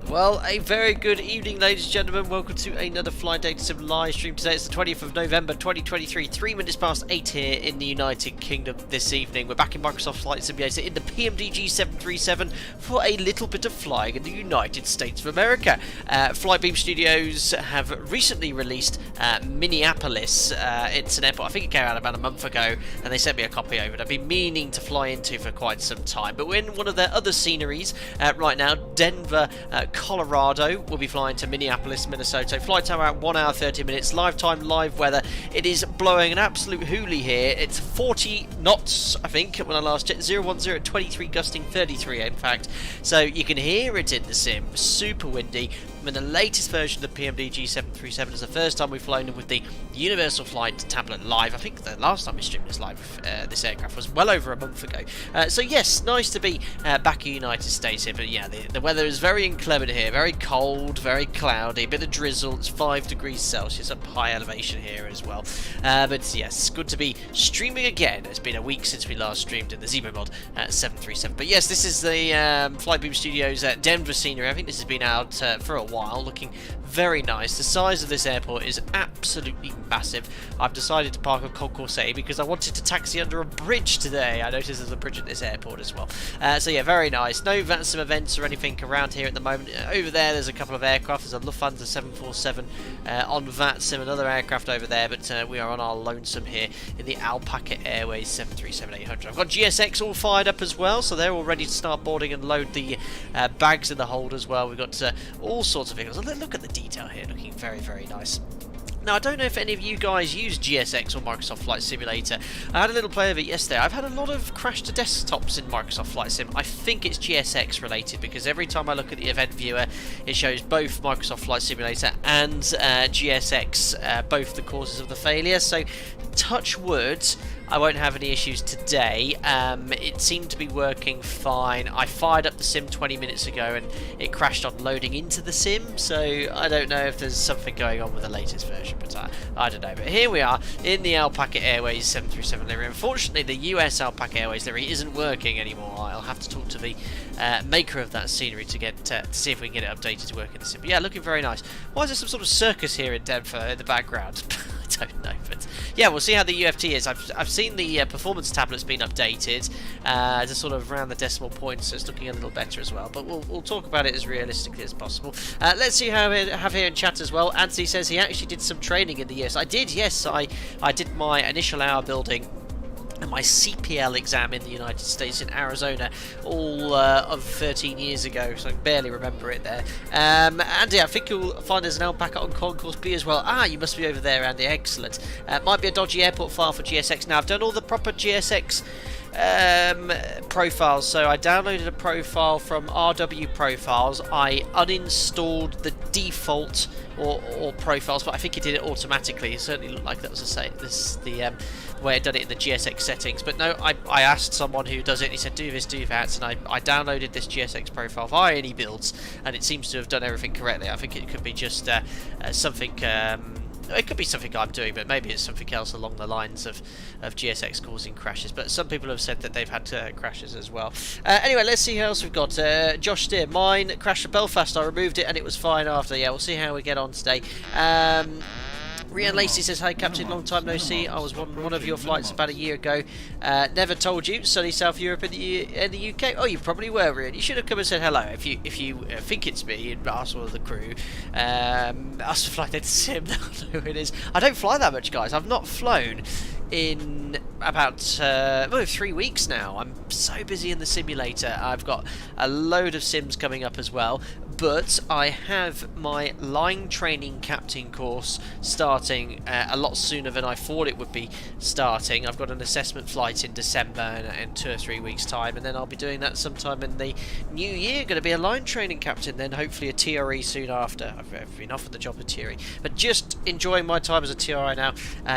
Well, a very good evening, ladies and gentlemen. Welcome to another Flight Data Sim live stream. Today it's the 20th of November 2023, 3 minutes past 8 here in the United Kingdom this evening. We're back in Microsoft Flight Simulator in the PMDG 737 for a little bit of flying in the United States of America. Flightbeam Studios have recently released Minneapolis. It's an airport, I think it came out about a month ago, and they sent me a copy over it. I've been meaning to fly into for quite some time, but we're in one of their other sceneries right now, Denver, Colorado. We'll be flying to Minneapolis, Minnesota. Flight time around 1 hour 30 minutes. Live time, live weather. It is blowing an absolute hoolie here. It's 40 knots, I think, when I last checked. 010 at 23, gusting 33, in fact. So you can hear it in the sim. Super windy. And the latest version of the PMDG 737 is the first time we've flown with the Universal Flight tablet live. I think the last time we streamed this live, this aircraft was well over a month ago. So yes, nice to be back in the United States here. But yeah, the weather is very inclement here. Very cold, very cloudy, a bit of drizzle. It's 5 degrees Celsius up high elevation here as well. But yes, good to be streaming again. It's been a week since we last streamed in the Zebra mod 737. But yes, this is the Flightbeam Studios Denver scenery. I think this has been out for a while, looking very nice. The size of this airport is absolutely massive. I've decided to park on Concourse A because I wanted to taxi under a bridge today. I noticed there's a bridge at this airport as well. So yeah, very nice. No VATSIM events or anything around here at the moment. Over there's a couple of aircraft. There's a Lufthansa 747 on VATSIM, another aircraft over there, but we are on our lonesome here in the Alpaca Airways 737-800. I've got GSX all fired up as well, so they're all ready to start boarding and load the bags in the hold as well. We've got all sorts of vehicles. Look at the detail here, looking very, very nice. Now, I don't know if any of you guys use GSX or Microsoft Flight Simulator. I had a little play of it yesterday. I've had a lot of crash to desktops in Microsoft Flight Sim. I think it's GSX related because every time I look at the event viewer, it shows both Microsoft Flight Simulator and GSX, both the causes of the failure. So, touch wood, I won't have any issues today. It seemed to be working fine. I fired up the sim 20 minutes ago and it crashed on loading into the sim, so I don't know if there's something going on with the latest version, but I don't know. But here we are in the Alpaca Airways 737 livery. Unfortunately, the US Alpaca Airways livery isn't working anymore. I'll have to talk to the maker of that scenery to get to see if we can get it updated to work in the sim. But yeah, looking very nice. Why is there some sort of circus here in Denver in the background? I don't know, but yeah, we'll see how the UFT is. I've seen the performance tablet's been updated to sort of around the decimal points, so it's looking a little better as well. But we'll talk about it as realistically as possible. Let's see how we have here in chat as well. Anthony says he actually did some training in the US. I did, yes. I did my initial hour building and my CPL exam in the United States in Arizona all of 13 years ago, so I can barely remember it there. Andy, I think you'll find there's an Alpaca on Concourse B as well. Ah, you must be over there, Andy. Excellent. Might be a dodgy airport file for GSX. Now, I've done all the proper GSX profiles, so I downloaded a profile from RW Profiles. I uninstalled the default or profiles, but I think it did it automatically. It certainly looked like that was the way it done it in the GSX settings. But no, I asked someone who does it, and he said do this, do that, and I downloaded this GSX profile via any builds, and it seems to have done everything correctly. I think it could be just something. It could be something I'm doing, but maybe it's something else along the lines of GSX causing crashes. But some people have said that they've had crashes as well. Anyway, let's see who else we've got. Josh Steer, mine crashed at Belfast. I removed it and it was fine after. Yeah, we'll see how we get on today. Rian Lacey says, "Hey Captain, long time no see. I was on one of your flights about a year ago. Never told you. Sunny South Europe in the UK. Oh, you probably were, Rian. You should have come and said hello. If you think it's me and ask one of the crew, ask to fly that sim. They'll know who it is. I don't fly that much, guys. I've not flown in about 3 weeks now. I'm so busy in the simulator. I've got a load of sims coming up as well, but I have my line training captain course starting a lot sooner than I thought it would be starting. I've got an assessment flight in December in 2 or 3 weeks time, and then I'll be doing that sometime in the new year. Going to be a line training captain, then hopefully a TRE soon after. I've been offered the job of TRE, but just enjoying my time as a TRE now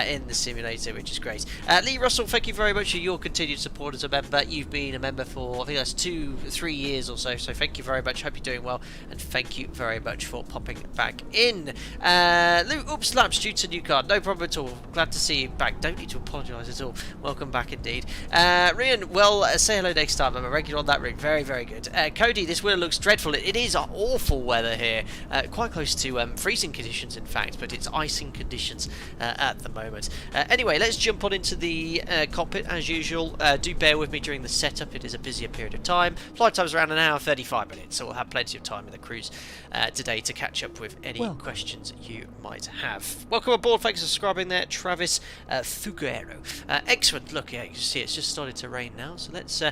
in the simulator, which is great. Lee Russell, thank you very much for your continued support as a member. You've been a member for, I think that's 2-3 years or so, so thank you very much. Hope you're doing well. and thank you very much for popping back in. Oops, lapse due to new card. No problem at all. Glad to see you back. Don't need to apologise at all. Welcome back indeed. Rian, well, say hello next time. I'm a regular on that ring. Very, very good. Cody, this weather looks dreadful. It is awful weather here. Quite close to freezing conditions, in fact, but it's icing conditions at the moment. Anyway, let's jump on into the cockpit as usual. Do bear with me during the setup. It is a busier period of time. Flight time is around an hour 35 minutes, so we'll have plenty of time in the cruise today to catch up with any questions you might have. Welcome aboard. Thanks for subscribing there, Travis Figuero. Excellent. Look, yeah, you can see it's just started to rain now, so let's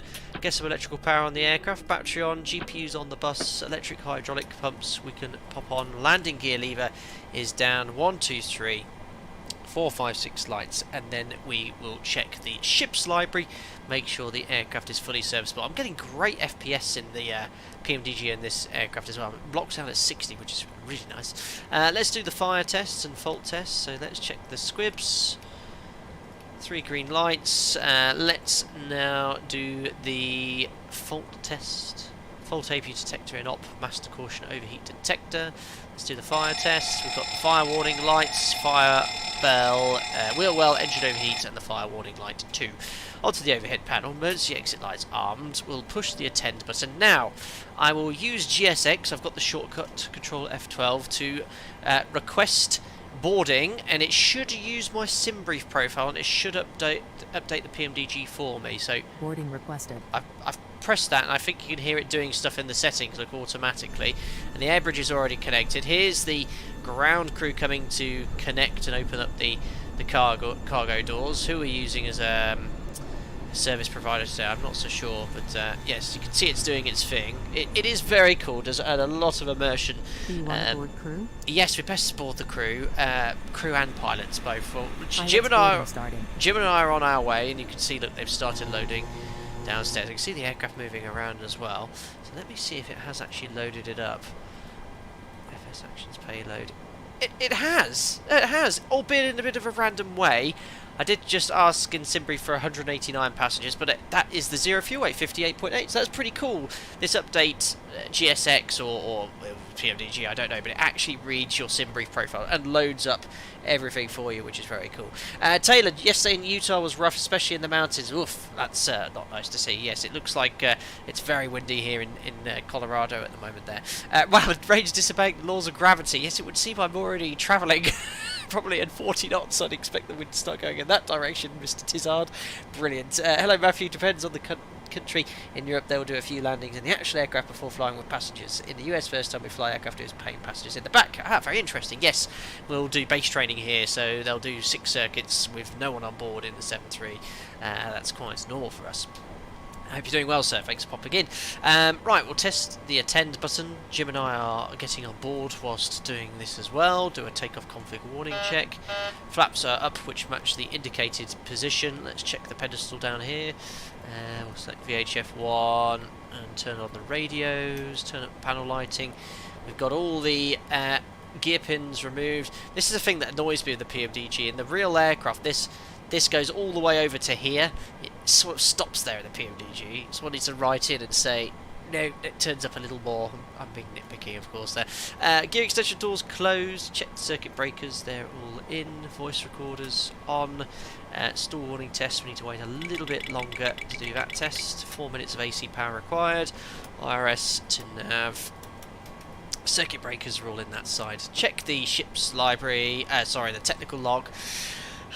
get some electrical power on the aircraft. Battery on, GPUs on the bus, electric hydraulic pumps we can pop on. Landing gear lever is down. 1, 2, 3, 4, 5, 6 lights, and then we will check the ship's library, make sure the aircraft is fully serviceable. I'm getting great FPS in the PMDG in this aircraft as well. It blocks out at 60, which is really nice. Let's do the fire tests and fault tests. So let's check the squibs. 3 green lights. Let's now do the fault test. Fault APU detector in op, master caution overheat detector. Let's do the fire test. We've got the fire warning lights, fire bell, wheel well, engine overheat, and the fire warning light 2. Onto the overhead panel, emergency exit lights armed. We'll push the attend button. Now, I will use GSX. I've got the shortcut, Control F12, to request boarding, and it should use my sim brief profile, and it should update the PMDG for me. So boarding requested. I've pressed that, and I think you can hear it doing stuff in the settings, like automatically. And the air bridge is already connected. Here's the ground crew coming to connect and open up the cargo doors. Who we're using as service provider today, I'm not so sure, but yes, you can see it's doing its thing. It is very cool. Does add a lot of immersion. Do you want to board crew? Yes, we best board the crew, crew and pilots both. Well, Jim and I are on our way, and you can see that they've started loading downstairs. You can see the aircraft moving around as well. So let me see if it has actually loaded it up. FS Actions payload. It has, albeit in a bit of a random way. I did just ask in Simbrief for 189 passengers, but that is the zero fuel weight, 58.8, so that's pretty cool. This update, GSX or PMDG, I don't know, but it actually reads your Simbrief profile and loads up everything for you, which is very cool. Taylor, yesterday in Utah was rough, especially in the mountains. Oof, that's not nice to see. Yes, it looks like it's very windy here in Colorado at the moment there. Well, range disobeying the laws of gravity. Yes, it would seem I'm already travelling probably at 40 knots. I'd expect the wind to start going in that direction, Mr. Tizard. Brilliant. Hello, Matthew. Depends on the country. In Europe, they will do a few landings in the actual aircraft before flying with passengers. In the US, first time we fly aircraft is paying passengers in the back. Very interesting. Yes, we'll do base training here, so they'll do 6 circuits with no one on board in the 7.3. That's quite normal for us. I hope you're doing well, sir. Thanks for popping in. Right, we'll test the attend button. Jim and I are getting on board whilst doing this as well. Do a takeoff config warning check. Flaps are up, which match the indicated position. Let's check the pedestal down here. We'll select VHF 1 and turn on the radios, turn up panel lighting. We've got all the gear pins removed. This is a thing that annoys me with the PMDG. In the real aircraft, this goes all the way over to here. It sort of stops there in the PMDG. Someone needs to write in and say, no, it turns up a little more. I'm being nitpicky, of course, there. Gear extension doors closed. Check the circuit breakers. They're all in. Voice recorders on. Stall warning test. We need to wait a little bit longer to do that test. 4 minutes of AC power required. IRS to nav. Circuit breakers are all in that side. Check the ship's library. The technical log.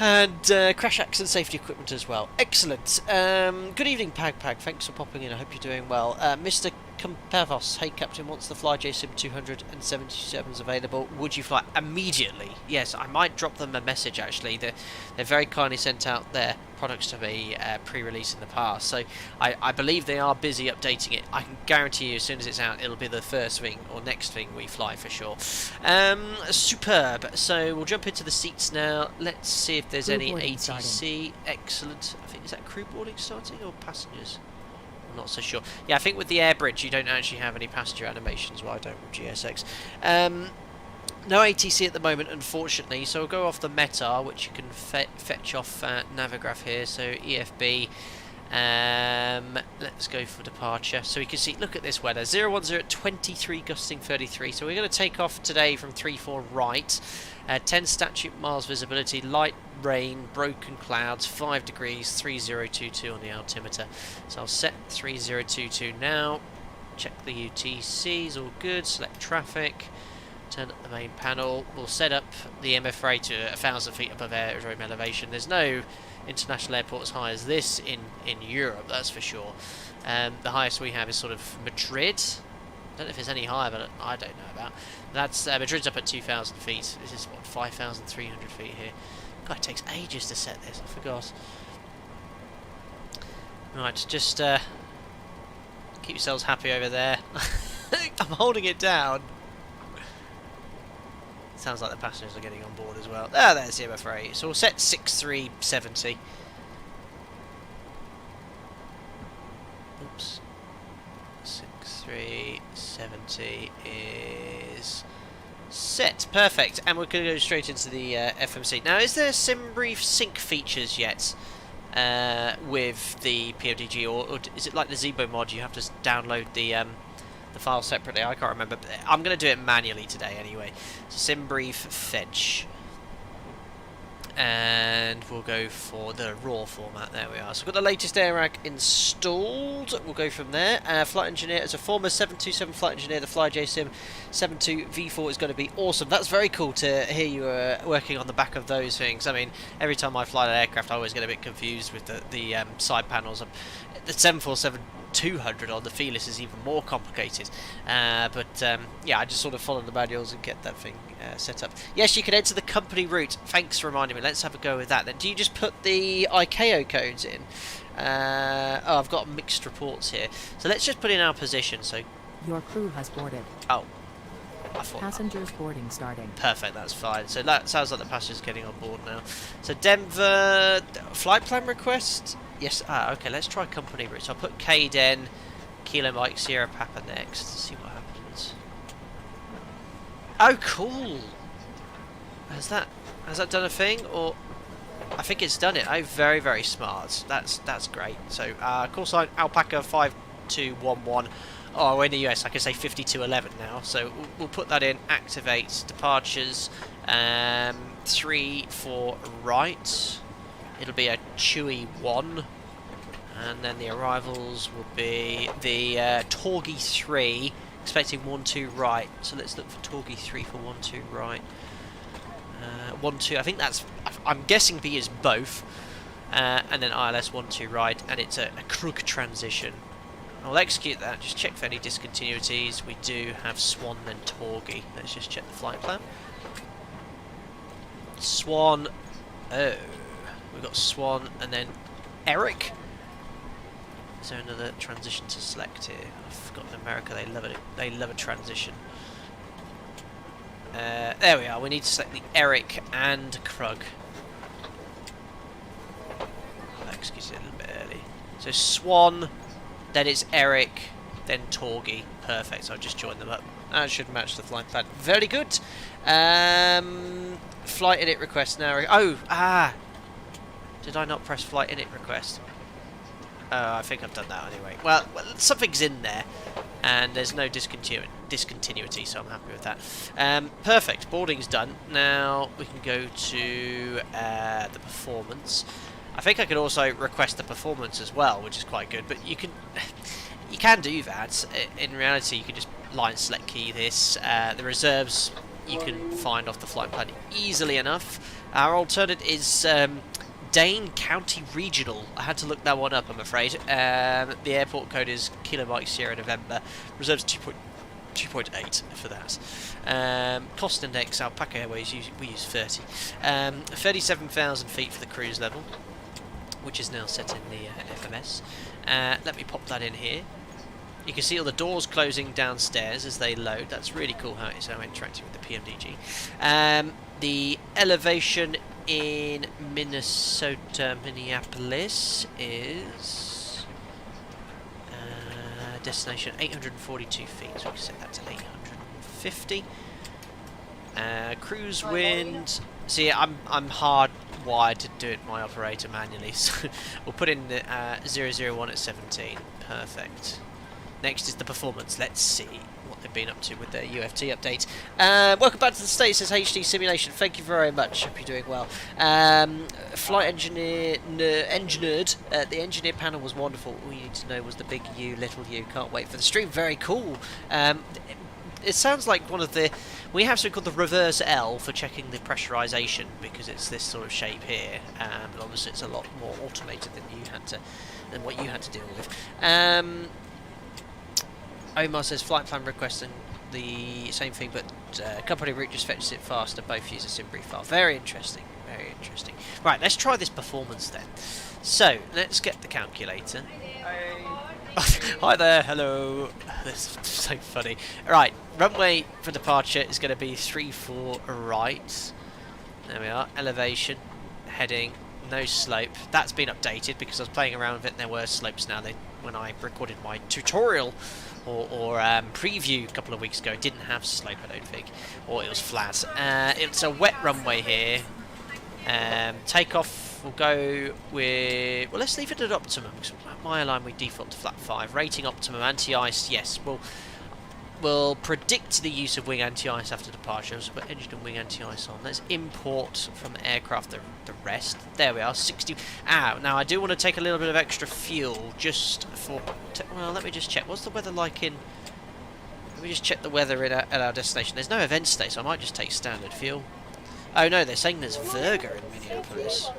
And crash accident safety equipment as well. Excellent. Good evening, Pag. Thanks for popping in. I hope you're doing well. Mr. Compavos, hey Captain, once the FlyJSim 277 is available, would you fly immediately? Yes, I might drop them a message actually. They're very kindly sent out their products to me pre-release in the past, so I believe they are busy updating it. I can guarantee you as soon as it's out it'll be the first thing or next thing we fly for sure. Superb. So we'll jump into the seats now. Let's see if there's any ATC. Starting. Excellent. I think, is that crew boarding starting or passengers? I'm not so sure. Yeah, I think with the air bridge you don't actually have any passenger animations. Well, I don't with GSX. No ATC at the moment, unfortunately, so we'll go off the METAR, which you can fetch off Navigraph here. So EFB Let's go for departure. So we can see, look at this weather. 010 at 23, gusting 33. So we're going to take off today from 34 right. 10 statute miles visibility, light rain, broken clouds, 5 degrees, 3022 on the altimeter. So I'll set 3022 now. Check the UTCs, all good. Select traffic. Turn up the main panel. We'll set up the MFRA to 1,000 feet above aerodrome elevation. There's no international airport as high as this in Europe, that's for sure. The highest we have is sort of Madrid. I don't know if there's any higher, but I don't know about. That's Madrid's up at 2,000 feet. This is what, 5,300 feet here. God, it takes ages to set this. I forgot. Right, just keep yourselves happy over there. I'm holding it down. Sounds like the passengers are getting on board as well. Ah, there's the MFRA. So we'll set 6370. Oops. 6370 is set. Perfect. And we're going to go straight into the FMC. Now, is there SimBrief sync features yet with the PMDG, or is it like the Zebo mod? You have to download the file separately. I can't remember. But I'm going to do it manually today anyway. So SimBrief fetch. And we'll go for the raw format. There we are. So we've got the latest air rack installed. We'll go from there. Flight engineer, as a former 727 flight engineer, the FlyJSim 72 V4 is going to be awesome. That's very cool to hear you working on the back of those things. I mean, every time I fly an aircraft, I always get a bit confused with the side panels. The 747-200 on the Felis is even more complicated. Yeah, I just sort of follow the manuals and get that thing set up. Yes, you can enter the company route. Thanks for reminding me. Let's have a go with that then. Do you just put the ICAO codes in? Oh, I've got mixed reports here. So let's just put in our position. So Your crew has boarded. Oh, I thought Passengers boarding starting. perfect, that's fine. So that sounds like the passengers getting on board now. So Denver, flight plan request? Yes, okay, let's try company route. So I'll put KDEN, Kilo Mike, Sierra Papa next. See what happens. Oh, cool. Has that done a thing? Or I think it's done it. Oh, very, very smart. That's great. So call sign Alpaca 5211. Oh, we're in the US. I can say 5211 now. So we'll put that in. Activate departures. 3 for right. It'll be a Chewy 1. And then the arrivals will be the Torgy 3. Expecting 12 right. So let's look for Torgy 3 for 12 right. 12. I think that's. I'm guessing B is both. And then ILS 12 right. And it's a Krug transition. I'll execute that. Just check for any discontinuities. We do have Swan and Torgy. Let's just check the flight plan. Swan. Oh. We've got Swan and then Eric. Is there another transition to select here? I've forgotten America, they love it. They love a transition. There we are. We need to select the Eric and Krug. I'll execute it a little bit early. So Swan, then it's Eric, then Torgy. Perfect. So I'll just join them up. That should match the flight plan. Very good. Flight init request now. Oh, did I not press flight init request? I think I've done that anyway. Well, something's in there, and there's no discontinuity, so I'm happy with that. Perfect. Boarding's done. Now we can go to the performance. I think I could also request the performance as well, which is quite good. But you can do that. In reality, you can just line select key this. The reserves you can find off the flight plan easily enough. Our alternate is Dane County Regional. I had to look that one up, I'm afraid. The airport code is Kilo Mike Sierra November. Reserves 2.8 for that. Cost index, Alpaca Airways, we use 30. 37,000 feet for the cruise level, which is now set in the FMS. Let me pop that in here. You can see all the doors closing downstairs as they load. That's really cool how it's interacting with the PMDG. The elevation in Minneapolis is destination 842 feet, so we can set that to 850. Cruise wind. See, I'm hard wired to do it my operator manually. So we'll put in the 001 at 17. Perfect. Next is the performance. Let's see what they've been up to with their UFT update. Welcome back to the States, says HD Simulation. Thank you very much. Hope you're doing well. Flight engineer, engineered. The engineer panel was wonderful. All you need to know was the big U, little U. Can't wait for the stream. Very cool. It sounds like one of the... We have something called the reverse L for checking the pressurization, because it's this sort of shape here. But obviously it's a lot more automated than what you had to deal with. Omar says flight plan requesting the same thing, but company route just fetches it faster. Both use a SimBrief file. Very interesting. Very interesting. Right, let's try this performance then. So let's get the calculator. Hi there, hello. This is so funny. Right, runway for departure is going to be 34 right. There we are. Elevation, heading, no slope. That's been updated because I was playing around with it and there were slopes now. When I recorded my tutorial or preview a couple of weeks ago, it didn't have slope, I don't think. Or it was flat. It's a wet runway here. Takeoff will go with... Well, let's leave it at optimum, because at my airline we default to flat 5. Rating optimum, anti-ice, yes. We'll predict the use of wing anti-ice after departure. So put engine and wing anti-ice on. Let's import from the aircraft the rest. There we are, 60... now I do want to take a little bit of extra fuel, just for... Well, let me just check. What's the weather like in... Let me just check the weather at our destination. There's no events today, so I might just take standard fuel. Oh no, they're saying there's Virga in Minneapolis.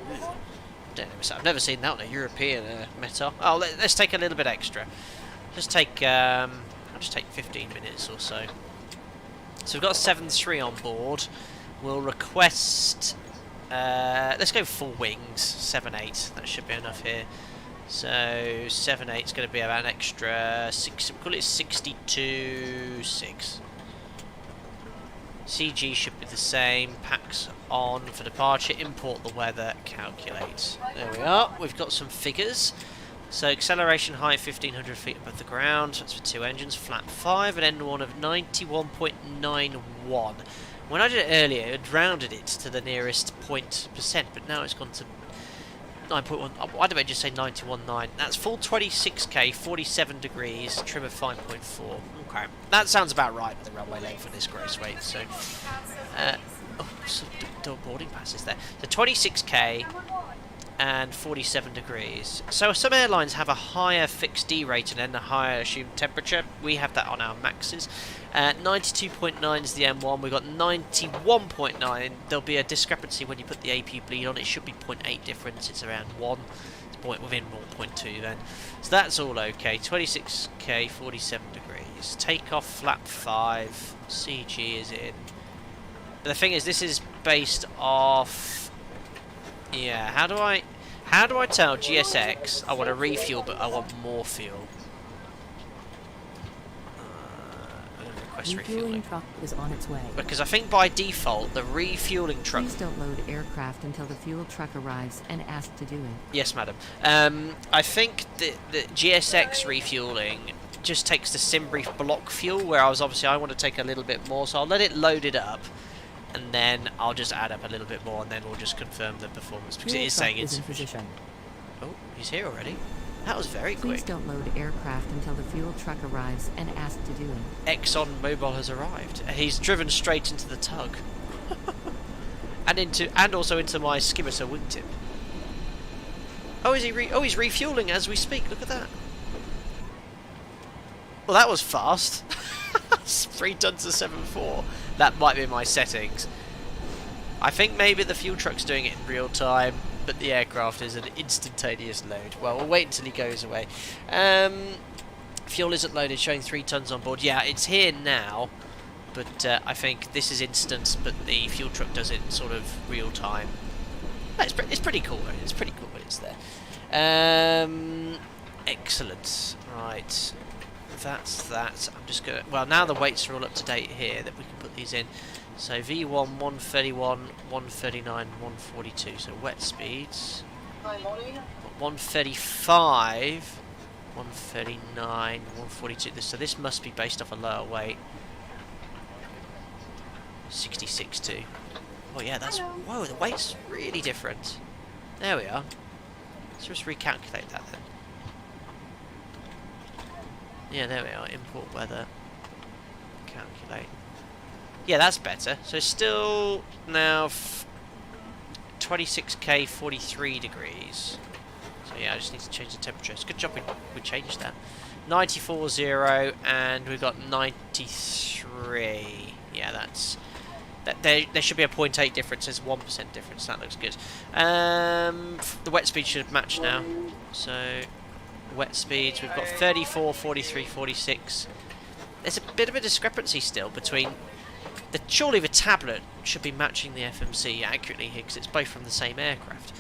Don't know, I've never seen that on a European meta. Oh, let's take a little bit extra. Just take, I'll just take 15 minutes or so. So we've got a 7-3 on board. We'll request, let's go 4 wings, 7-8. That should be enough here. So 7-8 is going to be about an extra 6. We'll call it 62.6. CG should be the same. Packs on for departure. Import the weather. Calculate. There we are. We've got some figures. So acceleration height 1500 feet above the ground. That's for 2 engines. Flat 5 and N1 of 91.91. When I did it earlier, it rounded it to the nearest %, but now it's gone to 9.1. Why did I just say 91.9? That's full 26k, 47 degrees, trim of 5.4. Okay, that sounds about right with the runway length for this gross weight. So, some boarding passes there. So 26k and 47 degrees. So some airlines have a higher fixed D rate and then a higher assumed temperature. We have that on our maxes. 92.9 is the M1. We've got 91.9. There'll be a discrepancy when you put the AP bleed on. It should be 0.8 difference. It's around 1. It's within 0.2 then. So that's all okay. 26k, 47 degrees. Takeoff flap 5. CG is in. But the thing is, this is based off... Yeah, how do I tell GSX I want to refuel but I want more fuel? Refueling truck is on its way. Because I think by default the refueling truck... Please don't load aircraft until the fuel truck arrives and ask to do it. Yes, madam. I think the GSX refueling just takes the SimBrief block fuel, whereas obviously I want to take a little bit more, so I'll let it load it up. And then I'll just add up a little bit more, and then we'll just confirm the performance, because it is saying it's in position. Oh, he's here already. That was very quick. Please don't load aircraft until the fuel truck arrives and ask to do it. Exxon Mobil has arrived. He's driven straight into the tug, and also into my skimmer wingtip. Oh, is he? He's refueling as we speak. Look at that. Well, that was fast. 3 tons of 7.4. That might be my settings. I think maybe the fuel truck's doing it in real time, but the aircraft is an instantaneous load. Well, we'll wait until he goes away. Fuel isn't loaded, showing 3 tons on board. Yeah, it's here now, but I think this is instant, but the fuel truck does it in sort of real time. It's pretty cool, though. It's pretty cool when it's there. Excellent. Right. That's that. I'm just gonna... Well, now the weights are all up to date here, that we can put these in. So V1, 131, 139, 142. So wet speeds. 135, 139, 142. So this must be based off a lower weight. 66 too. Oh yeah, that's... Whoa, the weight's really different. There we are. Let's just recalculate that then. Yeah, there we are. Import weather. Calculate. Yeah, that's better. So still now 26k, 43 degrees. So yeah, I just need to change the temperature. It's a good job we changed that. 94.0 and we've got 93. Yeah, that's... There should be a 0.8 difference. There's 1% difference. That looks good. The wet speed should match now. So, wet speeds, we've got 34, 43, 46. There's a bit of a discrepancy still between... Surely the tablet should be matching the FMC accurately here because it's both from the same aircraft.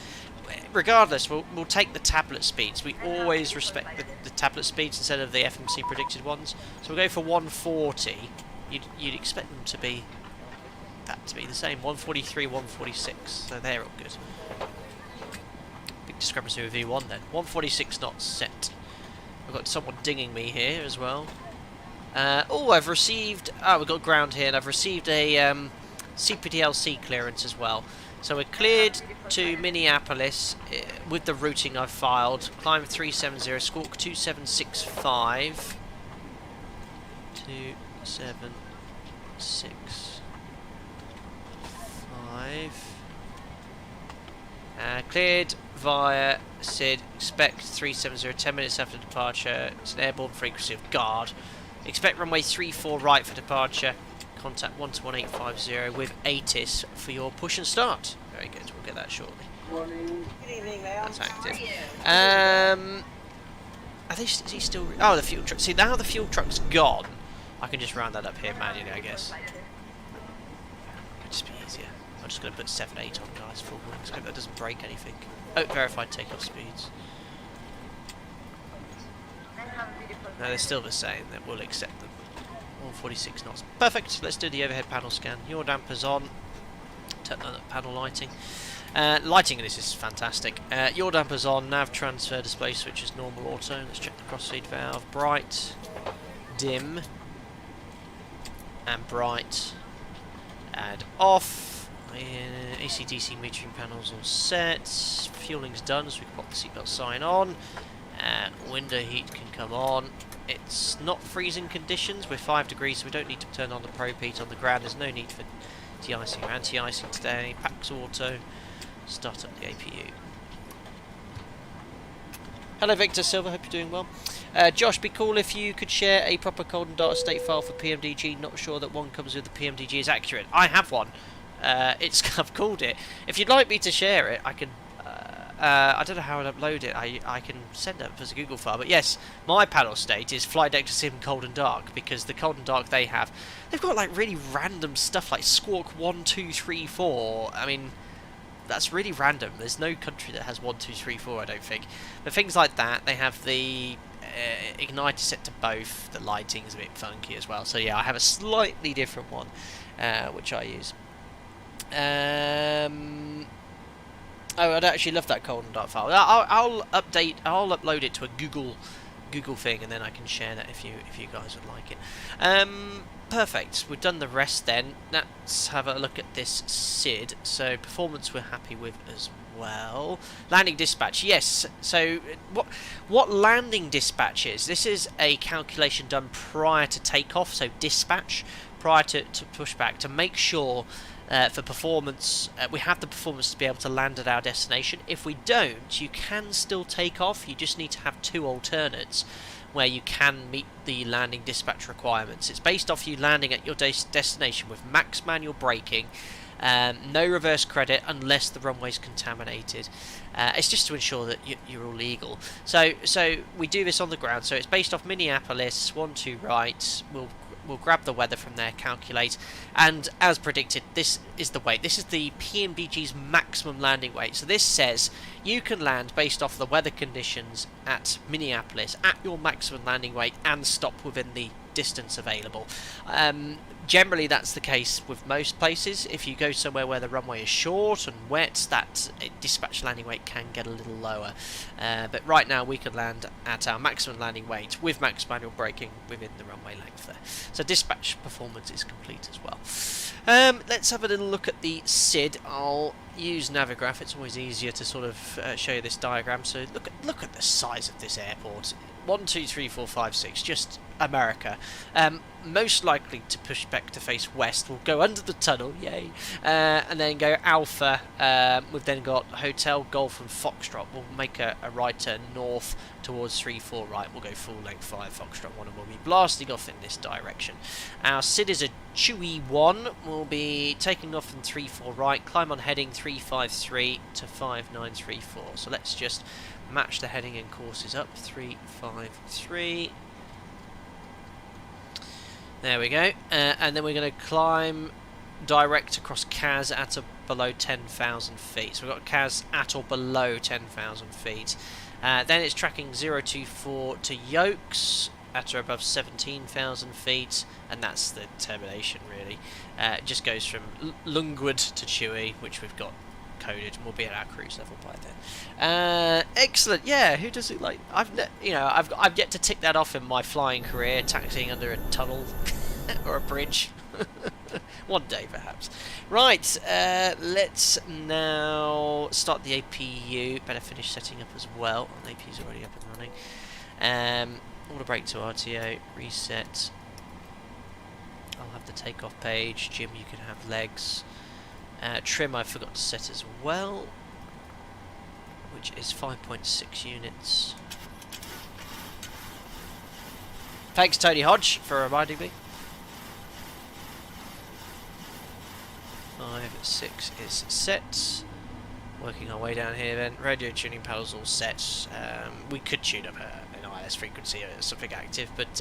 Regardless, we'll take the tablet speeds. We always respect the tablet speeds instead of the FMC predicted ones. So we'll go for 140. You'd expect them to be... that to be the same. 143, 146. So they're all good. Big discrepancy with V1 then. 146 knots set. I've got someone dinging me here as well. Oh, I've received... Oh, we've got ground here, and I've received a CPDLC clearance as well. So we're cleared to Minneapolis with the routing I've filed. Climb 370, squawk 2765. 2765. Cleared via SID. Expect 370, 10 minutes after departure. It's an airborne frequency of guard. Expect runway 34 right for departure. Contact 121.850 with ATIS for your push and start. Very good, we'll get that shortly. Morning. Good evening, ma'am. That's active. Is he still... Oh, the fuel truck. See, now the fuel truck's gone. I can just round that up here manually, I guess. It'll just be easier. I'm just going to put 7.8 on, guys, full wings. Hope that doesn't break anything. Oh, verified takeoff speeds. No, they're still the same. That we'll accept them. 146 knots. Perfect. Let's do the overhead panel scan. Your dampers on. Turn on panel lighting. Lighting in this is fantastic. Your dampers on. Nav transfer display switch is normal auto. Let's check the crossfeed valve. Bright, dim, and bright. Add off. AC/DC metering panels all set. Fueling's done, so we can pop the seatbelt sign on. Window heat can come on. It's not freezing conditions. We're 5 degrees, so we don't need to turn on the probe heat on the ground. There's no need for de-icing or anti-icing today. Pax auto. Start up the APU. Hello Victor Silver, hope you're doing well. Josh, be cool if you could share a proper cold and data state file for PMDG. Not sure that one comes with the PMDG is accurate. I have one. I've called it. If you'd like me to share it, I can. I don't know how I'd upload it. I can send it as a Google file. But yes, my panel state is flight deck to sim cold and dark, because the cold and dark they've got like really random stuff like squawk 1, 2, 3, 4. I mean, that's really random. There's no country that has 1, 2, 3, 4, I don't think. But things like that, they have the igniter set to both. The lighting's a bit funky as well. So yeah, I have a slightly different one, which I use. Oh, I'd actually love that cold and dark file. I'll upload it to a Google thing, and then I can share that if you guys would like it. Perfect. We've done the rest then. Let's have a look at this SID. So performance we're happy with as well. Landing dispatch, yes. So what landing dispatch is? This is a calculation done prior to takeoff. So dispatch prior to pushback to make sure. For performance, we have the performance to be able to land at our destination. If we don't, you can still take off. You just need to have 2 alternates where you can meet the landing dispatch requirements. It's based off you landing at your destination with max manual braking, no reverse credit unless the runway's contaminated. It's just to ensure that you're all legal. So we do this on the ground. So it's based off Minneapolis, 1, 2 right. We'll grab the weather from there, calculate, and as predicted, this is the weight. This is the PMDG's maximum landing weight. So this says you can land based off the weather conditions at Minneapolis at your maximum landing weight and stop within the distance available. Generally that's the case with most places. If you go somewhere where the runway is short and wet, that dispatch landing weight can get a little lower. But right now we can land at our maximum landing weight with max manual braking within the runway length there. So dispatch performance is complete as well. Let's have a little look at the SID. I'll use Navigraph. It's always easier to sort of show you this diagram. So look at the size of this airport. 1, 2, 3, 4, 5, 6, just America. Most likely to push back to face west. We'll go under the tunnel, yay, and then go Alpha. We've then got Hotel, Golf and Foxtrot. We'll make a right turn north towards 3-4 right. We'll go full length 5 Foxtrot 1 and we'll be blasting off in this direction. Our SID is a Chewy 1. We'll be taking off in 3-4 right, climb on heading 353 to 5934. So let's just match the heading and courses up. 353. There we go. And then we're going to climb direct across CAS at or below 10,000 feet. So we've got CAS at or below 10,000 feet. Then it's tracking 024 to Yokes at or above 17,000 feet, and that's the termination really. It just goes from Lungwood to Chewy, which we've got coded, and we'll be at our cruise level by then. Excellent. Yeah, who does it like? I've yet to tick that off in my flying career, taxiing under a tunnel or a bridge. One day perhaps. Right, let's now start the APU. Better finish setting up as well. The APU's already up and running. Order brake to RTO, reset. I'll have the takeoff page. Jim, you can have legs. Trim I forgot to set as well, which is 5.6 units. Thanks Tony Hodge for reminding me. 5, 6 is set. Working our way down here then. Radio tuning panels all set. We could tune up an IS frequency or something active, but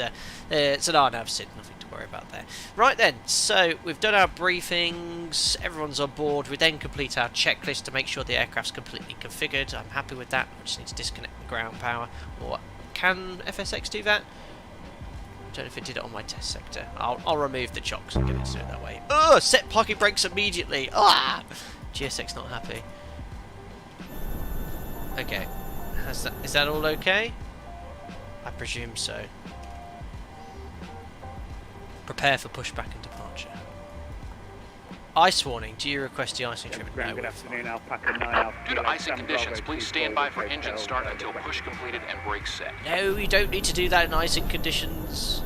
it's an RNAV SID, nothing to worry about there. Right then, so we've done our briefings, everyone's on board. We then complete our checklist to make sure the aircraft's completely configured. I'm happy with that. I just need to disconnect the ground power. Or can FSX do that? I don't know if it did it on my test sector. I'll remove the chocks and get it to do it that way. Oh, set parking brakes immediately. Ah! GSX not happy. Okay. Is that all okay? I presume so. Prepare for pushback and departure. Ice warning. Do you request the icing treatment? No, good afternoon, Alpaca 9 Alpha. Due to icing conditions, please stand by for engine start until push completed and brakes set. No, you don't need to do that in icing conditions.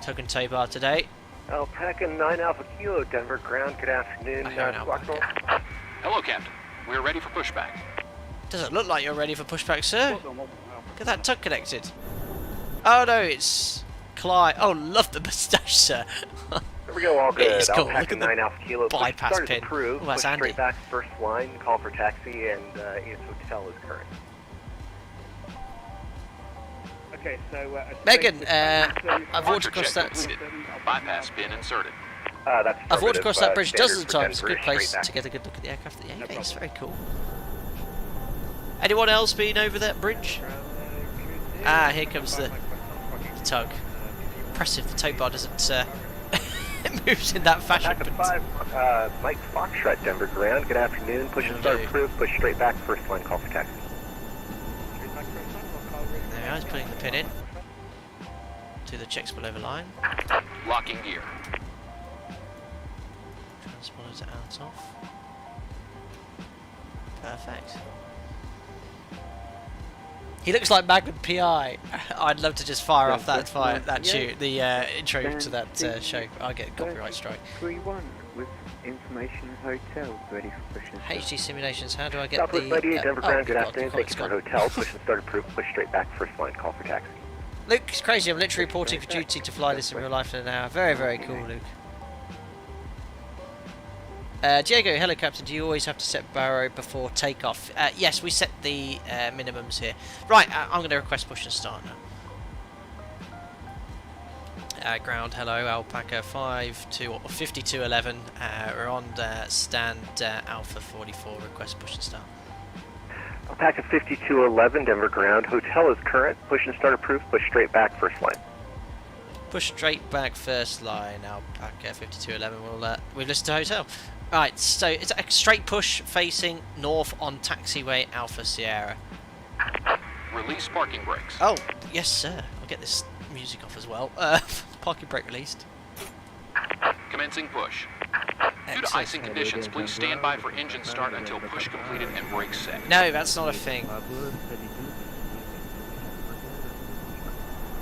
Token tow bar today. Alpaca 9 Alpha Kilo, Denver ground. Good afternoon. Hello, Captain. We're ready for pushback. Doesn't look like you're ready for pushback, sir. Get that tug connected. Oh no, it's Clyde. Oh, love the moustache, sir. There we go, all good. It's cool. Alpaca 9 Alpha Kilo. Bypass start pin. Approved. Oh, that's push Andy. Straight back, first line, call for taxi, and ES Hotel is current. Okay, so Megan, I've walked across that. Bypass pin inserted. I've walked across that bridge dozens of standard times. It's a good for place Denver, to get a good look at the aircraft. Yeah, No it's problem. very cool. Anyone else been over that bridge? Ah, here comes the tug. Impressive. The tow bar doesn't. It moves in that fashion. Alpaca 5, Mike Foxtrot, Denver ground. Good afternoon. Push and start approved. Push straight back, first line, call for taxi. There we are. He's putting the pin in. Do the checks below the line. Locking gear. Transponders out off. Perfect. He looks like Magnum PI. I'd love to just fire off that shoot, the intro to that show. I'll get a copyright strike. 3-1 with information hotel ready for push and start. HD simulations. How do I get Southwest the? 98, Denver ground. Good God, afternoon. the Thank you for comment's hotel. Push and start approved. Push straight back, first line, call for taxi. gone. Luke, it's crazy. I'm literally reporting for duty to fly this in real life in an hour. Very, very cool, Luke. Diego, hello Captain, do you always have to set barrow before takeoff? Yes, we set the minimums here. Right, I'm going to request push and start now. Ground, hello, Alpaca 5211. We're on stand Alpha 44, request push and start. Alpaca 5211, Denver ground. Hotel is current. Push and start approved. Push straight back first line. Push straight back first line. Alpaca 5211. We've listed to hotel. Right, so it's a straight push facing north on taxiway Alpha Sierra. Release parking brakes. Oh, yes, sir. I'll get this music off as well. Parking brake released. Commencing push. Due to Excellent. icing conditions, please stand by for engine start until push completed and brakes set. No, that's not a thing.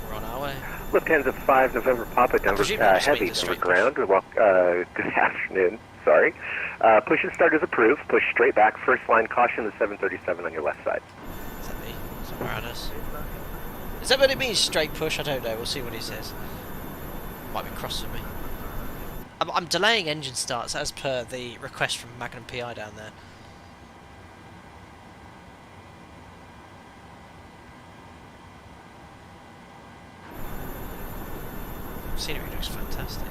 We're on our way. Lufthansa 5 November Papa Denver, presume you're just heavy making a Denver straight ground. Good afternoon. Sorry. Push and start is approved. Push straight back first line. Caution the 737 on your left side. Is that me? Somewhere on us. Is that what it means, straight push? I don't know. We'll see what he says. Might be cross with me. I'm delaying engine starts as per the request from Magnum PI down there. Scenery looks fantastic.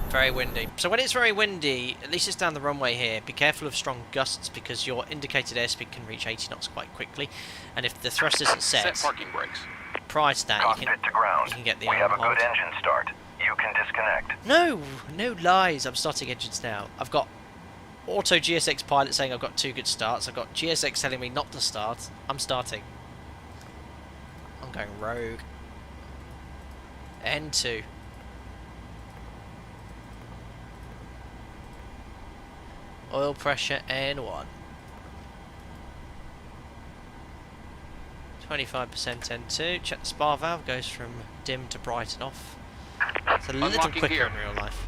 Very windy. So when it's very windy, at least it's down the runway here, be careful of strong gusts because your indicated airspeed can reach 80 knots quite quickly. And if the thrust isn't Set parking brakes. prior to that, Cockpit to ground. you can get the We have a hold. good engine start. You can disconnect. No, no lies. I'm starting engines now. I've got Auto GSX pilot saying I've got 2 good starts. I've got GSX telling me not to start. I'm starting. I'm going rogue. N2. Oil pressure N1. 25% N2. Check the spar valve. Goes from dim to bright and off. It's a little Unlocking quicker gear. in real life.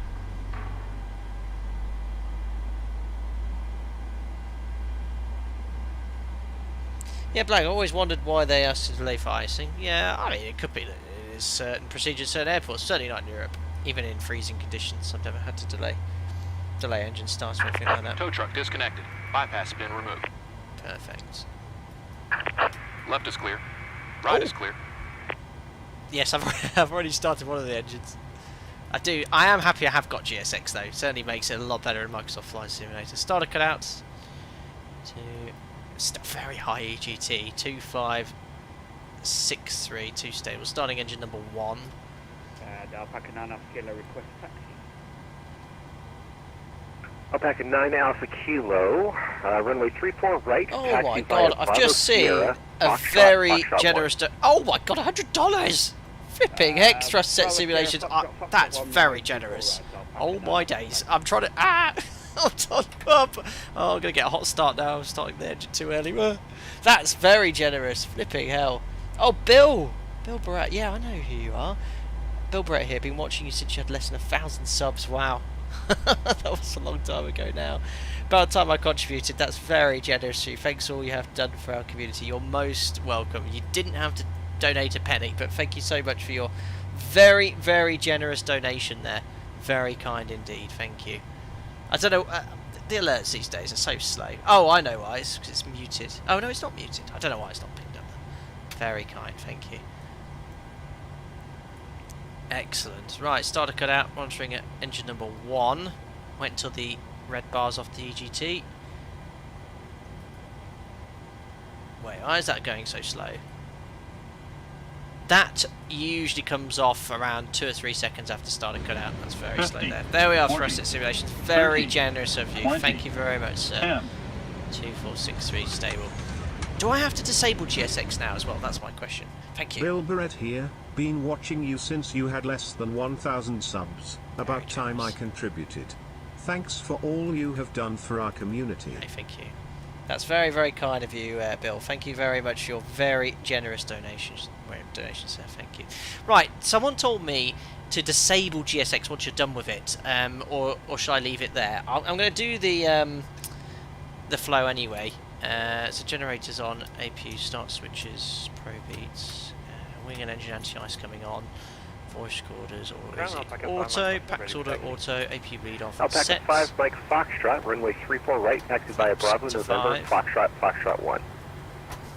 Yeah, Black, I always wondered why they asked to delay for icing. Yeah, I mean, it could be that it is certain procedures, certain airports, certainly not in Europe. Even in freezing conditions, I've never had to delay engine starts or anything like that. Tow truck disconnected. Bypass bin removed. Perfect. Left is clear. Right is clear. Yes, I've already started one of the engines. I am happy I have got GSX though. Certainly makes it a lot better in Microsoft Flight Simulator. Starter cutouts to still very high EGT 2563, 2 stable. Starting engine number 1. Alpaca 9 Alpha Kilo request taxi. Alpaca 9 Alpha Kilo, runway 34 right. Oh taxi my via god, I've Bravo just seen Sierra, a Foxtrot, very Foxtrot generous... Oh my god, $100! Flipping heck, thrust set simulations. That's very generous. Oh my days. I'm trying to... Hold on, up. Oh, I'm going to get a hot start now. I'm starting the engine too early. That's very generous. Flipping hell. Oh, Bill. Bill Barrett. Yeah, I know who you are. Bill Barrett here. Been watching you since you had less than 1,000 subs. Wow. That was a long time ago now. About the time I contributed. That's very generous of you. Thanks for all you have done for our community. You're most welcome. You didn't have to donate a penny, but thank you so much for your very, very generous donation there. Very kind indeed. Thank you. I don't know, the alerts these days are so slow. Oh, I know why, it's because it's muted. Oh no, it's not muted. I don't know why it's not pinged up there. Very kind, thank you. Excellent. Right, starter cutout, monitoring at engine number 1. Wait until the red bar's off the EGT. Wait, why is that going so slow? That usually comes off around 2 or 3 seconds after starting cutout. That's very slow there. There we are, thrust at simulations. Very generous of you. Thank you very much, sir. 2463 stable. Do I have to disable GSX now as well? That's my question. Thank you. Bill Barrett here. Been watching you since you had less than 1,000 subs. About Very time I generous. contributed. Thanks for all you have done for our community. Okay, thank you. That's very, very kind of you, Bill. Thank you very much for your very generous donations. Sir. Thank you. Right, someone told me to disable GSX once you're done with it, or should I leave it there? I'm going to do the flow anyway. So generators on, APU start switches, pro beats, wing and engine anti-ice coming on, voice orders, or is it auto, packed order, auto, APU lead off, Alpaca sets. 5 Mike Foxtrot, runway 34 right. Taxi via Bravo to November, 5. Foxtrot 1.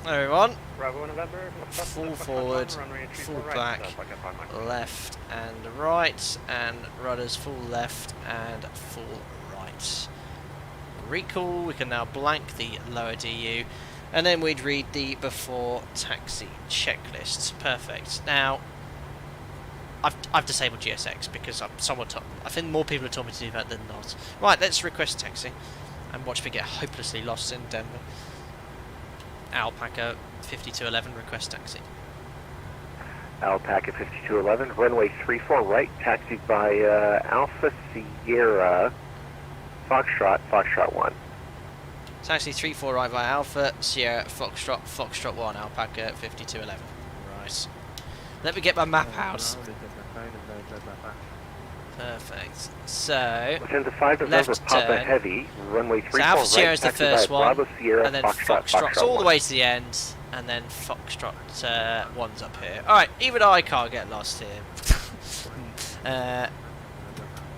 Everyone, Bravo November. full forward, full back, left and right, and rudders full left and full right. recall. We can now blank the lower DU, and then we'd read the before taxi checklist. Perfect. Now, I've disabled GSX because I think more people have told me to do that than not. Right, let's request taxi and watch me get hopelessly lost in Denver. Alpaca 5211, request taxi. Alpaca 5211, runway 34 right, taxied by Alpha Sierra Foxtrot 1. Taxi 34 right by Alpha Sierra Foxtrot 1, Alpaca 5211. Right. Let me get my map out. Perfect. So, Lufthansa 5 November Papa turn. Heavy, runway 34 So Alpha right, Sierra is the taxied by first one, Bravo Sierra and then Foxtrot's all the 1. way to the end, and then Foxtrot 1's up here. Alright, even I can't get lost here.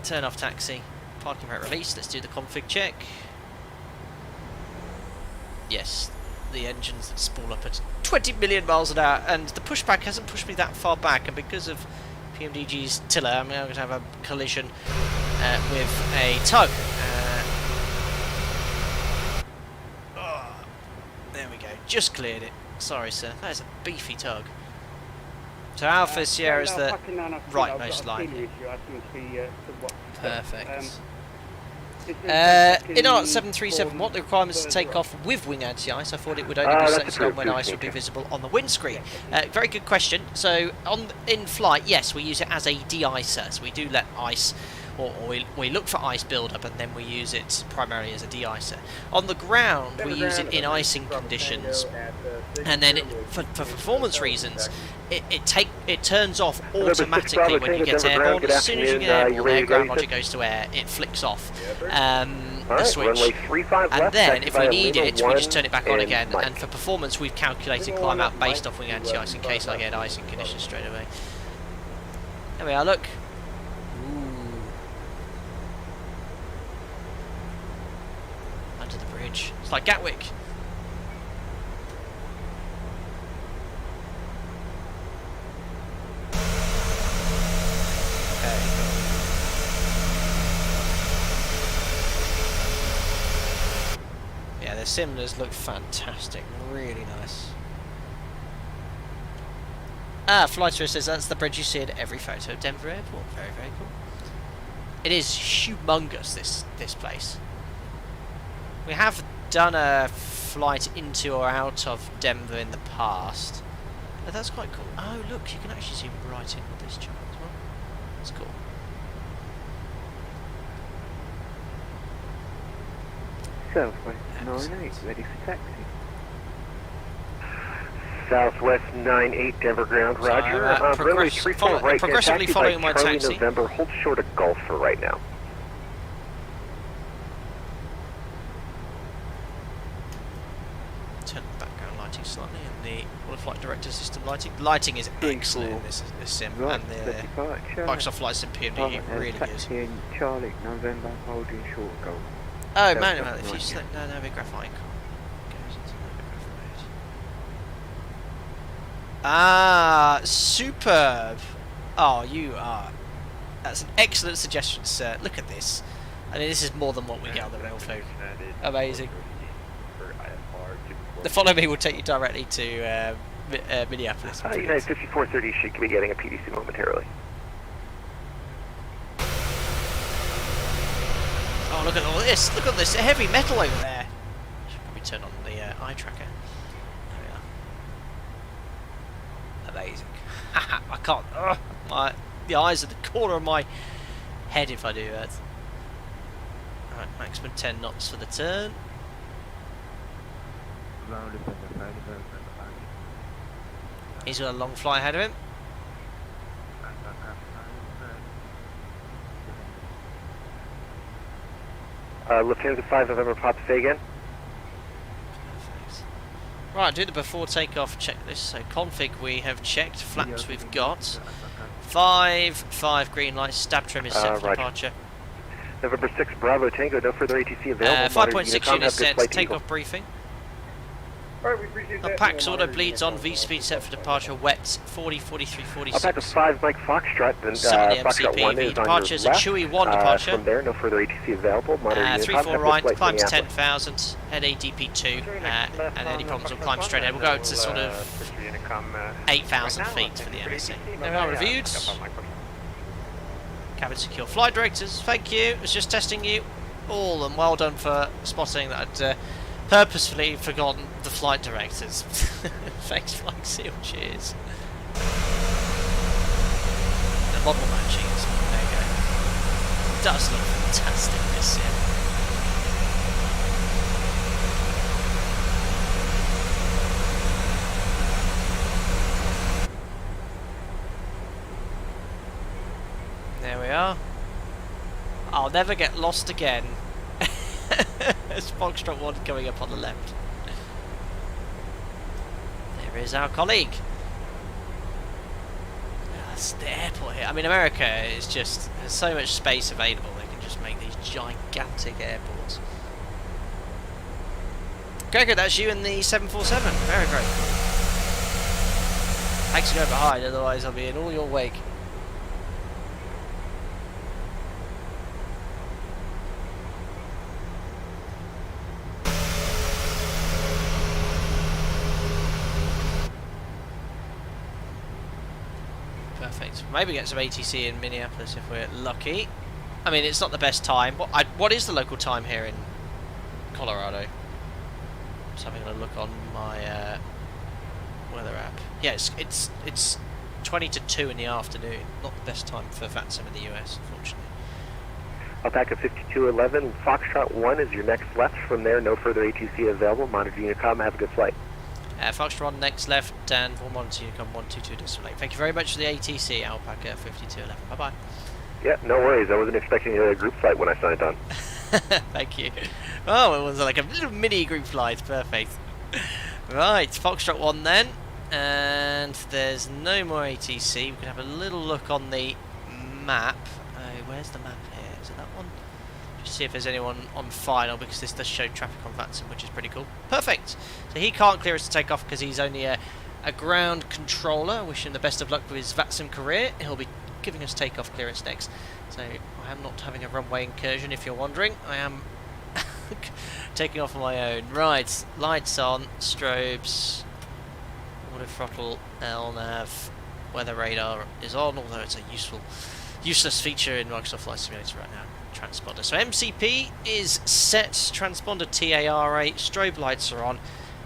Turn off taxi. Parking brake release. Let's do the config check. Yes, the engines that spool up at 20 million miles an hour, and the pushback hasn't pushed me that far back, and because of PMDG's tiller, I'm now going to have a collision with a tug. There we go, just cleared it. Sorry, sir, that is a beefy tug. So Alpha Sierra is the rightmost line here. Perfect. In our 737, what are the requirements to take off with wing anti-ice? I thought it would only be selected on when ice would be visible on the windscreen. Very good question. So in flight, yes, we use it as a de-icer. So we do let ice, or we look for ice build-up, and then we use it primarily as a de-icer. On the ground, we use it in icing conditions, and then for performance reasons, it turns off automatically when you get airborne. As soon as you get airborne, air ground logic goes to air, it flicks off the switch. And then if we need it, we just turn it back on again. And for performance, we've calculated climb out based off wing anti-ice in case I get icing conditions straight away. There we are, look. Under the bridge. It's like Gatwick. Yeah, the simulators look fantastic, really nice. Flighter says that's the bridge you see at every photo of Denver Airport. Very, very cool. It is humongous, this place. We have done a flight into or out of Denver in the past. But that's quite cool. Oh, look, you can actually zoom right in with this chart as well. That's cool. Southwest 98, ready for taxi. Southwest 98, Denver ground, So roger. I'm Runway 34 right, progressively taxi following by my Charlie taxi. November, hold short of Gulf for right now. Turn the background lighting slightly, and the flight director system lighting. Lighting is excellent in this sim, Right, and the departure. Microsoft Flight Sim PMDG really taxi good. in Charlie November, holding short Golf. Oh, Delta man, if you 90. select no big graphite icon, goes into no big graphite. Ah, superb. Oh, you are. That's an excellent suggestion, sir. Look at this. I mean, this is more than what we get on the rail folk. Amazing. The follow me will take you directly to Minneapolis. United 5430 should be getting a PDC momentarily. Oh, look at all this. Look at this heavy metal over there. Should probably turn on the eye tracker. There we are. Amazing. I can't. The eyes are the corner of my head if I do that. Alright, maximum 10 knots for the turn. He's got a long flight ahead of him. Lufthansa 5 November, Pop, say again. Perfect. Right, do the before takeoff checklist. So config we have checked, flaps we've got. 5 green lights, stab trim is set for right. departure. November 6 Bravo Tango, no further ATC available. 5.6 units set, takeoff briefing. Alright, we appreciate that. Pax auto bleeds on, V speed set for departure, wet 40, 43, 46. Alpaca 5, Mike Foxtrot, then 70 Foxtrot 1 MCP, is on departure your is a left. Chewy 1 departure. From there, no further ATC available. Monitor 3-4 right, climb to Minneapolis. 10,000, head ADP 2, and any problems will climb straight ahead. We'll go to sort of 8,000 feet for the MSC. There we are, reviewed. Cabin secure. Flight directors, thank you. I was just testing you all, and well done for spotting that I'd purposefully forgotten the flight directors. Thanks, Flying Seal. Cheers. The model matching is there you go. It does look fantastic this year. There we are. I'll never get lost again. There's Foxtrot 1 coming up on the left. There is our colleague. That's the airport here. I mean, America is just, there's so much space available, they can just make these gigantic airports. Okay, good, that's you in the 747. Very, very cool. Thanks for going behind, otherwise I'll be in all your wake. Perfect. Maybe get some ATC in Minneapolis if we're lucky. I mean, it's not the best time. What is the local time here in Colorado? Just having a look on my weather app. Yeah, it's 20 to 2 in the afternoon. Not the best time for VATSIM in the US, unfortunately. Alpaca 5211, Foxtrot 1 is your next left. From there, no further ATC available. Monitor Unicom, have a good flight. Foxtrot next left, and we'll monitor Unicom 122.8. Thank you very much for the ATC, Alpaca 5211. Bye bye. Yeah, no worries. I wasn't expecting a group flight when I signed on. Thank you. Oh, it was like a little mini group flight. Perfect. Right, Foxtrot 1 then. And there's no more ATC. We can have a little look on the map. Where's the map here? Is it that one? Just see if there's anyone on final, because this does show traffic on VATSIM, which is pretty cool. Perfect. So he can't clear us to take off because he's only a ground controller. I wish him the best of luck with his VATSIM career. He'll be giving us takeoff clearance next. So I am not having a runway incursion, if you're wondering. I am taking off on my own. Right, lights on, strobes, auto throttle, LNAV, weather radar is on, although it's a useless feature in Microsoft Flight Simulator right now. Transponder. So MCP is set, transponder TARA, strobe lights are on.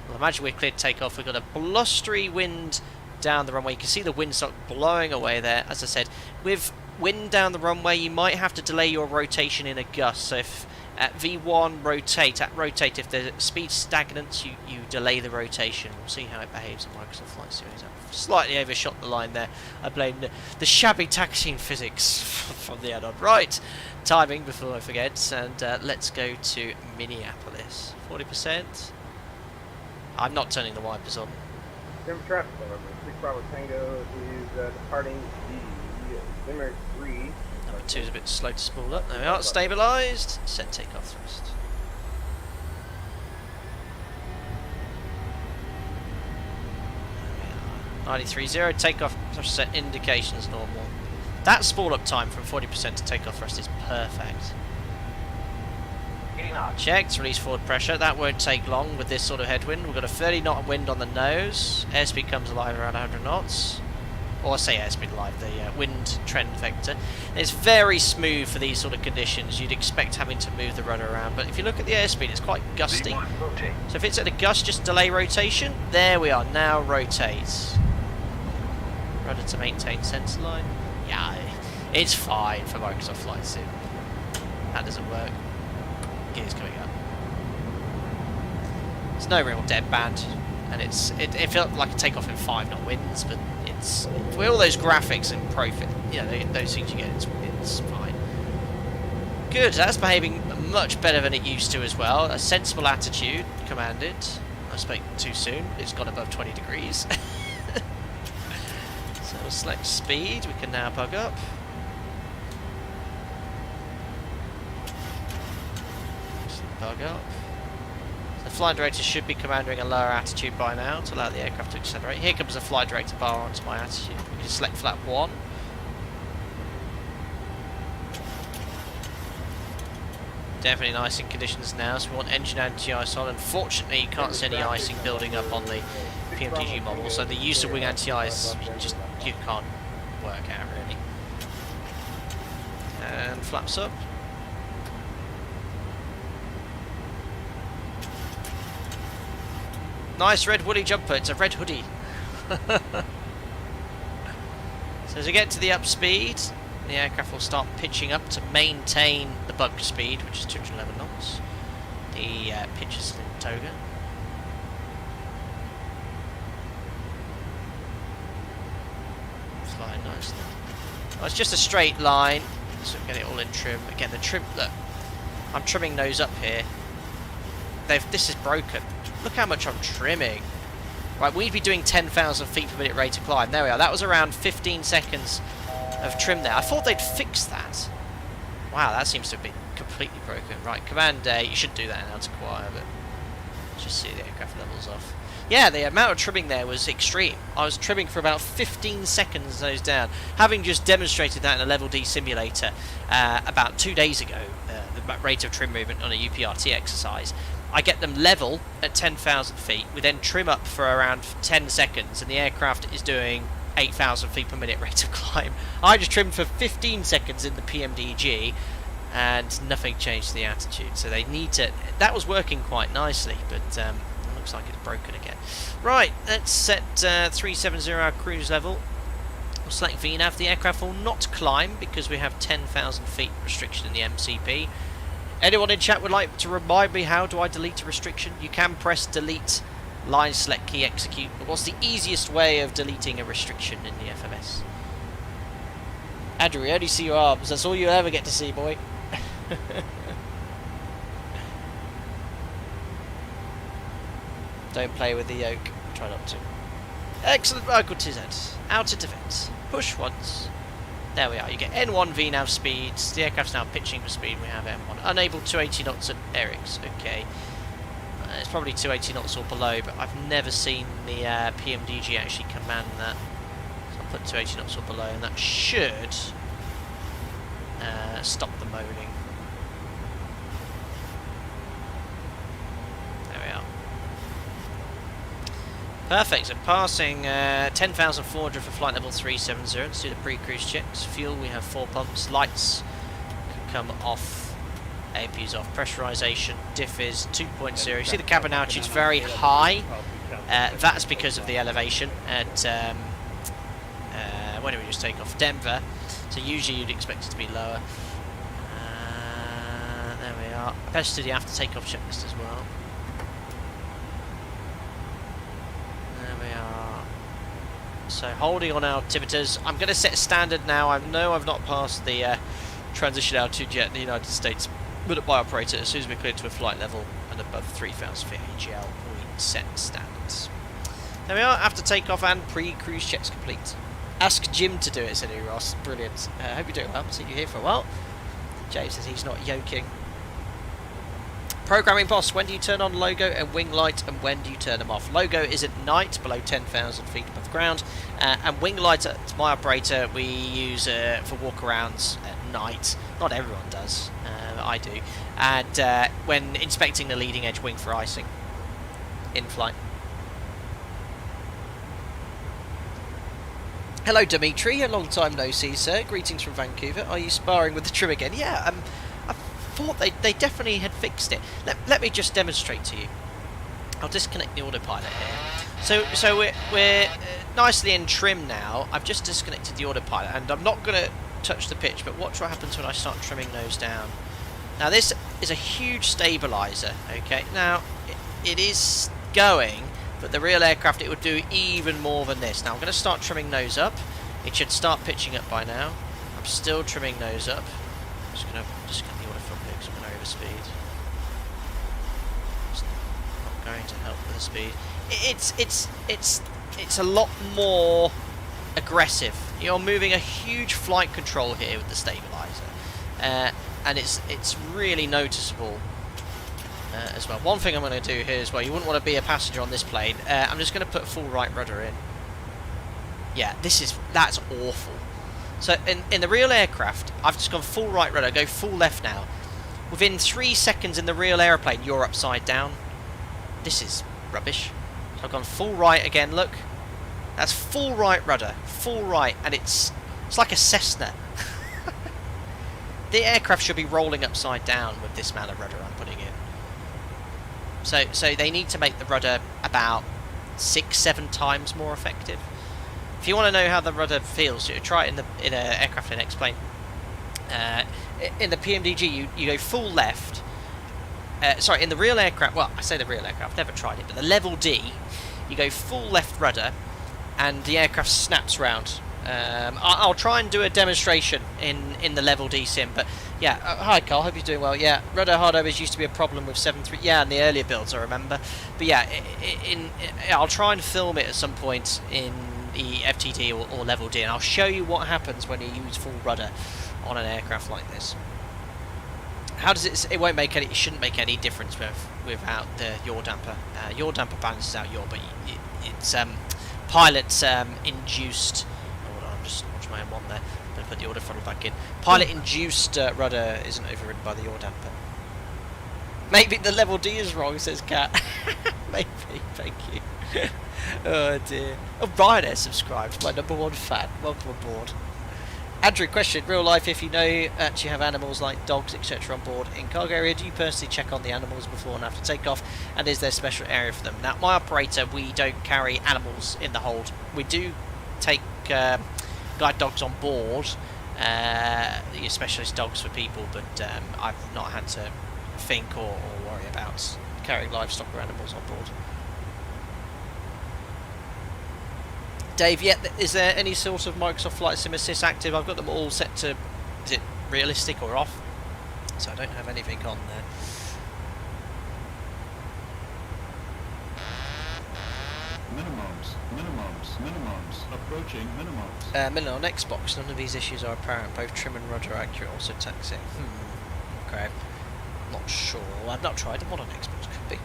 Well, imagine we're cleared takeoff. We've got a blustery wind down the runway. You can see the windsock blowing away there. As I said, with wind down the runway, you might have to delay your rotation in a gust. So if at V1 rotate, if the speed's stagnant, you delay the rotation. We'll see how it behaves in Microsoft Flight Simulator. Slightly overshot the line there. I blame the shabby taxiing physics from the add-on. Right, timing before I forget, and let's go to Minneapolis. 40%. I'm not turning the wipers on. Denver traffic, however. 6 Bravo Tango is departing the Zimmer 3. Number 2 is a bit slow to spool up. There we are, stabilised. Set takeoff thrust. 93.0, takeoff thrust set indications normal. That spool up time from 40% to takeoff thrust is perfect. Checked, release forward pressure. That won't take long with this sort of headwind. We've got a 30 knot wind on the nose. Airspeed comes alive around 100 knots. Or I say airspeed alive, the wind trend vector. It's very smooth for these sort of conditions. You'd expect having to move the rudder around, but if you look at the airspeed, it's quite gusty. So if it's at a gust, just delay rotation. There we are, now rotate. Rudder to maintain sensor line. Yeah, it's fine for Microsoft Flight Sim. That doesn't work. Gears coming up. There's no real dead band, and it felt like a takeoff in 5 knot winds, but it's with all those graphics and profit, you know, those things you get, it's fine. Good, that's behaving much better than it used to as well. A sensible attitude commanded. I spoke too soon. It's gone above 20 degrees. So we'll select speed. We can now bug up. Bug up. The flight director should be commanding a lower attitude by now to allow the aircraft to accelerate. Here comes the flight director bar onto my attitude. We can select flap 1. Definitely in icing conditions now, so we want engine anti-ice on. Unfortunately, you can't see any icing building up on the PMDG model, so the use of wing anti-ice you can't work out really. And flaps up. Nice red woolly jumper, it's a red hoodie. So as we get to the up speed, the aircraft will start pitching up to maintain the bug speed, which is 211 knots. The pitch is in toga. Flying nicely. Oh, it's just a straight line, so get it all in trim. Again, the trim, look, I'm trimming nose up here. This is broken. Look how much I'm trimming. Right, we'd be doing 10,000 feet per minute rate of climb. There we are. That was around 15 seconds of trim there. I thought they'd fix that. Wow, that seems to have been completely broken. Right, Command A, you should do that now to quiet, but just see the aircraft levels off. Yeah, the amount of trimming there was extreme. I was trimming for about 15 seconds nose down. Having just demonstrated that in a Level D simulator about 2 days ago, the rate of trim movement on a UPRT exercise, I get them level at 10,000 feet. We then trim up for around 10 seconds, and the aircraft is doing 8,000 feet per minute rate of climb. I just trimmed for 15 seconds in the PMDG, and nothing changed the attitude. So they need to. That was working quite nicely, but it looks like it's broken again. Right, let's set 370 our cruise level. We'll select VNAV. The aircraft will not climb because we have 10,000 feet restriction in the MCP. Anyone in chat would like to remind me how do I delete a restriction? You can press delete, line select key, execute. But what's the easiest way of deleting a restriction in the FMS? Andrew, we only see your arms. That's all you ever get to see, boy. Don't play with the yoke. Try not to. Excellent work with TZ. Out into vent. Push once. There we are, you get N1 VNAV speeds, the aircraft's now pitching for speed, we have N1. Unable 280 knots at Eric's, okay. It's probably 280 knots or below, but I've never seen the PMDG actually command that. So I'll put 280 knots or below, and that should stop the moaning. There we are. Perfect, so passing 10,400 for flight level 370. Let's do the pre-cruise checks. Fuel, we have 4 pumps. Lights can come off. APU's off. Pressurization, diff is 2.0. You see the cabin altitude's very high. That's because of the elevation at, when did we just take off? Denver. So usually you'd expect it to be lower. There we are. Best to the after takeoff checklist as well. So holding on altimeters. I'm going to set standard now. I know I've not passed the transition altitude yet in the United States, but at my operator, as soon as we're cleared to a flight level and above 3,000 feet AGL, we set standards. There we are, after takeoff and pre-cruise checks complete. Ask Jim to do it, said Ross. Brilliant. Hope you're doing well. Seen you here for a while. James says he's not yoking. Programming boss, when do you turn on logo and wing light, and when do you turn them off? Logo is at night, below 10,000 feet above the ground, and wing light, at my operator, we use for walkarounds at night. Not everyone does, I do. And when inspecting the leading edge wing for icing in flight. Hello Dimitri, a long time no see, sir. Greetings from Vancouver. Are you sparring with the trim again? Yeah, I thought they definitely had fixed it. Let me just demonstrate to you. I'll disconnect the autopilot here. So we're nicely in trim now. I've just disconnected the autopilot, and I'm not going to touch the pitch, but watch what happens when I start trimming nose down. Now this is a huge stabilizer, okay? Now it is going, but the real aircraft, it would do even more than this. Now I'm going to start trimming nose up. It should start pitching up by now. I'm still trimming nose up. I'm just going to disconnect the auto from here because I'm going to overspeed. It's not going to help with the speed. It's a lot more aggressive. You're moving a huge flight control here with the stabilizer, and it's really noticeable as well. One thing I'm going to do here as well, you wouldn't want to be a passenger on this plane. I'm just going to put full right rudder in. Yeah, that's awful. So in the real aircraft, I've just gone full right rudder, go full left now. Within 3 seconds in the real aeroplane, you're upside down. This is rubbish. So I've gone full right again, look. That's full right rudder, full right, and it's like a Cessna. The aircraft should be rolling upside down with this amount of rudder I'm putting in. So they need to make the rudder about 6-7 times more effective. If you want to know how the rudder feels, try it in an aircraft and explain. In the PMDG, you go full left. Sorry, in the real aircraft, well, I say the real aircraft, I've never tried it, but the level D, you go full left rudder, and the aircraft snaps round. I'll try and do a demonstration in the level D sim, but yeah, hi Carl, hope you're doing well. Yeah, rudder hardovers used to be a problem with 7.3, yeah, in the earlier builds I remember, but yeah, I'll try and film it at some point in the FTD or level D, and I'll show you what happens when you use full rudder on an aircraft like this. How does it? It won't make any. It shouldn't make any difference without the yaw damper. Yaw damper balances out yaw, but it's pilot induced. Hold on, I'm just watching my M1 there. I'm going to put the auto throttle back in. Pilot induced rudder isn't overridden by the yaw damper. Maybe the level D is wrong, says Kat. Maybe. Thank you. Oh dear. Oh, Ryanair subscribed. My #1 fan. Welcome aboard. Andrew, question, real life, if you know actually have animals like dogs, etc. on board in cargo area, do you personally check on the animals before and after takeoff, and is there a special area for them? Now, my operator, we don't carry animals in the hold. We do take guide dogs on board, specialist dogs for people, but I've not had to think or worry about carrying livestock or animals on board. Dave, is there any sort of Microsoft Flight Sim Assist active? I've got them all set to, is it realistic or off? So I don't have anything on there. Minimums, approaching minimums. Minimum on Xbox, none of these issues are apparent. Both trim and rudder are accurate, also taxing. Okay. Not sure. I've not tried them. What on Xbox could be.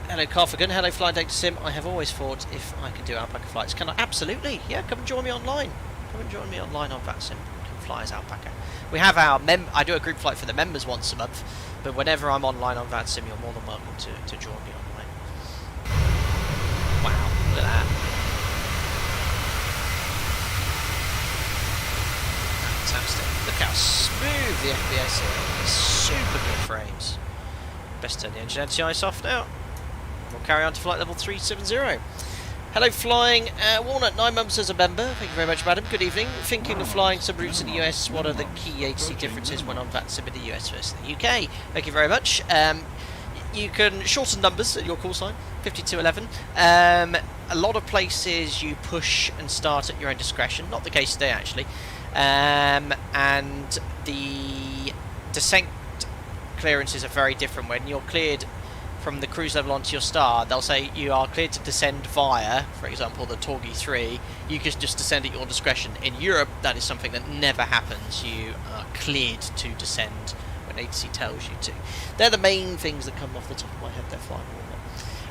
Hello Carfagan, hello Flight Data Sim. I have always thought if I could do alpaca flights, can I? Absolutely, yeah, come and join me online. Come and join me online on VATSIM. Come fly as alpaca. We have our I do a group flight for the members once a month, but whenever I'm online on VATSIM, you're more than welcome to join me online. Wow, look at that. Fantastic. Look how smooth the FPS is. Super good frames. Best turn the engine NCI off now. We'll carry on to flight level 370. Hello, flying Walnut 9 months as a member. Thank you very much, madam. Good evening. Thinking of flying some routes in the US. What are the key agency differences when on VATSIM in the US versus the UK? Thank you very much. You can shorten numbers at your call sign, 5211. A lot of places you push and start at your own discretion. Not the case today, actually. And the descent clearances are very different. When you're cleared from the cruise level onto your star, they'll say you are cleared to descend via, for example, the Torgi 3. You can just descend at your discretion. In Europe, that is something that never happens. You are cleared to descend when agency tells you to. They're the main things that come off the top of my head. They're flying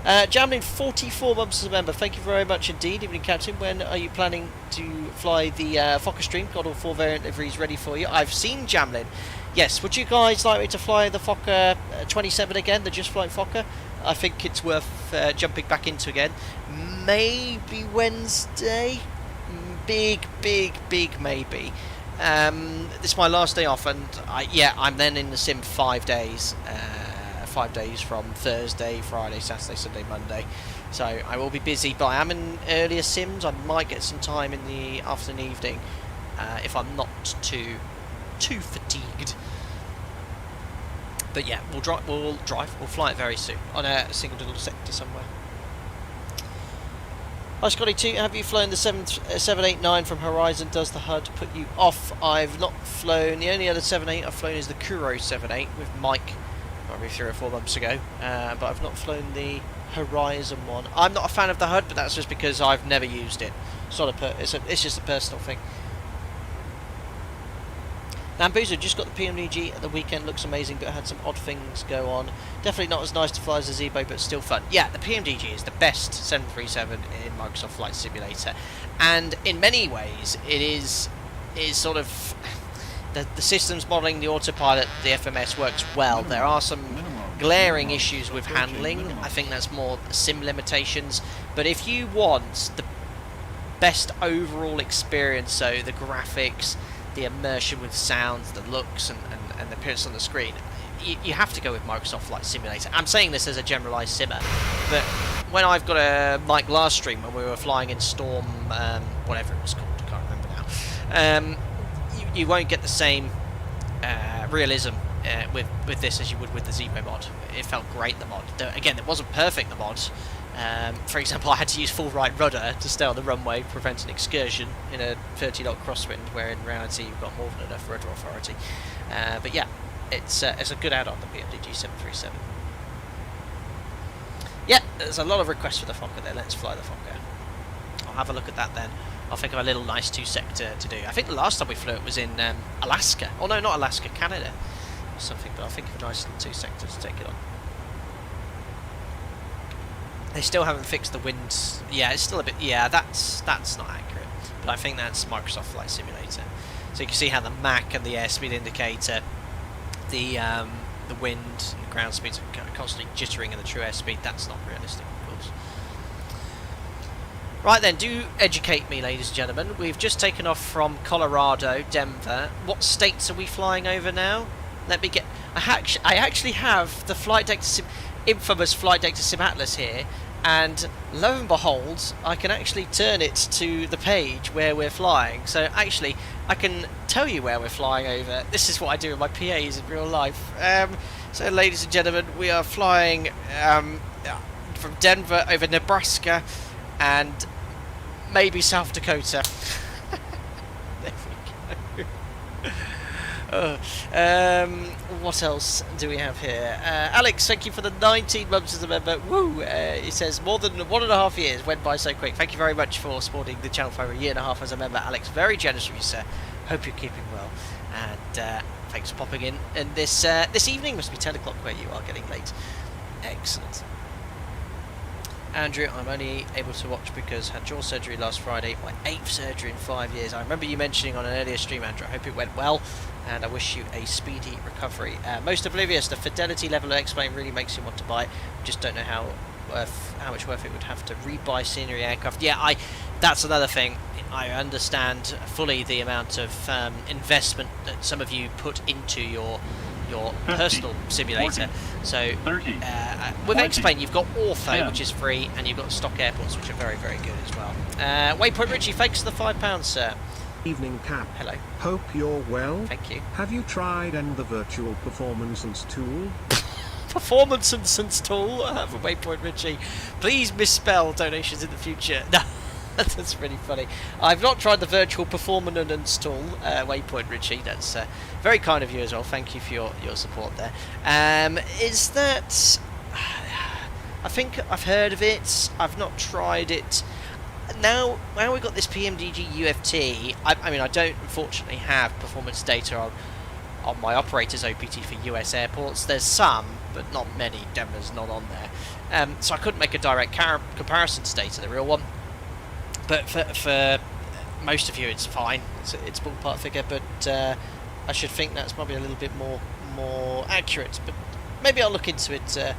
Walnut. Jamlin, 44 months as a member. Thank you very much indeed. Evening, Captain. When are you planning to fly the Fokker Stream? Got all 4 variant liveries ready for you. I've seen Jamlin. Yes, would you guys like me to fly the Fokker 27 again, the Just Flight Fokker? I think it's worth jumping back into again. Maybe Wednesday? Big maybe. This is my last day off, and I'm then in the sim 5 days. 5 days from Thursday, Friday, Saturday, Sunday, Monday. So I will be busy, but I am in earlier sims. I might get some time in the afternoon, evening, if I'm not too fatigued. But yeah, we'll fly it very soon on a single little sector somewhere. Hi Scotty 2, have you flown the 789 from Horizon? Does the HUD put you off? I've not flown. The only other 78 I've flown is the Kuro 78 with Mike, probably 3 or 4 months ago. But I've not flown the Horizon one. I'm not a fan of the HUD, but that's just because I've never used it. It's not it's just a personal thing. Nambuza just got the PMDG at the weekend, looks amazing, but had some odd things go on. Definitely not as nice to fly as a Zebo, but still fun. Yeah, the PMDG is the best 737 in Microsoft Flight Simulator, and in many ways it is sort of the systems modelling, the autopilot, the FMS works well. There are some glaring issues with handling. I think that's more sim limitations, but if you want the best overall experience, so the graphics, the immersion with sounds, the looks, and the appearance on the screen, you have to go with Microsoft Flight Simulator. I'm saying this as a generalised simmer, but when I've got a Mike last stream when we were flying in Storm, whatever it was called, I can't remember now, you won't get the same realism with this as you would with the Zebo mod. It felt great, the mod. Again, it wasn't perfect, the mod. For example, I had to use full right rudder to stay on the runway, prevent an excursion in a 30-knot crosswind, where in reality you've got more than enough rudder authority. But yeah, it's a good add-on, the PMDG 737. Yeah, there's a lot of requests for the Fokker there. Let's fly the Fokker. I'll have a look at that then. I'll think of a little nice 2-sector to do. I think the last time we flew it was in Alaska. Oh no, not Alaska, Canada or something, but I'll think of a nice little 2-sector to take it on. They still haven't fixed the winds. Yeah, it's still a bit. Yeah, that's not accurate. But I think that's Microsoft Flight Simulator. So you can see how the Mach and the airspeed indicator, the wind, and the ground speeds are constantly jittering in the true airspeed. That's not realistic, of course. Right then, do educate me, ladies and gentlemen. We've just taken off from Colorado, Denver. What states are we flying over now? Let me get. I actually have the flight data sim, infamous flight data sim atlas here. And lo and behold, I can actually turn it to the page where we're flying. So actually, I can tell you where we're flying over. This is what I do with my PAs in real life. So ladies and gentlemen, we are flying from Denver over Nebraska and maybe South Dakota. There we go. What else do we have here? Alex, thank you for the 19 months as a member. Woo! He says more than 1.5 years went by so quick. Thank you very much for supporting the channel for over 1.5 years as a member, Alex. Very generous of you, sir. Hope you're keeping well. And thanks for popping in. And this evening must be 10 o'clock where you are, getting late. Excellent. Andrew, I'm only able to watch because I had jaw surgery last Friday, my 8th surgery in 5 years. I remember you mentioning on an earlier stream, Andrew. I hope it went well, and I wish you a speedy recovery. Most oblivious, the fidelity level of X-Plane really makes you want to buy it. Just don't know how much worth it would have to rebuy scenery aircraft. Yeah, that's another thing. I understand fully the amount of investment that some of you put into your personal simulator. 40, so 30, with 20, X-Plane you've got Ortho, 10. which is free, and you've got stock airports, which are very, very good as well. Waypoint Richie, thanks for the £5, sir. Evening, Cap. Hello. Hope you're well. Thank you. Have you tried the virtual performance tool? Performance tool for Waypoint Richie. Please misspell donations in the future. No. That's really funny. I've not tried the virtual performance tool, Waypoint Richie. That's very kind of you as well. Thank you for your support there. Is that... I think I've heard of it. I've not tried it. Now we've got this PMDG UFT. I mean, I don't unfortunately have performance data on my operator's OPT for US airports. There's some, but not many. Denver's not on there. So I couldn't make a direct comparison to data, the real one. But for most of you, it's fine. It's ballpark figure, but I should think that's probably a little bit more accurate. But maybe I'll look into it,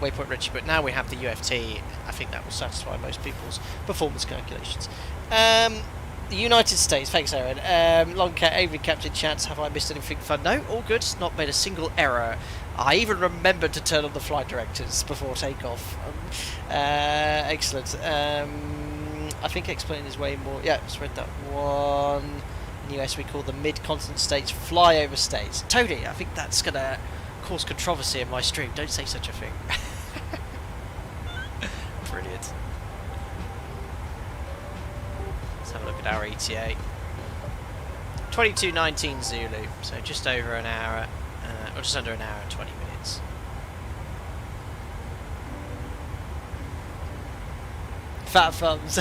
Waypoint Richie. But now we have the UFT. I think that will satisfy most people's performance calculations. The United States, thanks, Aaron. Long cat, Avery Captain Chance. Have I missed anything fun? No, all good. Not made a single error. I even remembered to turn on the flight directors before takeoff. Excellent. I think X-Plane is way more... Yeah, just read that one. In the US we call the mid-continent states flyover states. Tony, I think that's going to cause controversy in my stream. Don't say such a thing. Brilliant. Let's have a look at our ETA. 22:19 Zulu, so just over an hour, or just under an hour and 20 minutes. Fat thumbs.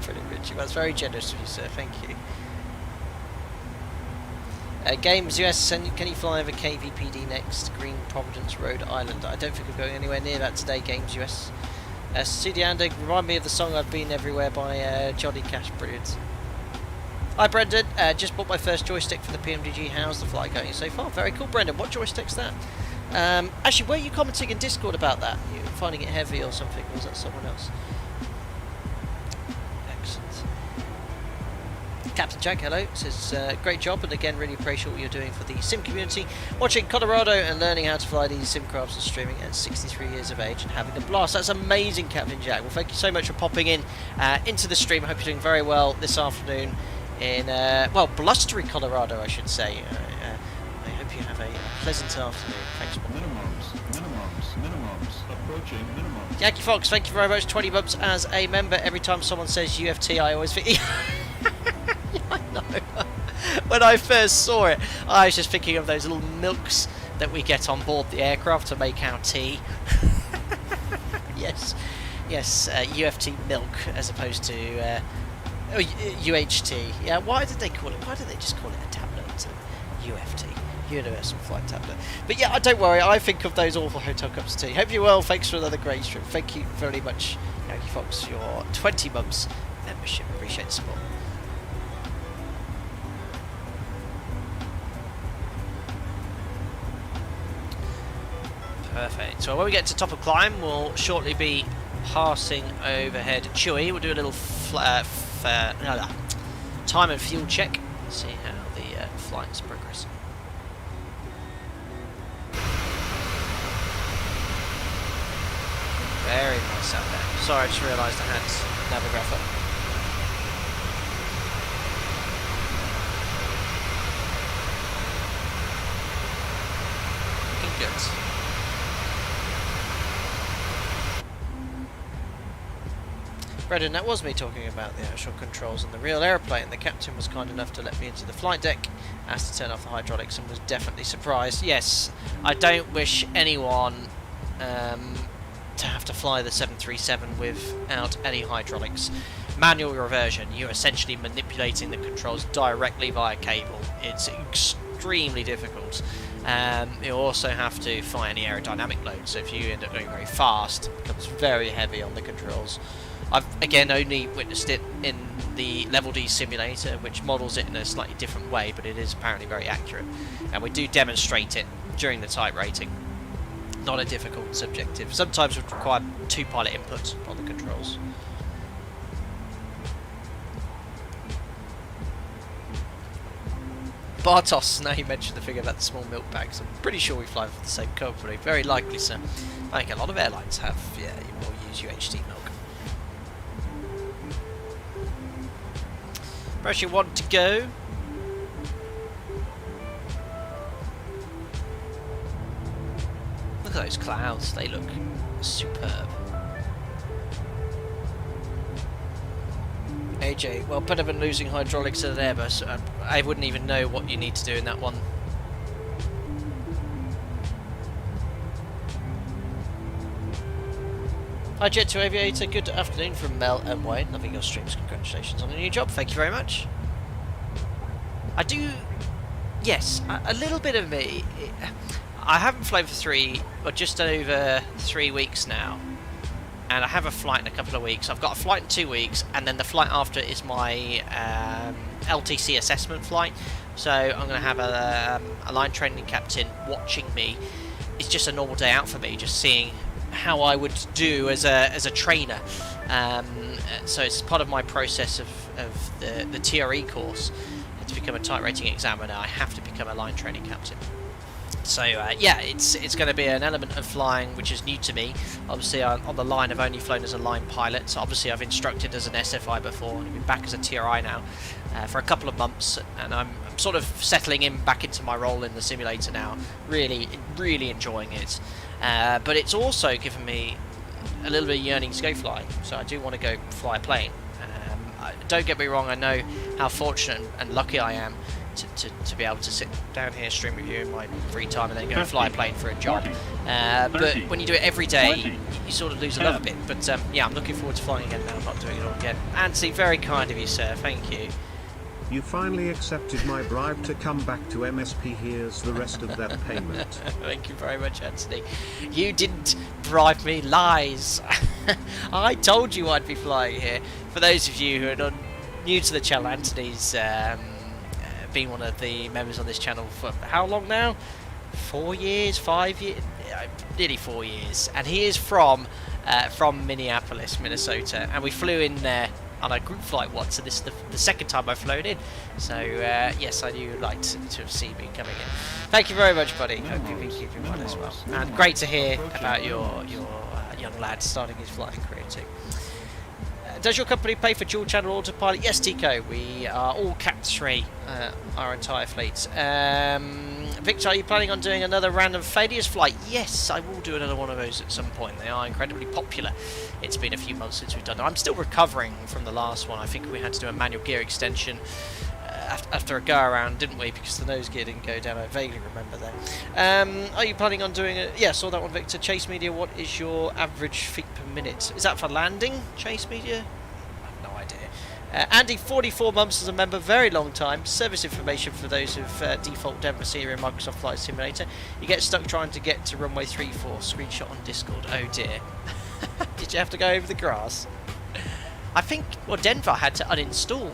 Pretty Richie, that's very generous of you, sir. Thank you. Games US, can you fly over KVPD next? Green Providence, Rhode Island. I don't think I'm going anywhere near that today, Games US. Studiando, remind me of the song I've Been Everywhere by Johnny Cash. Brilliant. Hi Brendan, just bought my first joystick for the PMDG. How's the flight going so far? Very cool, Brendan. What joystick's that? Actually, were you commenting in Discord about that? You finding it heavy or something? Or was that someone else? Excellent. Captain Jack, hello. Says, great job, and again, really appreciate what you're doing for the sim community. Watching Colorado and learning how to fly these sim crafts and streaming at 63 years of age and having a blast. That's amazing, Captain Jack. Well, thank you so much for popping in into the stream. I hope you're doing very well this afternoon in, well, blustery Colorado, I should say. I hope you have a pleasant afternoon. Thanks, Bob. Minimums, approaching minimums. Yankee Fox, thank you very much. 20 bumps as a member. Every time someone says UFT, I always think... I know. When I first saw it, I was just thinking of those little milks that we get on board the aircraft to make our tea. Yes, UFT milk as opposed to UHT. Yeah, why did they call it? Why did they just call it a tablet? UFT, Universal Flight Tablet. But yeah, don't worry. I think of those all for hotel cups of tea. Hope you're well. Thanks for another great stream. Thank you very much, Yankee Fox, for your 20 months membership. Appreciate the support. Perfect. So when we get to top of climb, we'll shortly be passing overhead Chewy. We'll do a little time and fuel check. See how the flight is progressing. Very nice out there. Sorry, I just realised I had Navigrapher. Looking good. Brendan, that was me talking about the actual controls on the real aeroplane. The captain was kind enough to let me into the flight deck, asked to turn off the hydraulics, and was definitely surprised. Yes, I don't wish anyone to have to fly the 737 without any hydraulics. Manual reversion, you're essentially manipulating the controls directly via cable. It's extremely difficult. You also have to fly any aerodynamic load, so if you end up going very fast, it becomes very heavy on the controls. I've, again, only witnessed it in the Level D simulator, which models it in a slightly different way, but it is apparently very accurate. And we do demonstrate it during the type rating. Not a difficult subjective. Sometimes would require 2 pilot input on the controls. Bartos, now you mentioned the figure about the small milk bags. I'm pretty sure we fly for the same company. Very likely, sir. I think a lot of airlines have, yeah, you will use UHT milk. Pressure 1 to go. Look at those clouds, they look superb. AJ, well, better than losing hydraulics at an Airbus. I wouldn't even know what you need to do in that one. Hi Jet2 Aviator, good afternoon from Mel and Wayne. Loving your streams, congratulations on the new job, thank you very much. I do, yes, a little bit of me. I haven't flown for just over 3 weeks now. And I have a flight in a couple of weeks. I've got a flight in 2 weeks, and then the flight after is my LTC assessment flight. So I'm going to have a line training captain watching me. It's just a normal day out for me, just seeing how I would do as a trainer. So it's part of my process of the TRE course. To become a type rating examiner, I have to become a line training captain. So yeah, it's going to be an element of flying which is new to me. Obviously on the line I've only flown as a line pilot, so obviously I've instructed as an SFI before, and I've been back as a TRI now for a couple of months, and I'm sort of settling in back into my role in the simulator now, really enjoying it. But it's also given me a little bit of yearning to go fly, so I do want to go fly a plane. Don't get me wrong, I know how fortunate and lucky I am to be able to sit down here, stream with you in my free time, and then go and fly a plane for a job. But when you do it every day, you sort of lose a love of it. But yeah, I'm looking forward to flying again now. I'm not doing it all again. Anthony, very kind of you, sir. Thank you. You finally accepted my bribe to come back to MSP. Here's the rest of that payment. Thank you very much, Anthony. You didn't bribe me. Lies. I told you I'd be flying here. For those of you who are not new to the channel, Anthony's been one of the members on this channel for how long now? 4 years? 5 years? Nearly 4 years. And he is from Minneapolis, Minnesota. And we flew in there on a group flight once, and this is the second time I've flown in. So, yes, I knew you'd like to have seen me coming in. Thank you very much, buddy. Hope you've been keeping well as well. And great to hear about your young lad starting his flying career too. Does your company pay for dual channel autopilot? Yes, Tico. We are all Cat 3, our entire fleet. Victor, are you planning on doing another random failures flight? Yes, I will do another one of those at some point. They are incredibly popular. It's been a few months since we've done them. I'm still recovering from the last one. I think we had to do a manual gear extension after a go around, didn't we? Because the nose gear didn't go down. I vaguely remember that. Are you planning on doing it? Yeah, saw that one, Victor. Chase Media, what is your average feet per minute? Is that for landing, Chase Media? I have no idea. Andy, 44 months as a member, very long time. Service information for those who've default Denver Sierra in Microsoft Flight Simulator. You get stuck trying to get to runway 34. Screenshot on Discord. Oh dear. Did you have to go over the grass? I think, well, Denver had to uninstall.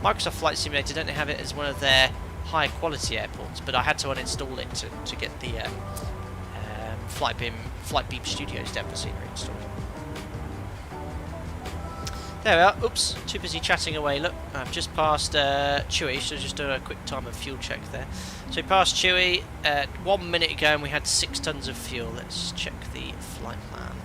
Microsoft Flight Simulator don't have it as one of their higher quality airports, but I had to uninstall it to get the Flightbeam Studios Denver scenery installed. There we are. Oops, too busy chatting away. Look, I've just passed Chewy, so just doing a quick time of fuel check there. So we passed Chewy 1 minute ago, and we had 6 tons of fuel. Let's check the flight plan.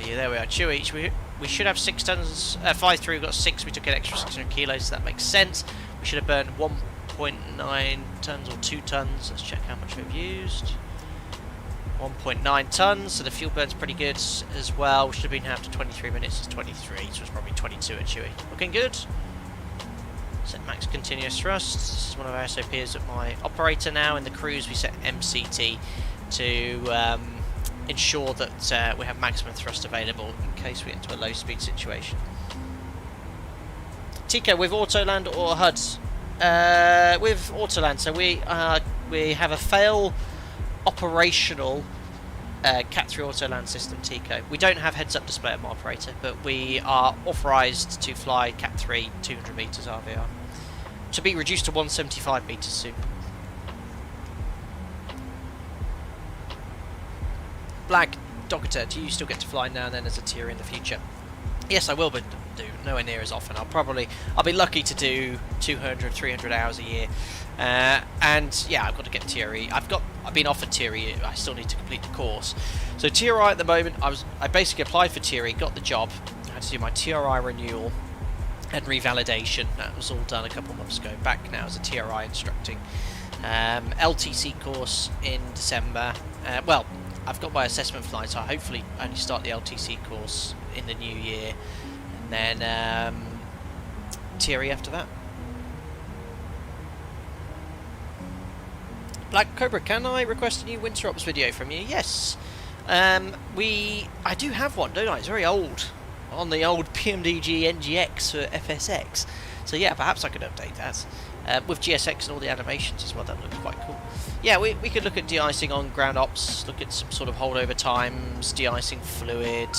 Yeah, there we are. Chewy, we should have 6 tons. 5 through, we've got 6. We took an extra 600 kilos, so that makes sense. We should have burned 1.9 tons or 2 tons. Let's check how much we've used. 1.9 tons, so the fuel burn's pretty good as well. We should have been after 23 minutes. It's 23, so it's probably 22 at Chewy. Looking good. Set max continuous thrust. This is one of our SOPs at my operator now. In the cruise, we set MCT to ensure that we have maximum thrust available in case we get into a low speed situation. Tico, with Autoland or HUD? With Autoland, so we have a fail operational Cat 3 Autoland system, Tico. We don't have heads up display at my operator, but we are authorised to fly Cat 3 200 metres RVR. To be reduced to 175 metres soon. Black Doctor, do you still get to fly now and then as a tier in the future? Yes, I will, but do nowhere near as often. I'll be lucky to do 200, 300 hours a year. And yeah, I've got to get TRE. I've been offered TRE. I still need to complete the course. So TRI at the moment, I basically applied for TRE, got the job. I had to do my TRI renewal and revalidation. That was all done a couple months ago. Back now as a TRI instructing. LTC course in December. Well, I've got my assessment flight, so I hopefully only start the LTC course in the new year, and then TRE after that. Black Cobra, can I request a new Winter Ops video from you? Yes. I do have one, don't I? It's very old, on the old PMDG NGX for FSX. So yeah, perhaps I could update that. With GSX and all the animations as well, that looks quite cool. Yeah, we could look at de-icing on ground ops, look at some sort of holdover times, de-icing fluid.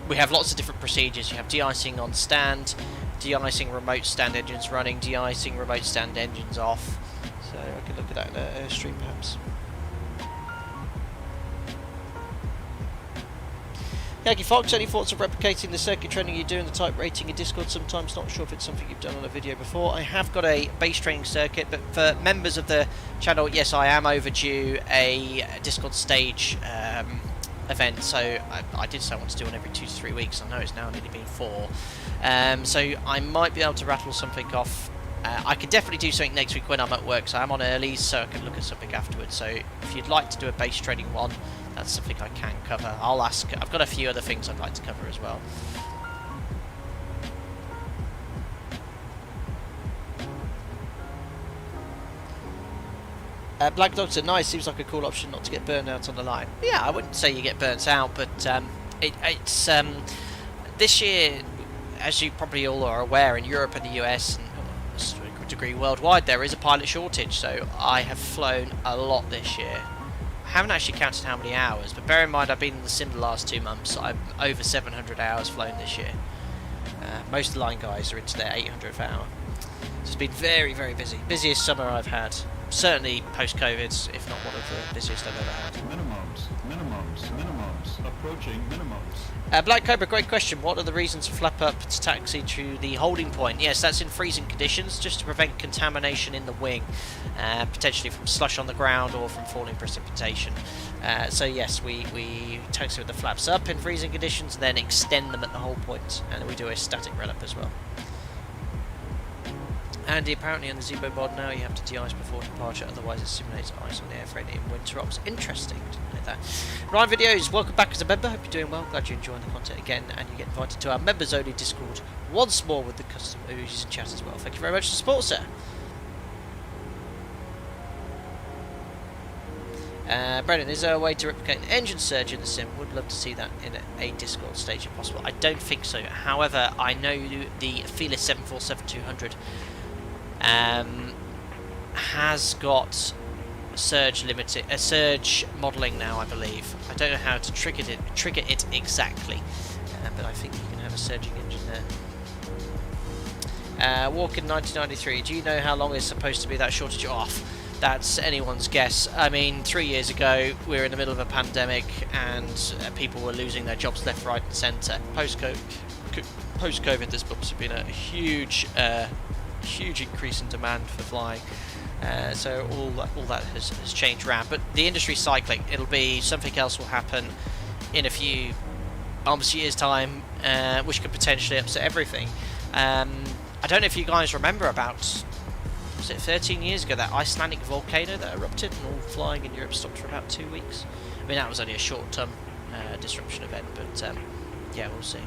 We have lots of different procedures. You have de-icing on stand, de-icing remote stand engines running, de-icing remote stand engines off. So I could look at that in a Airstream perhaps. Yankee Fox, any thoughts of replicating the circuit training you do in the type rating in Discord sometimes? Not sure if it's something you've done on a video before. I have got a base training circuit, but for members of the channel, yes, I am overdue a Discord stage event. So I did say I want to do one every 2 to 3 weeks. I know it's now nearly been 4. So I might be able to rattle something off. I could definitely do something next week when I'm at work, so I'm on early, so I can look at something afterwards. So if you'd like to do a base training one, that's something I can cover. I'll ask. I've got a few other things I'd like to cover as well. Black Dog said, nice, seems like a cool option not to get burned out on the line. Yeah, I wouldn't say you get burnt out, but it's this year, as you probably all are aware, in Europe and the US, and to a degree worldwide, there is a pilot shortage, so I have flown a lot this year. I haven't actually counted how many hours, but bear in mind I've been in the sim the last 2 months, so I'm over 700 hours flown this year. Most of the line guys are into their 800th hour. So it's been very, very busy. Busiest summer I've had. Certainly post-COVID, if not one of the busiest I've ever had. Minimums, approaching minimums. Black Cobra, great question. What are the reasons for flap up to taxi to the holding point? Yes, that's in freezing conditions, just to prevent contamination in the wing, potentially from slush on the ground or from falling precipitation. So yes, we taxi with the flaps up in freezing conditions, then extend them at the hold point, and we do a static run up as well. Andy, apparently on the Zebo mod now you have to de-ice before departure, otherwise it simulates ice on the airframe in winter ops. Interesting, didn't know that. Ryan Videos, welcome back as a member, hope you're doing well, glad you're enjoying the content again, and you get invited to our members only Discord once more with the custom emojis and chat as well. Thank you very much for the support, sir. Brennan, is there a way to replicate an engine surge in the sim? Would love to see that in a Discord stage if possible. I don't think so, however, I know the Felis 747-200 has got surge modelling now, I believe. I don't know how to trigger it exactly, but I think you can have a surging engine there. Walk in 1993. Do you know how long is supposed to be that shortage off? That's anyone's guess. I mean, 3 years ago, we were in the middle of a pandemic, and people were losing their jobs left, right, and centre. Post-COVID, there's obviously been a huge increase in demand for flying, so all that has changed around. But the industry's cycling. It'll be something else will happen in a few almost years' time, which could potentially upset everything. I don't know if you guys remember about, was it 13 years ago, that Icelandic volcano that erupted and all flying in Europe stopped for about 2 weeks. I mean, that was only a short-term disruption event, but yeah, we'll see.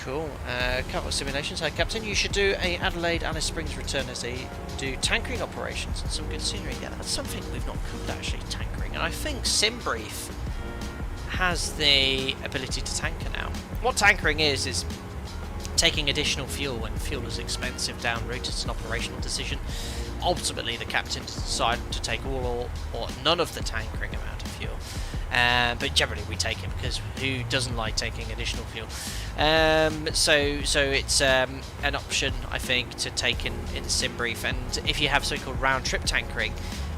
Cool. Couple of simulations. Hi, Captain. You should do a Adelaide Alice Springs return as they do tankering operations and some good scenery. Yeah, that's something we've not covered actually, tankering. And I think SimBrief has the ability to tanker now. What tankering is taking additional fuel when fuel is expensive down route. It's an operational decision. Ultimately, the captain decided to take all or none of the tankering amount of fuel. But generally we take it, because who doesn't like taking additional fuel? So it's an option, I think, to take in SimBrief. And if you have something called round-trip tankering,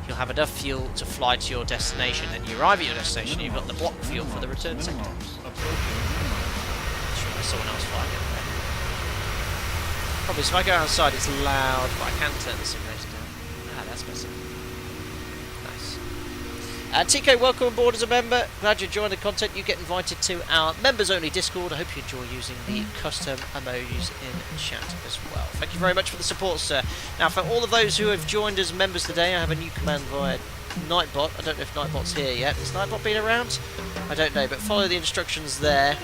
you'll have enough fuel to fly to your destination, and you arrive at your destination, you've got the block fuel for the return sector. Sure, there's someone else flying over there. Probably, so if I go outside it's loud, but I can turn the simulator down. Ah, that's better. TK, welcome aboard as a member. Glad you enjoyed the content. You get invited to our members only Discord. I hope you enjoy using the custom emojis in chat as well. Thank you very much for the support, sir. Now, for all of those who have joined as members today, I have a new command via Nightbot. I don't know if Nightbot's here yet. Has Nightbot been around? I don't know, but follow the instructions there.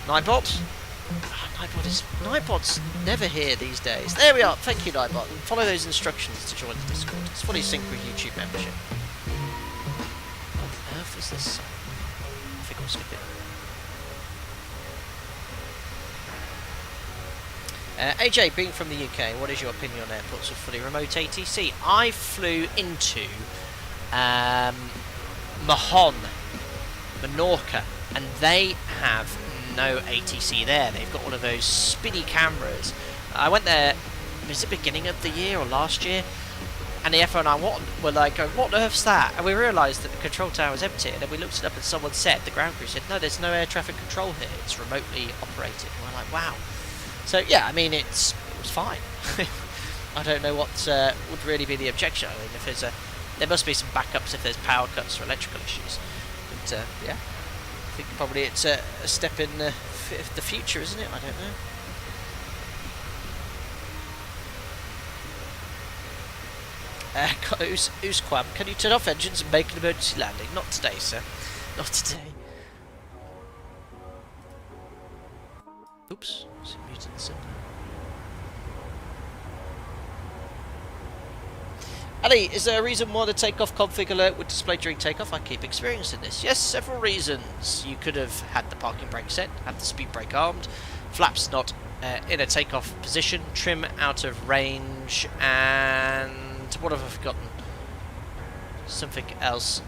Nightbot? Nightbot's never here these days. There we are. Thank you, Nightbot. Follow those instructions to join the Discord. It's fully synced with YouTube membership. Is this? I think I'll skip it. AJ, being from the UK, what is your opinion on airports with fully remote ATC? I flew into Menorca, and they have no ATC there. They've got one of those spinny cameras. I went there, was it beginning of the year or last year? And the FO and I were like, going, what on earth's that? And we realised that the control tower was empty, and then we looked it up and someone said, the ground crew said, no, there's no air traffic control here, it's remotely operated. And we're like, wow. So yeah, I mean, it was fine. I don't know what would really be the objection. I mean, if there must be some backups if there's power cuts or electrical issues. But yeah, I think probably it's a step in the future, isn't it? I don't know. Usquam, can you turn off engines and make an emergency landing? Not today, sir. Not today. Oops. Is it muted the symbol? Ali, is there a reason why the takeoff config alert would display during takeoff? I keep experiencing this. Yes, several reasons. You could have had the parking brake set, had the speed brake armed, flaps not in a takeoff position, trim out of range, and what have I forgotten? Something else.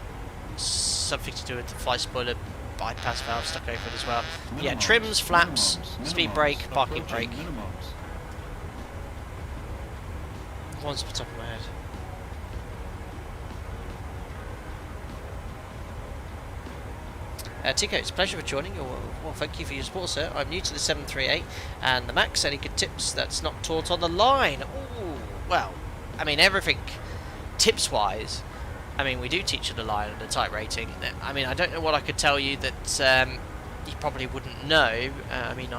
Something to do with the fly spoiler bypass valve stuck over it as well. Yeah, trims, flaps, speed brake, parking brake. One's off the top of my head. Tico, it's a pleasure for joining. Well, thank you for your support, sir. I'm new to the 738 and the Max. Any good tips that's not taught on the line? Ooh, well, I mean, everything tips-wise, I mean, we do teach on the line and the type rating. I mean, I don't know what I could tell you that you probably wouldn't know. I mean,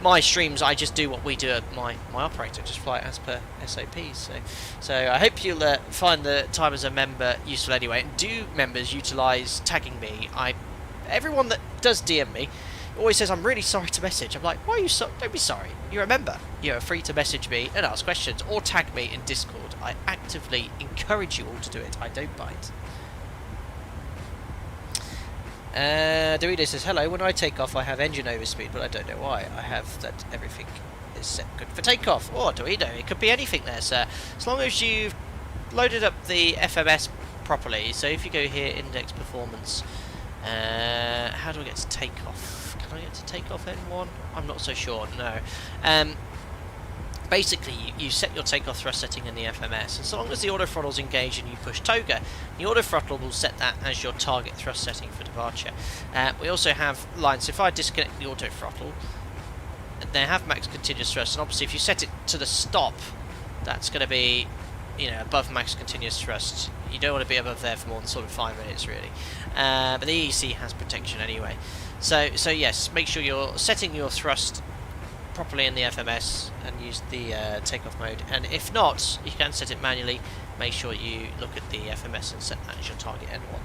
my streams, I just do what we do at my operator, just fly it as per SOPs. So I hope you'll find the time as a member useful anyway. And do members utilise tagging me? Everyone that does DM me always says, I'm really sorry to message. I'm like, why are you so? Don't be sorry. You're a member. You're free to message me and ask questions or tag me in Discord. I actively encourage you all to do it. I don't bite. Dorito says, hello, when I take off I have engine overspeed, but I don't know why. I have that everything is set good for takeoff. Oh, Dorito, it could be anything there, sir. As long as you've loaded up the FMS properly. So if you go here, index performance, how do I get to takeoff? Can I get to takeoff N1? I'm not so sure, no. Basically, you set your takeoff thrust setting in the FMS, and so long as the auto throttle's engaged and you push toga, the auto throttle will set that as your target thrust setting for departure. We also have lines. So if I disconnect the auto throttle, they have max continuous thrust, and obviously if you set it to the stop, that's going to be, you know, above max continuous thrust. You don't want to be above there for more than sort of 5 minutes, really. But the EEC has protection anyway. So yes, make sure you're setting your thrust properly in the FMS and use the takeoff mode, and if not, you can set it manually. Make sure you look at the FMS and set that as your target N1.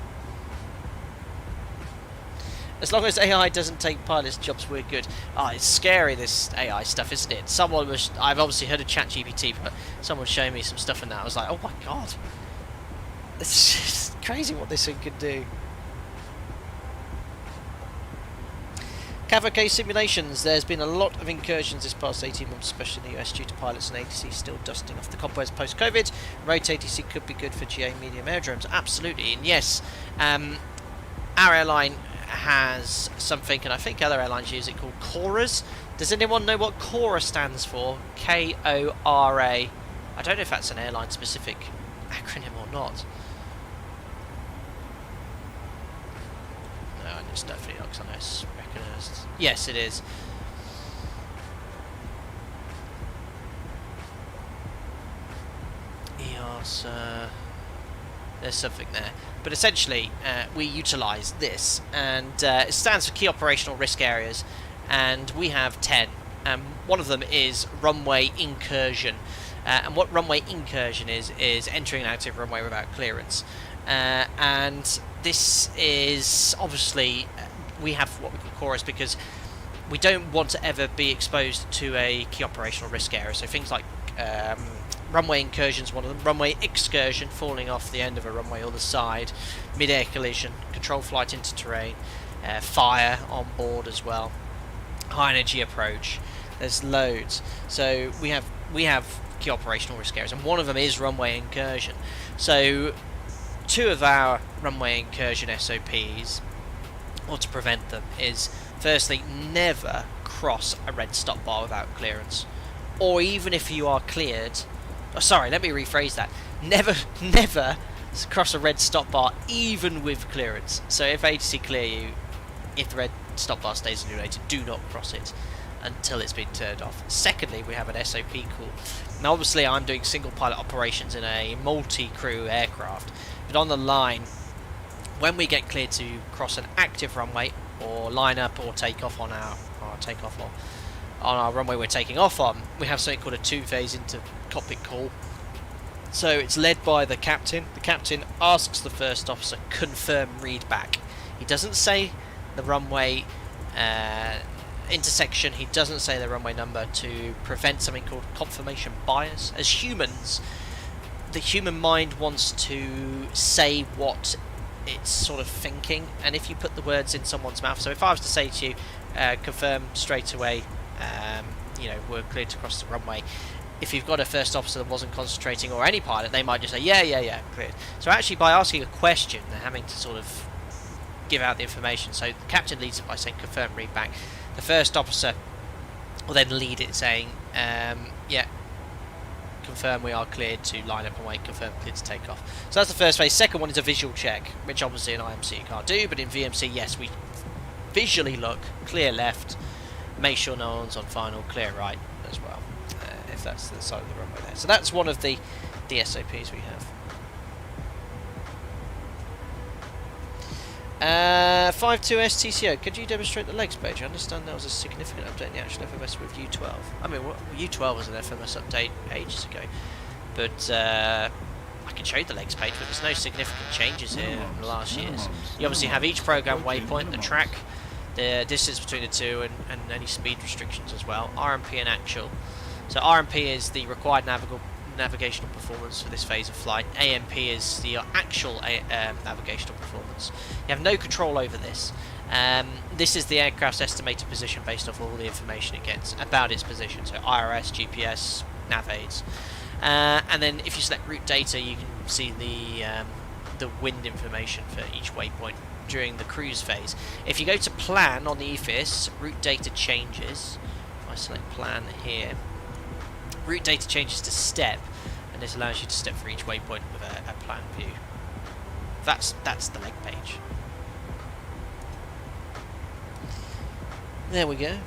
As long as AI doesn't take pilots' jobs, we're good. Oh, it's scary, this AI stuff, isn't it? I've obviously heard of ChatGPT, but someone showed me some stuff in that. I was like, oh my god, it's just crazy what this thing could do. Cavalcade simulations, there's been a lot of incursions this past 18 months, especially in the US, due to pilots and ATC still dusting off the cobwebs post-COVID. Road ATC could be good for GA medium aerodromes, absolutely. And yes, our airline has something, and I think other airlines use it, called KORA. Does anyone know what KORA stands for? K-O-R-A. I don't know if that's an airline-specific acronym or not. No, it's definitely not, because I know it's recognised. Yes, it is. EOS, there's something there. But essentially, we utilise this, and it stands for Key Operational Risk Areas, and we have 10. One of them is runway incursion. And what runway incursion is entering an active runway without clearance. And this is obviously, we have what we call KORAs because we don't want to ever be exposed to a key operational risk area. So things like runway incursion is one of them, runway excursion, falling off the end of a runway or the side, mid-air collision, control flight into terrain, fire on board as well, high energy approach. There's loads. So we have key operational risk areas, and one of them is runway incursion. So two of our runway incursion SOPs, or to prevent them, is firstly, never cross a red stop bar without clearance, or even if you are cleared. Oh, sorry, let me rephrase that. Never cross a red stop bar even with clearance. So if ATC clear you, if the red stop bar stays illuminated, do not cross it until it's been turned off. Secondly, we have an SOP call. Now obviously I'm doing single pilot operations in a multi-crew aircraft, but on the line, when we get cleared to cross an active runway or line up or take off on our takeoff or on our runway we're taking off on, we have something called a two-phase inter-cockpit call. So it's led by the captain. The captain asks the first officer, confirm read back. He doesn't say the runway intersection, he doesn't say the runway number to prevent something called confirmation bias. As humans, the human mind wants to say what it's sort of thinking, and if you put the words in someone's mouth, so if I was to say to you, confirm straight away, you know, we're cleared to cross the runway, if you've got a first officer that wasn't concentrating, or any pilot, they might just say, yeah, cleared. So actually, by asking a question, they're having to sort of give out the information. So the captain leads it by saying, confirm, read back. The first officer will then lead it saying, yeah, confirm we are cleared to line up and wait, confirm cleared to take off. So that's the first phase. Second one is a visual check, which obviously in IMC you can't do, but in VMC, yes, we visually look, clear left, make sure no one's on final, clear right as well, if that's the side of the runway there. So that's one of the SOPs we have. 52 STCO, could you demonstrate the legs page? I understand that was a significant update in the actual FMS with U12. I mean, U12 was an FMS update ages ago, but I can show you the legs page, but there's no significant changes here in the last years. You obviously have each program waypoint, the track, the distance between the two, and any speed restrictions as well. RMP and actual. So RMP is the required navigational performance for this phase of flight. AMP is the actual navigational performance. You have no control over this. This is the aircraft's estimated position based off all the information it gets about its position. So IRS, GPS, nav aids. And then if you select route data, you can see the wind information for each waypoint during the cruise phase. If you go to plan on the EFIS, route data changes. If I select plan here, route data changes to step, and this allows you to step for each waypoint with a plan view. That's the leg page. There we go.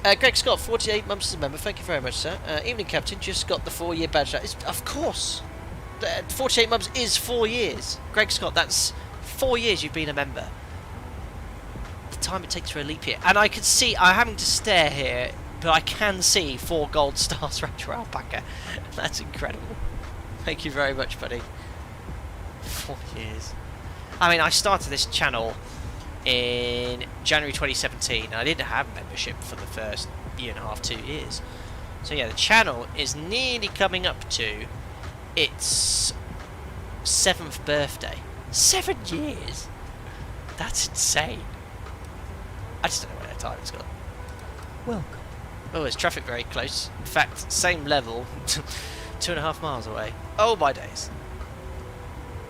Greg Scott, 48 months as a member. Thank you very much, sir. Evening, Captain. Just got the 4-year badge. Of course. 48 months is 4 years. Greg Scott, that's 4 years you've been a member. The time it takes for a leap year. And I can see, I'm having to stare here, but I can see 4 gold stars retro alpaca. That's incredible. Thank you very much, buddy. 4 years. I mean, I started this channel in January 2017, and I didn't have membership for the first year and a half, 2 years. So yeah, the channel is nearly coming up to its 7th birthday. 7 years! That's insane. I just don't know where that time has gone. Welcome. Oh, there's traffic very close. In fact, same level, 2.5 miles away. Oh my days.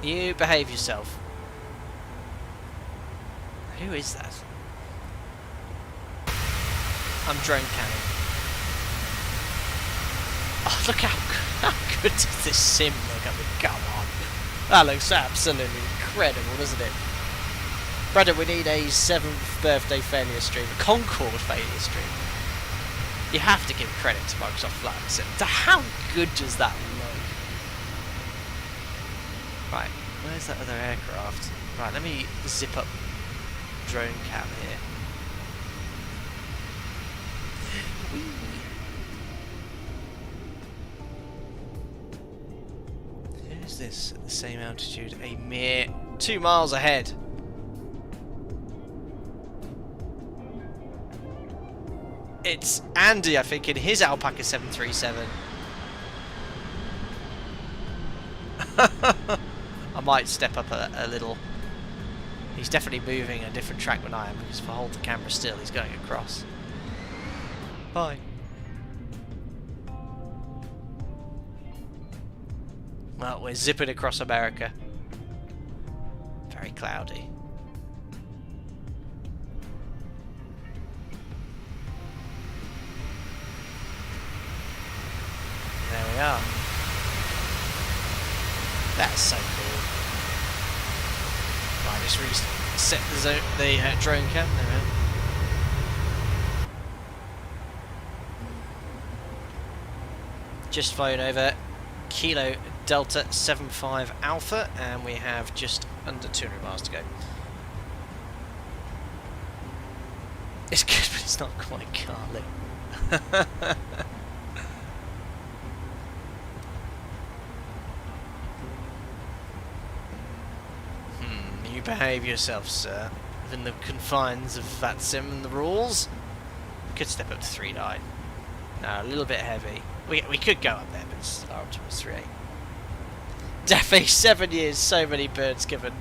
You behave yourself. Who is that? I'm drone cannon. Oh, look how good does this sim look? I mean, come on. That looks absolutely incredible, doesn't it? Brother, we need a 7th birthday failure stream, a Concorde failure stream. You have to give credit to Microsoft Flight Sim. How good does that look? Right, where's that other aircraft? Right, let me zip up drone cam here. Who's this at the same altitude? A mere 2 miles ahead. It's Andy, I think, in his Alpaca 737. I might step up a little. He's definitely moving a different track than I am, because if I hold the camera still, he's going across. Bye. Well, we're zipping across America. Very cloudy. There we are. That's so cool. Right, just reset the drone cam. There we are. Just flown over Kilo Delta 75 Alpha, and we have just under 200 miles to go. It's good, but it's not quite Carly. you behave yourself, sir, within the confines of VATSIM and the rules, we could step up to 3.9. No, a little bit heavy. We could go up there, but it's our optimum is 3.8. Definitely 7 years, so many birds given.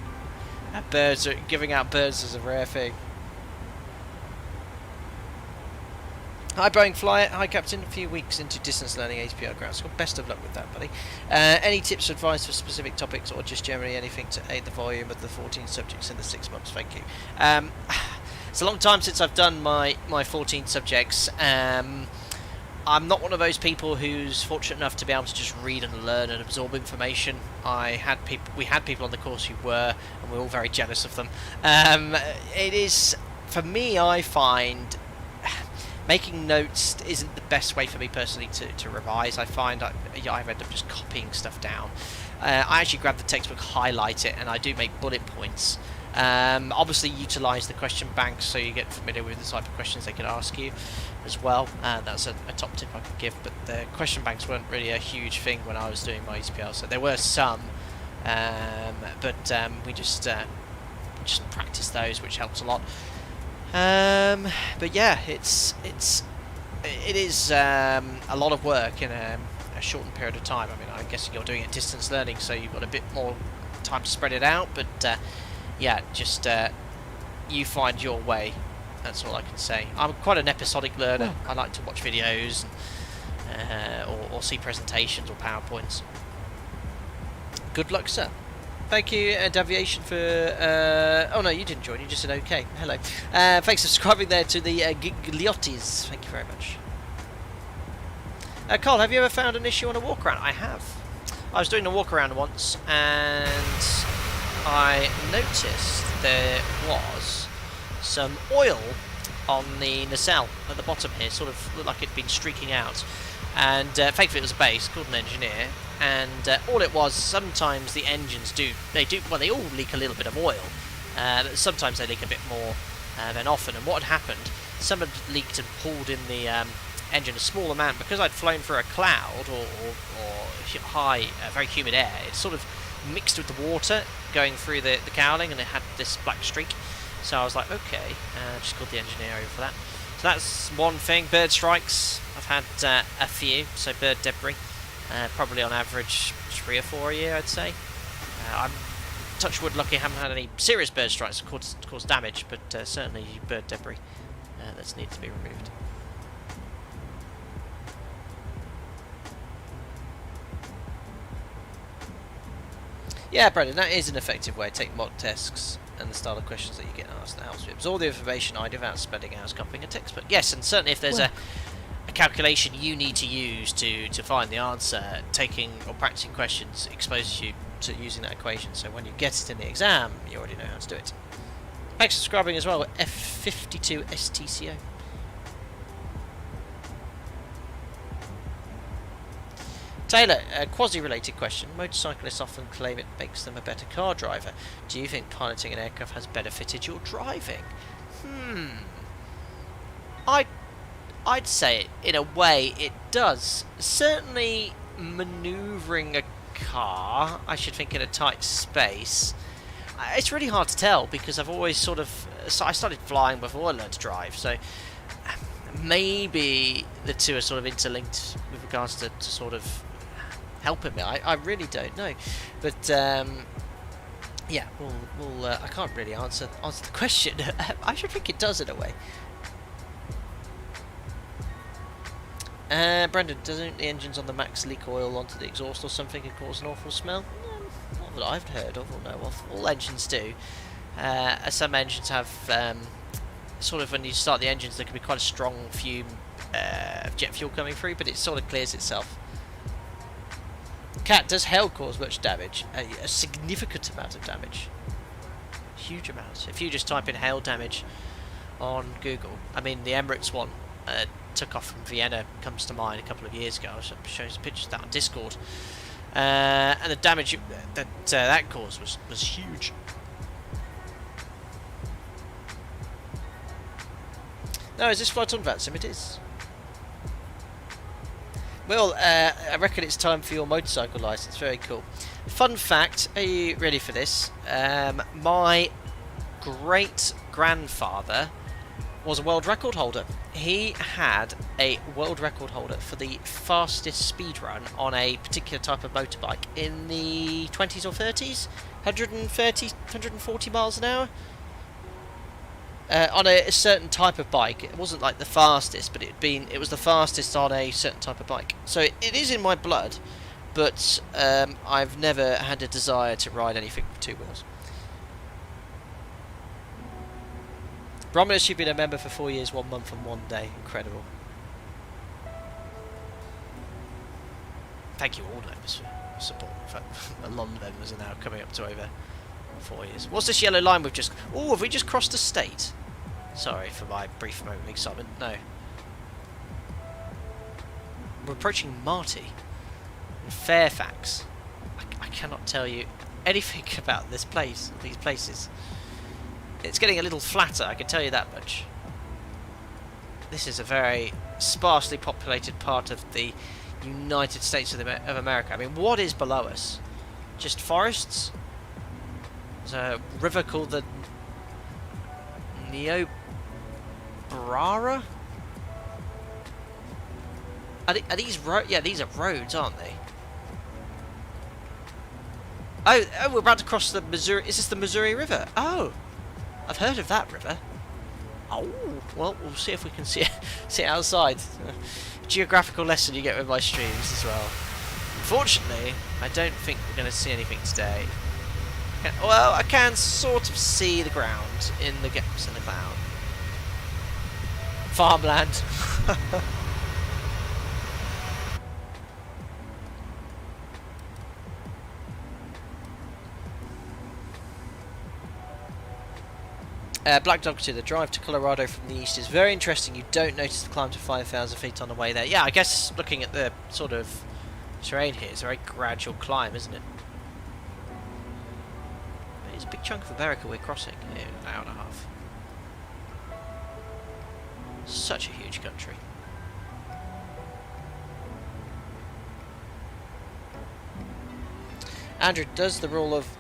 Giving out birds is a rare thing. Hi Boeing Flyer, hi Captain, a few weeks into distance learning APR ground school. Best of luck with that, buddy. Any tips or advice for specific topics or just generally anything to aid the volume of the 14 subjects in the 6 months? Thank you. It's a long time since I've done my 14 subjects. I'm not one of those people who's fortunate enough to be able to just read and learn and absorb information. We had people on the course who were, and we're all very jealous of them. It is, for me, I find making notes isn't the best way for me personally to revise. I find I end up just copying stuff down. I actually grab the textbook, highlight it, and I do make bullet points. Obviously utilise the question banks so you get familiar with the type of questions they can ask you as well. That's a top tip I could give, but the question banks weren't really a huge thing when I was doing my ECPL, so there were some, but we just practice those, which helps a lot. But yeah, it is a lot of work in a shortened period of time. I mean, I guess you're doing it distance learning, so you've got a bit more time to spread it out, but yeah, just you find your way. That's all I can say. I'm quite an episodic learner. I like to watch videos or see presentations or PowerPoints. Good luck, sir. Thank you, Daviation, for... oh, no, you didn't join. You just said okay. Hello. Thanks for subscribing there to the Gigliottis. Thank you very much. Carl, have you ever found an issue on a walk-around? I have. I was doing a walk-around once, and I noticed there was some oil on the nacelle at the bottom here. Sort of looked like it'd been streaking out. And thankfully it was a base, called an engineer. And all it was, sometimes the engines well, they all leak a little bit of oil. But sometimes they leak a bit more than often. And what had happened, some had leaked and pulled in the engine a small amount. Because I'd flown through a cloud or high, very humid air, it sort of mixed with the water going through the cowling, and it had this black streak. So I was like, okay, just called the engineer over for that. So that's one thing. Bird strikes, I've had a few, so bird debris. Probably on average 3 or 4 a year, I'd say. I'm touch wood lucky I haven't had any serious bird strikes that cause damage, but certainly bird debris that's needed to be removed. Yeah, Brendan, that is an effective way to take mock tests and the style of questions that you get asked. That helps you absorb the information I do without spending hours copying a textbook. Yes, and certainly if there's a calculation you need to use to find the answer, taking or practicing questions exposes you to using that equation, so when you get it in the exam you already know how to do it. Thanks for subscribing as well, F52 STCO. Taylor, a quasi-related question. Motorcyclists often claim it makes them a better car driver. Do you think piloting an aircraft has benefited your driving? I'd say in a way it does. Certainly manoeuvring a car, I should think, in a tight space. It's really hard to tell because I've always sort of... So I started flying before I learned to drive, so maybe the two are sort of interlinked with regards to sort of helping me. I really don't know. But yeah, we'll I can't really answer the question. I should think it does in a way. Brendan, doesn't the engines on the Max leak oil onto the exhaust or something and cause an awful smell? Not that I've heard of or know of. All engines do. Some engines have sort of, when you start the engines, there can be quite a strong fume of jet fuel coming through, but it sort of clears itself. Cat, does hail cause much damage? A significant amount of damage. Huge amounts. If you just type in hail damage on Google, I mean the Emirates one took off from Vienna comes to mind a couple of years ago. I showed some pictures of that on Discord, and the damage that caused was huge. No, is this flight on VATSIM? It is. Well, I reckon it's time for your motorcycle license. Very cool. Fun fact, are you ready for this? My great-grandfather was a world record holder. He had a world record holder for the fastest speed run on a particular type of motorbike in the 20s or 30s, 130, 140 miles an hour. On a certain type of bike. It wasn't like the fastest, but it was the fastest on a certain type of bike. So it is in my blood, but I've never had a desire to ride anything with two wheels. Romulus, you've been a member for 4 years, 1 month and 1 day. Incredible. Thank you all members for support. In fact, a lot of members are now coming up to over 4 years. What's this yellow line we've just... Oh, have we just crossed a state? Sorry for my brief moment of excitement. No. We're approaching Marty in Fairfax. I cannot tell you anything about this place, these places. It's getting a little flatter, I can tell you that much. This is a very sparsely populated part of the United States of America. I mean, what is below us? Just forests? There's a river called the Niobrara? Are these roads? Yeah, these are roads, aren't they? Oh, we're about to cross the Missouri. Is this the Missouri River? Oh, I've heard of that river. Oh, well, we'll see if we can see it outside. Geographical lesson you get with my streams as well. Unfortunately, I don't think we're going to see anything today. Well, I can sort of see the ground in the gaps in the cloud. Farmland. Black Dog 2, the drive to Colorado from the east is very interesting. You don't notice the climb to 5,000 feet on the way there. Yeah, I guess looking at the sort of terrain here, it's a very gradual climb, isn't it? It's a big chunk of America we're crossing in an hour and a half. Such a huge country. Andrew, does the rule of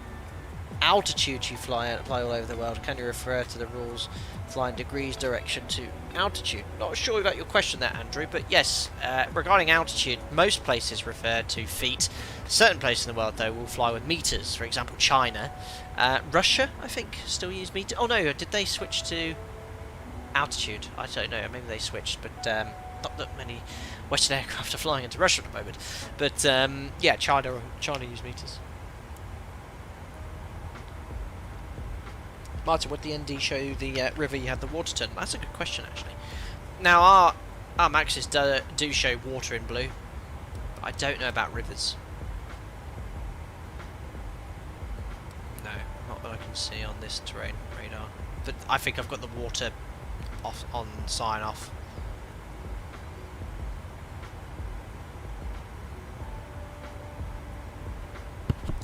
altitude you fly apply all over the world? Can you refer to the rules flying degrees direction to altitude? Not sure about your question there, Andrew, but yes, regarding altitude, most places refer to feet. Certain places in the world, though, will fly with meters. For example, China. Russia, I think, still use meters. Oh no, did they switch to altitude? I don't know, maybe they switched, but not that many Western aircraft are flying into Russia at the moment. But yeah, China use meters. Martin, would the ND show the river you had the water turn? That's a good question, actually. Now, our Maxes do show water in blue. But I don't know about rivers. No, not that I can see on this terrain radar. But I think I've got the water off on sign off.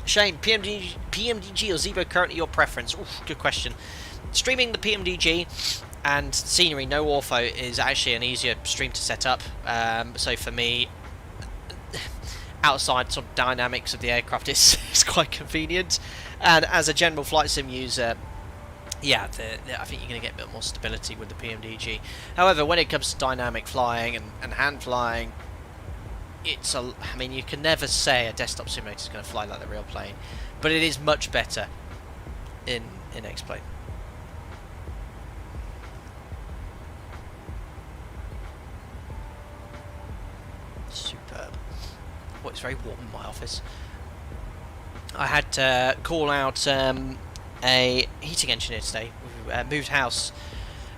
Shane, PMDG or Zebo currently your preference? Oof, good question. Streaming the PMDG and scenery, no ortho, is actually an easier stream to set up. So for me, outside sort of dynamics of the aircraft is quite convenient. And as a general flight sim user, yeah, I think you're going to get a bit more stability with the PMDG. However, when it comes to dynamic flying and hand flying, I mean, you can never say a desktop simulator is going to fly like the real plane, but it is much better in X-Plane. Superb. Oh, it's very warm in my office. I had to call out a heating engineer today. We moved house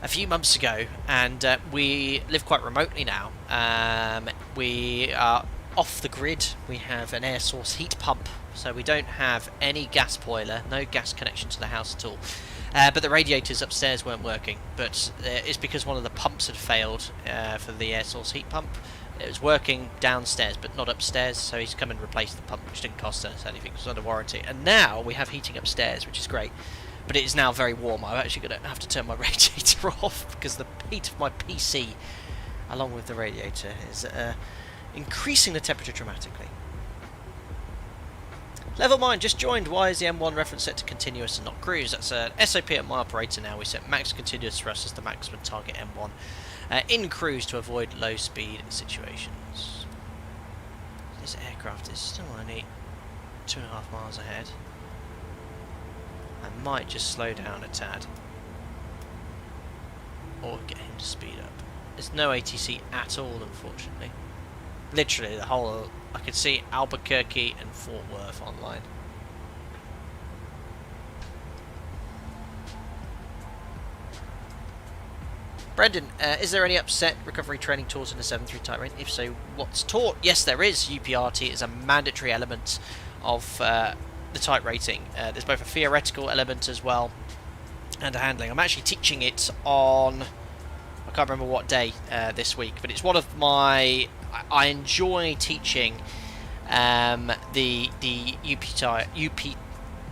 a few months ago, and we live quite remotely now. We are off the grid. We have an air source heat pump, so we don't have any gas boiler, no gas connection to the house at all. But the radiators upstairs weren't working, but it's because one of the pumps had failed for the air source heat pump. It was working downstairs but not upstairs, so he's come and replaced the pump, which didn't cost us anything, it was under warranty. And now we have heating upstairs, which is great. But it is now very warm. I'm actually going to have to turn my radiator off because the heat of my PC, along with the radiator, is increasing the temperature dramatically. Level mind just joined. Why is the M1 reference set to continuous and not cruise? That's an SOP at my operator now. We set max continuous thrust as the maximum target M1 in cruise to avoid low speed situations. This aircraft is still only 2.5 miles ahead. I might just slow down a tad or get him to speed up. There's no ATC at all, unfortunately. Literally the whole, I could see Albuquerque and Fort Worth online. Brendan, is there any upset recovery training taught in the 7.3 type rating? If so, what's taught? Yes, there is. UPRT is a mandatory element of the type rating. There's both a theoretical element as well and a handling. I'm actually teaching it on, I can't remember what day this week, but it's one of my, I enjoy teaching the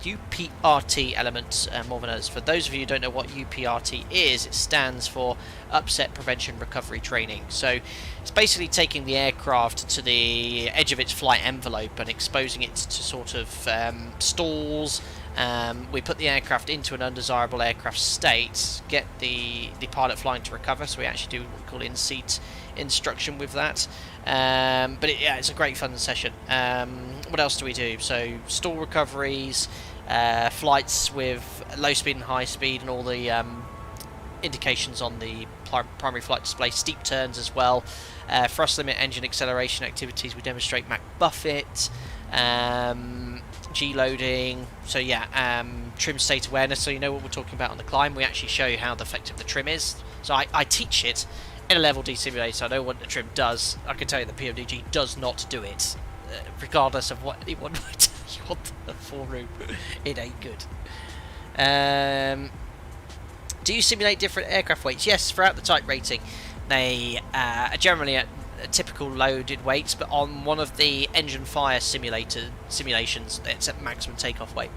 UPRT elements more than others. For those of you who don't know what UPRT is, it stands for Upset Prevention Recovery Training. So it's basically taking the aircraft to the edge of its flight envelope and exposing it to sort of stalls. We put the aircraft into an undesirable aircraft state, get the pilot flying to recover, so we actually do what we call in-seat instruction with that. But yeah, it's a great fun session. What else do we do? So stall recoveries, flights with low speed and high speed, and all the indications on the primary flight display, steep turns as well, thrust limit, engine acceleration activities. We demonstrate Mach Buffet, G-loading, so yeah, trim state awareness, so you know what we're talking about on the climb. We actually show you how effective the trim is. So I teach it in a level D simulator. I know what the trim does. I can tell you the PMDG does not do it, regardless of what anyone might tell you on the forum. It ain't good. Do you simulate different aircraft weights? Yes, throughout the type rating. They are generally at typical loaded weights, but on one of the engine fire simulations, it's at maximum takeoff weight.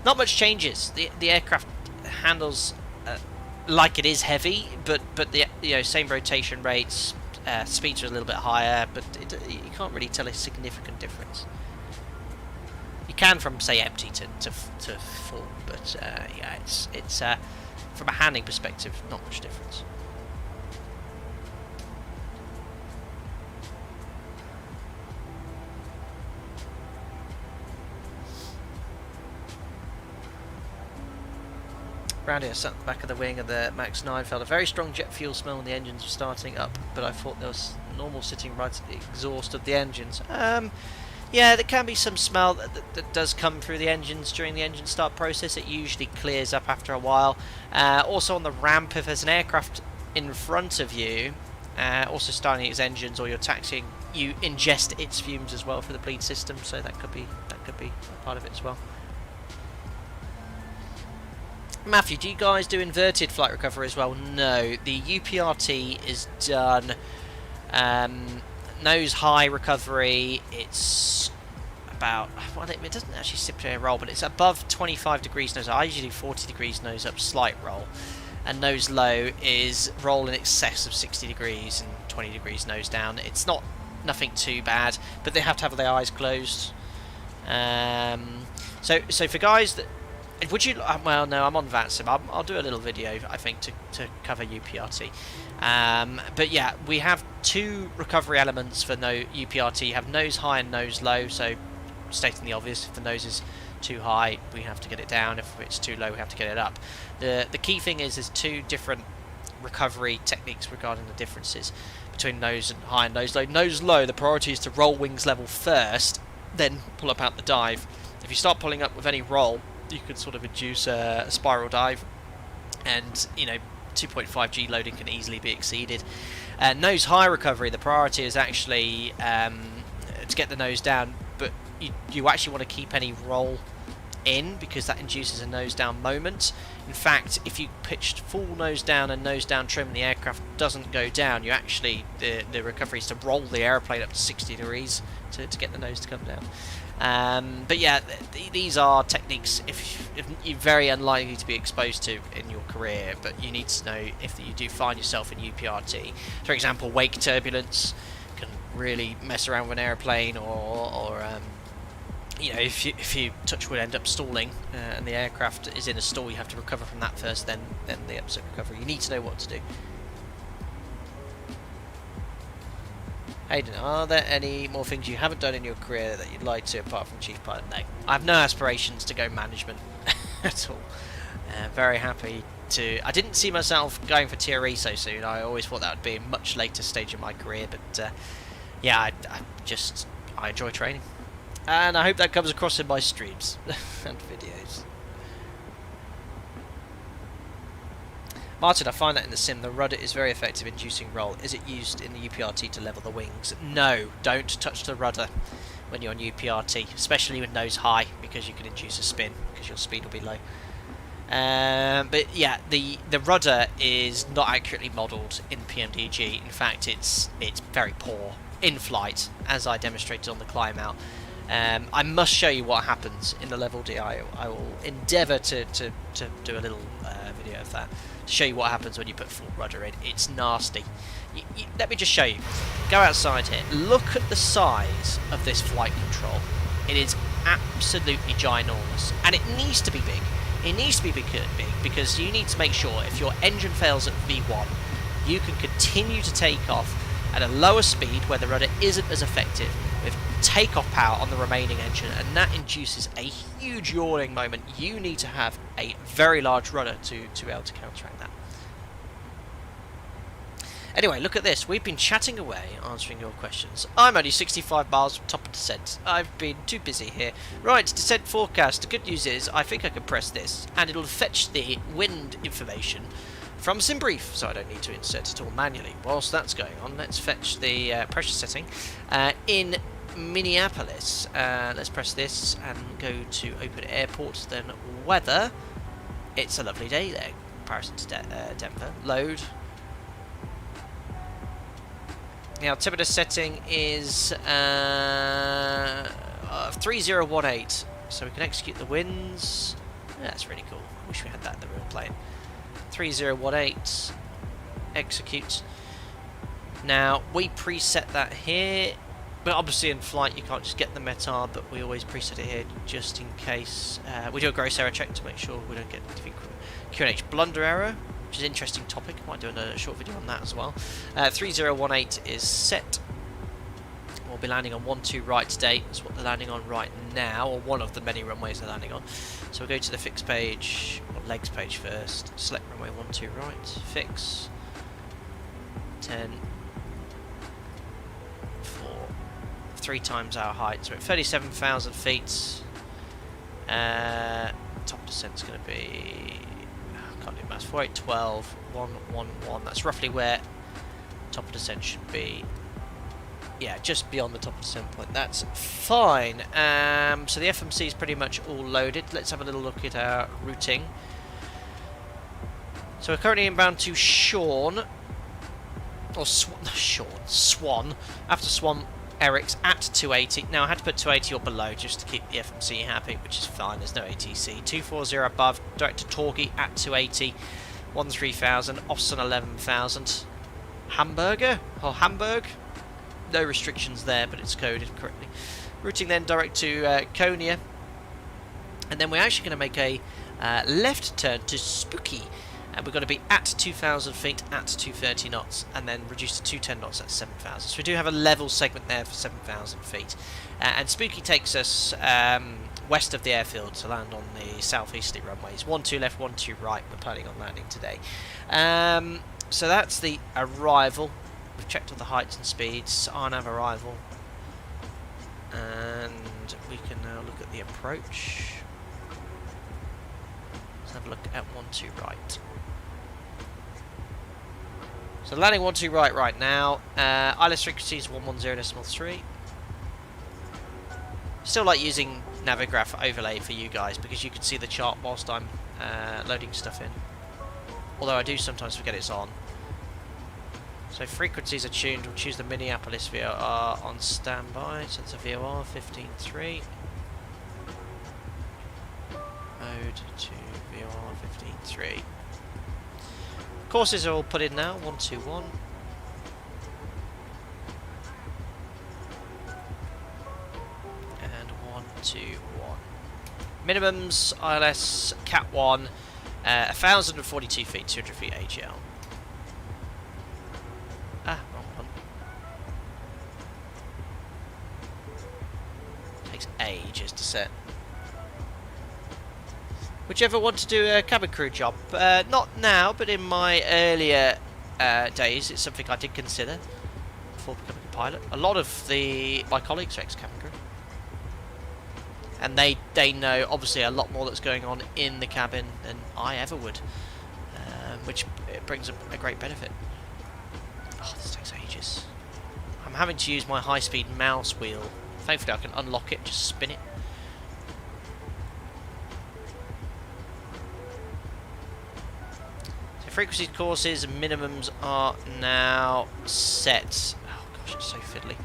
Not much changes. The aircraft handles like it is heavy, but the same rotation rates, speeds are a little bit higher, but you can't really tell a significant difference. You can from say empty to full, but yeah, it's from a handling perspective, not much difference. Around here, sat at the back of the wing of the Max 9, felt a very strong jet fuel smell when the engines were starting up, but I thought there was normal sitting right at the exhaust of the engines. Yeah, there can be some smell that does come through the engines during the engine start process. It usually clears up after a while. Also on the ramp, if there's an aircraft in front of you, also starting its engines or you're taxiing, you ingest its fumes as well for the bleed system, so that could be a part of it as well. Matthew, do you guys do inverted flight recovery as well? No, the UPRT is done nose high recovery. It's about, well, it doesn't actually stipulate a roll, but it's above 25 degrees nose up. I usually do 40 degrees nose up, slight roll, and nose low is roll in excess of 60 degrees and 20 degrees nose down. It's nothing too bad, but they have to have their eyes closed. So for guys that, would you? Well, no, I'm on VATSIM. I'll do a little video, I think, to cover UPRT. But yeah, we have two recovery elements for UPRT. You have nose high and nose low. So, stating the obvious, if the nose is too high, we have to get it down. If it's too low, we have to get it up. The key thing is there's two different recovery techniques regarding the differences between nose and high and nose low. Nose low, the priority is to roll wings level first, then pull up out the dive. If you start pulling up with any roll, you could sort of induce a spiral dive, and 2.5 G loading can easily be exceeded. Nose high recovery, the priority is actually to get the nose down, but you actually want to keep any roll in because that induces a nose down moment. In fact, if you pitched full nose down and nose down trim and the aircraft doesn't go down, you actually the recovery is to roll the airplane up to 60 degrees to get the nose to come down. But yeah, these are techniques if you're very unlikely to be exposed to in your career, but you need to know if you do find yourself in UPRT. For example, wake turbulence can really mess around with an airplane, or you know, if you touch wood end up stalling and the aircraft is in a stall, you have to recover from that first, then the upset recovery. You need to know what to do. Hayden, are there any more things you haven't done in your career that you'd like to, apart from chief pilot? No, I have no aspirations to go management at all. Very happy to. I didn't see myself going for TRE so soon. I always thought that would be a much later stage of my career, but yeah, I enjoy training, and I hope that comes across in my streams and videos. Martin, I find that in the sim, the rudder is very effective in inducing roll. Is it used in the UPRT to level the wings? No, don't touch the rudder when you're on UPRT, especially with nose high, because you can induce a spin, because your speed will be low. But yeah, the rudder is not accurately modelled in PMDG. In fact, it's very poor in flight, as I demonstrated on the climb out. I must show you what happens in the level D. I will endeavour to do a little video of that, to show you what happens when you put full rudder in. It's nasty. Let me just show you. Go outside here. Look at the size of this flight control. It is absolutely ginormous, and it needs to be big. It needs to be big because you need to make sure if your engine fails at V1, you can continue to take off at a lower speed where the rudder isn't as effective with takeoff power on the remaining engine, and that induces a huge yawing moment. You need to have a very large rudder to be able to counteract that. Anyway, look at this. We've been chatting away, answering your questions. I'm only 65 miles from top of descent. I've been too busy here. Right, descent forecast. The good news is, I think I can press this, and it'll fetch the wind information from SimBrief, so I don't need to insert it all manually. Whilst that's going on, let's fetch the pressure setting in Minneapolis. Let's press this and go to open airport, then weather. It's a lovely day there in comparison to Denver. Load. Now, altimeter setting is 3018, so we can execute the winds. That's really cool. I wish we had that in the real plane. 3018, execute. Now, we preset that here, but obviously in flight you can't just get the METAR, but we always preset it here just in case. We do a gross error check to make sure we don't get anything from QNH blunder error, which is an interesting topic. I might do a short video on that as well. 3018 is set. We'll be landing on 12 right today. That's what they're landing on right now, or one of the many runways they're landing on. So we'll go to the fix page, or legs page first. Select runway 12 right, fix, 10, 4, 3 times our height. So at 37,000 feet. Top descent's going to be, can't do maths, 4812, 111. That's roughly where top of descent should be. Yeah, just beyond the top of the descent point. That's fine. So the FMC is pretty much all loaded. Let's have a little look at our routing. So we're currently inbound to Swan. After Swan, Eric's at 280. Now I had to put 280 or below just to keep the FMC happy, which is fine. There's no ATC. 240 above. Direct to Torquay at 280. 13,000. Austin 11,000. Hamburg. No restrictions there, but it's coded correctly. Routing then direct to Konya, and then we're actually going to make a left turn to Spooky, and we're going to be at 2,000 feet at 230 knots, and then reduce to 210 knots at 7,000. So we do have a level segment there for 7,000 feet, and Spooky takes us west of the airfield to land on the southeasterly runways. 12 left, 12 right. We're planning on landing today. So that's the arrival. We've checked all the heights and speeds on our arrival, and we can now look at the approach. Let's have a look at 12 right. So landing 12 right now. ILS frequency is 110.3. Still like using Navigraph overlay for you guys because you can see the chart whilst I'm loading stuff in. Although I do sometimes forget it's on. So frequencies are tuned. We'll choose the Minneapolis VOR on standby. So it's a VOR 15.3. Mode to VOR 15.3. Courses are all put in now. 121. Minimums, ILS, Cat 1, 1,042 feet, 200 feet AGL. Ah, wrong one. Takes ages to set. Would you ever want to do a cabin crew job? Not now, but in my earlier days, it's something I did consider before becoming a pilot. A lot of my colleagues are ex-cabin crew. And they know, obviously, a lot more that's going on in the cabin than I ever would. Which it brings a great benefit. Oh, this takes ages. I'm having to use my high-speed mouse wheel. Thankfully, I can unlock it and just spin it. So frequency courses and minimums are now set. Oh gosh, it's so fiddly.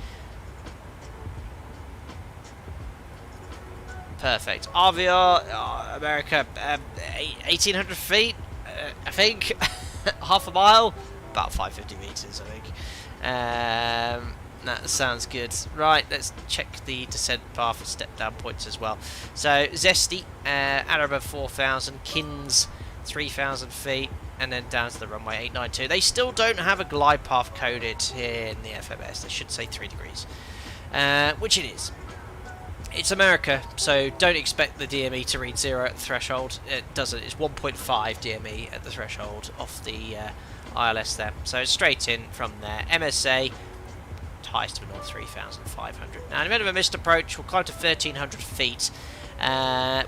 Perfect. RVR, America, 1,800 feet, I think. Half a mile, about 550 meters, I think. That sounds good. Right, let's check the descent path and step down points as well. So Zesty, Araba 4,000, Kins 3,000 feet, and then down to the runway 892. They still don't have a glide path coded here in the FMS. They should say 3 degrees, which it is. It's America, so don't expect the DME to read 0 at the threshold. It doesn't. It's 1.5 DME at the threshold off the ILS there. So straight in from there. MSA, highest to the north, 3,500. Now, in the middle of a missed approach, we'll climb to 1,300 feet,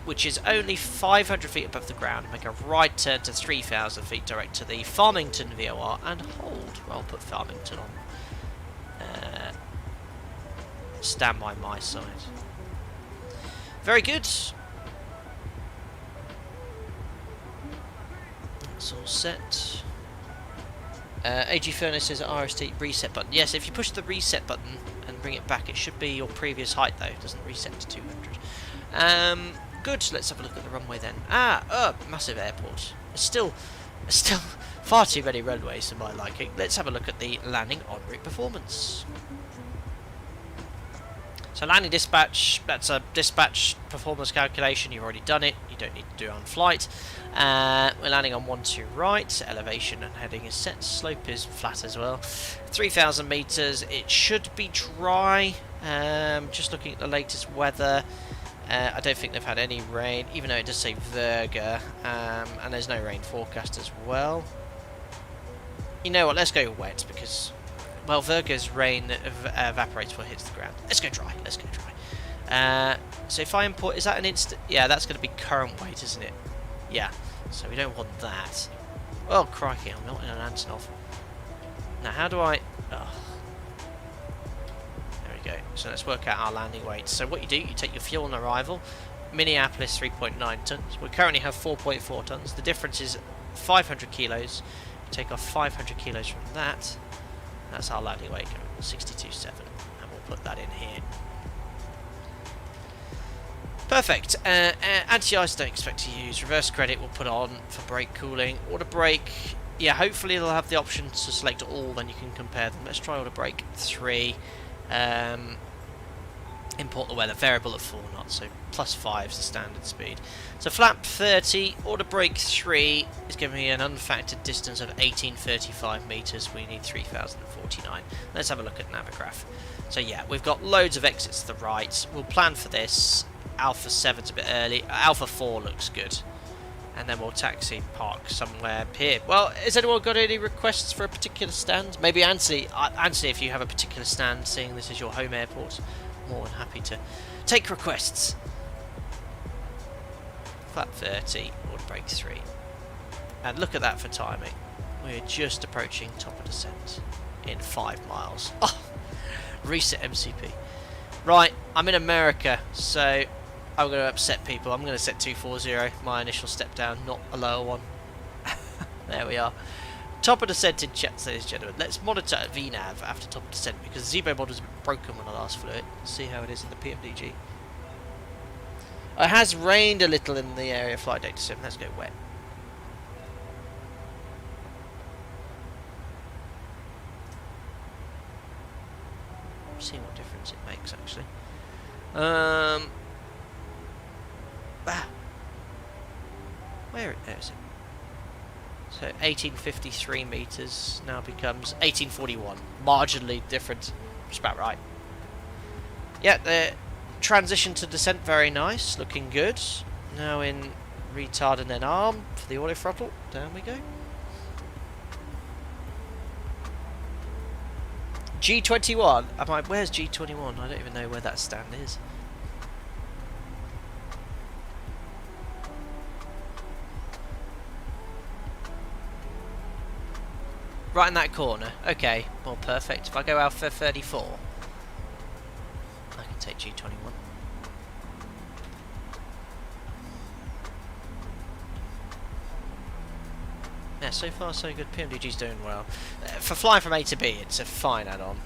which is only 500 feet above the ground. Make a right turn to 3,000 feet direct to the Farmington VOR and hold. Well, I'll put Farmington on standby my side. Very good. That's all set. AG Furnace is RST reset button. Yes, if you push the reset button and bring it back, it should be your previous height though. It doesn't reset to 200. Good. Let's have a look at the runway then. Massive airport. It's still far too many runways for my liking. Let's have a look at the landing en route performance. So landing dispatch, that's a dispatch performance calculation. You've already done it. You don't need to do it on flight. We're landing on 12 right. Elevation and heading is set. Slope is flat as well. 3,000 meters. It should be dry. Just looking at the latest weather. I don't think they've had any rain, even though it does say Virga. And there's no rain forecast as well. You know what? Let's go wet because... well, Virga's rain evaporates before it hits the ground. Let's go dry. Let's go dry. So if I import... is that an instant... yeah, that's going to be current weight, isn't it? Yeah. So we don't want that. Oh, crikey. I'm not in an Antonov. Now, how do I... oh. There we go. So let's work out our landing weight. So what you do, you take your fuel on arrival. Minneapolis, 3.9 tons. We currently have 4.4 tons. The difference is 500 kilos. Take off 500 kilos from that. That's our landing weight, 62.7, and we'll put that in here. Perfect. Anti-ice don't expect to use. Reverse credit we'll put on for brake cooling. Auto brake, yeah, hopefully they'll have the option to select all, then you can compare them. Let's try auto brake 3. Import the weather, variable at 4 knots, so +5 is the standard speed. So flap 30, auto brake 3 is giving me an unfactored distance of 1835 meters. We need 3,049. Let's have a look at Navigaph. So yeah, we've got loads of exits to the right. We'll plan for this. Alpha 7's a bit early. Alpha 4 looks good. And then we'll taxi park somewhere here. Well, has anyone got any requests for a particular stand? Maybe Anthony. Anthony, if you have a particular stand, seeing this is your home airport, more than happy to take requests. Flap 30, auto brake 3. And look at that for timing. We're just approaching top of descent in 5 miles. Oh, reset MCP. Right, I'm in America, so I'm going to upset people. I'm going to set 240, my initial step down, not a lower one. There we are. Top of descent in chat, ladies and gentlemen. Let's monitor VNAV after top of descent because the Zebo mod was a bit broken when I last flew it. Let's see how it is in the PMDG. It has rained a little in the area of flight data sim. Let's go wet. See what difference it makes actually. Where is it? So 1853 meters now becomes 1841. Marginally different. Just about right. Yeah, the transition to descent very nice. Looking good. Now in retard and then arm for the auto throttle. Down we go. G21. Where's G21? I don't even know where that stand is. Right in that corner. Okay, well, perfect. If I go Alpha 34, I can take G21. Yeah, so far so good. PMDG's doing well. For flying from A to B, it's a fine add-on.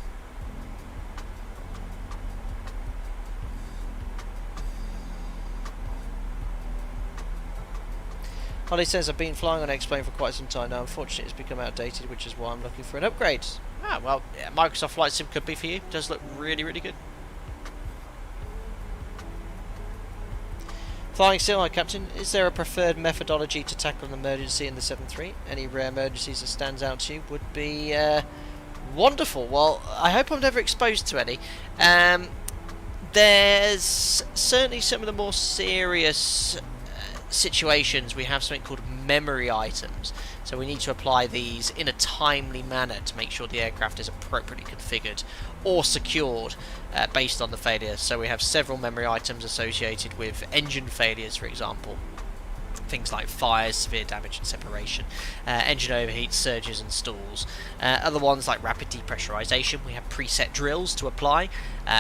Holly says, I've been flying on X-Plane for quite some time now. Unfortunately, it's become outdated, which is why I'm looking for an upgrade. Ah, well, yeah, Microsoft Flight Sim could be for you. It does look really, really good. Flying still, hi Captain. Is there a preferred methodology to tackle an emergency in the 7.3? Any rare emergencies that stands out to you would be wonderful. Well, I hope I'm never exposed to any. There's certainly some of the more serious situations. We have something called memory items, so we need to apply these in a timely manner to make sure the aircraft is appropriately configured or secured based on the failure. So we have several memory items associated with engine failures, for example. Things like fires, severe damage and separation, engine overheats, surges and stalls. Other ones like rapid depressurization, we have preset drills to apply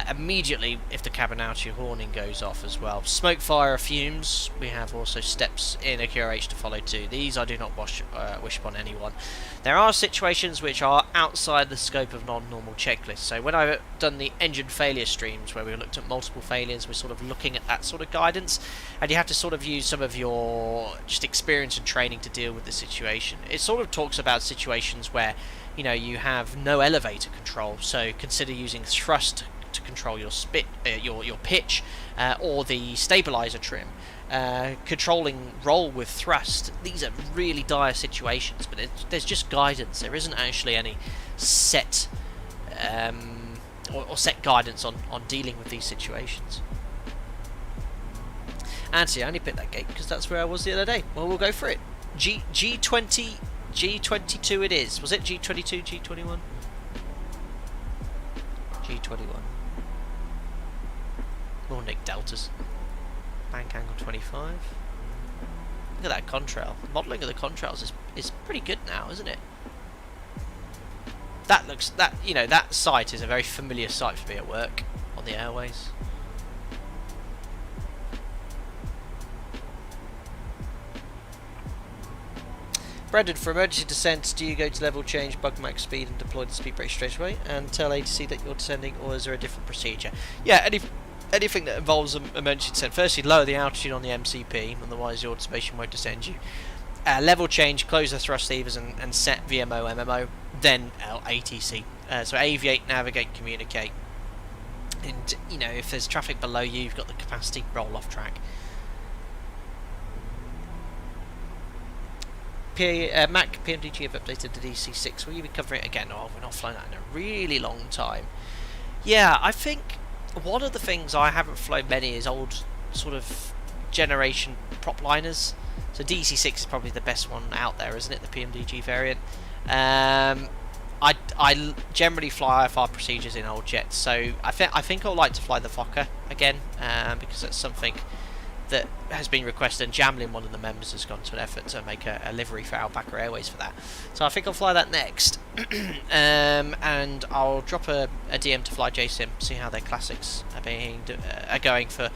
immediately if the cabin altitude warning goes off as well. Smoke, fire, fumes, we have also steps in a QRH to follow too. These I do not wish upon anyone. There are situations which are outside the scope of non-normal checklists. So when I've done the engine failure streams where we looked at multiple failures, we're sort of looking at that sort of guidance, and you have to sort of use some of your just experience and training to deal with the situation. It sort of talks about situations where, you know, you have no elevator control, so consider using thrust to control your your pitch or the stabilizer trim. Controlling roll with thrust. These are really dire situations, but there's just guidance. There isn't actually any set or set guidance on dealing with these situations. And see, I only picked that gate because that's where I was the other day. Well, we'll go for it. G20, G22 it is. Was it G22, G21? G21. More Nick Deltas. Bank angle 25. Look at that contrail. The modelling of the contrails is pretty good now, isn't it? That site is a very familiar site for me at work on the airways. Brendan, for emergency descent, do you go to level change, bug max speed and deploy the speed brake straight away and tell ATC that you're descending, or is there a different procedure? Yeah, anything that involves an emergency descent. Firstly, lower the altitude on the MCP, otherwise your automation won't descend you. Level change, close the thrust levers and set VMO, MMO, then ATC. So aviate, navigate, communicate. And, you know, if there's traffic below you, you've got the capacity, roll off track. Mac PMDG have updated the DC6. Will you be covering it again? Oh, we're not flying that in a really long time. Yeah, I think one of the things I haven't flown many is old sort of generation prop liners. So DC6 is probably the best one out there, isn't it? The PMDG variant. I generally fly IFR procedures in old jets, so I think I'll like to fly the Fokker again because that's something that has been requested, and Jamlin, one of the members, has gone to an effort to make a livery for Alpaca Airways for that. So I think I'll fly that next. And I'll drop a DM to Fly JSim, see how their classics are going for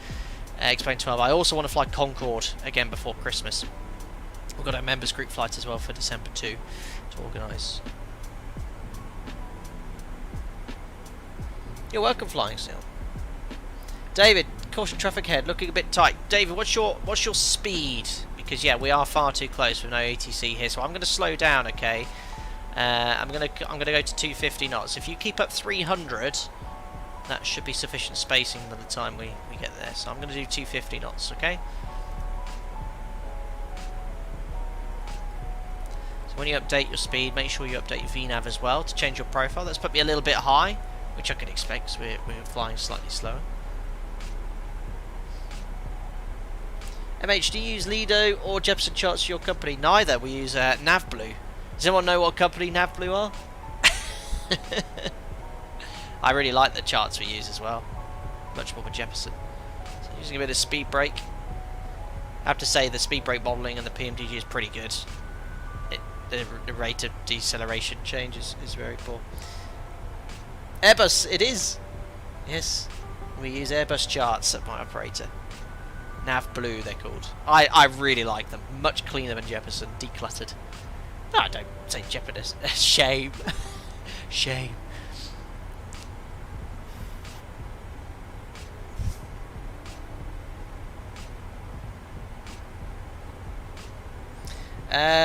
Explain 12. I also want to fly Concorde again before Christmas. We've got a members group flight as well for December 2 to organise. You're welcome, Flying Seal. David, caution traffic ahead, looking a bit tight. David, what's your speed? Because yeah, we are far too close with no ATC here, so I'm going to slow down. Okay, I'm going to go to 250 knots. If you keep up 300, that should be sufficient spacing by the time we get there. So I'm going to do 250 knots. Okay, When you update your speed, make sure you update your VNAV as well to change your profile. That's put me a little bit high, which I can expect because we're flying slightly slower. MH, do you use Lido or Jeppesen charts for your company? Neither. We use NavBlue. Does anyone know what company NavBlue are? I really like the charts we use as well. Much more with Jeppesen. So using a bit of speed brake. I have to say the speed brake modelling and the PMDG is pretty good. The rate of deceleration change is very poor. Airbus, it is. Yes, we use Airbus charts at my operator. NavBlue they're called. I really like them. Much cleaner than Jeppesen, decluttered. No, I don't say Jeopardous. Shame. Shame.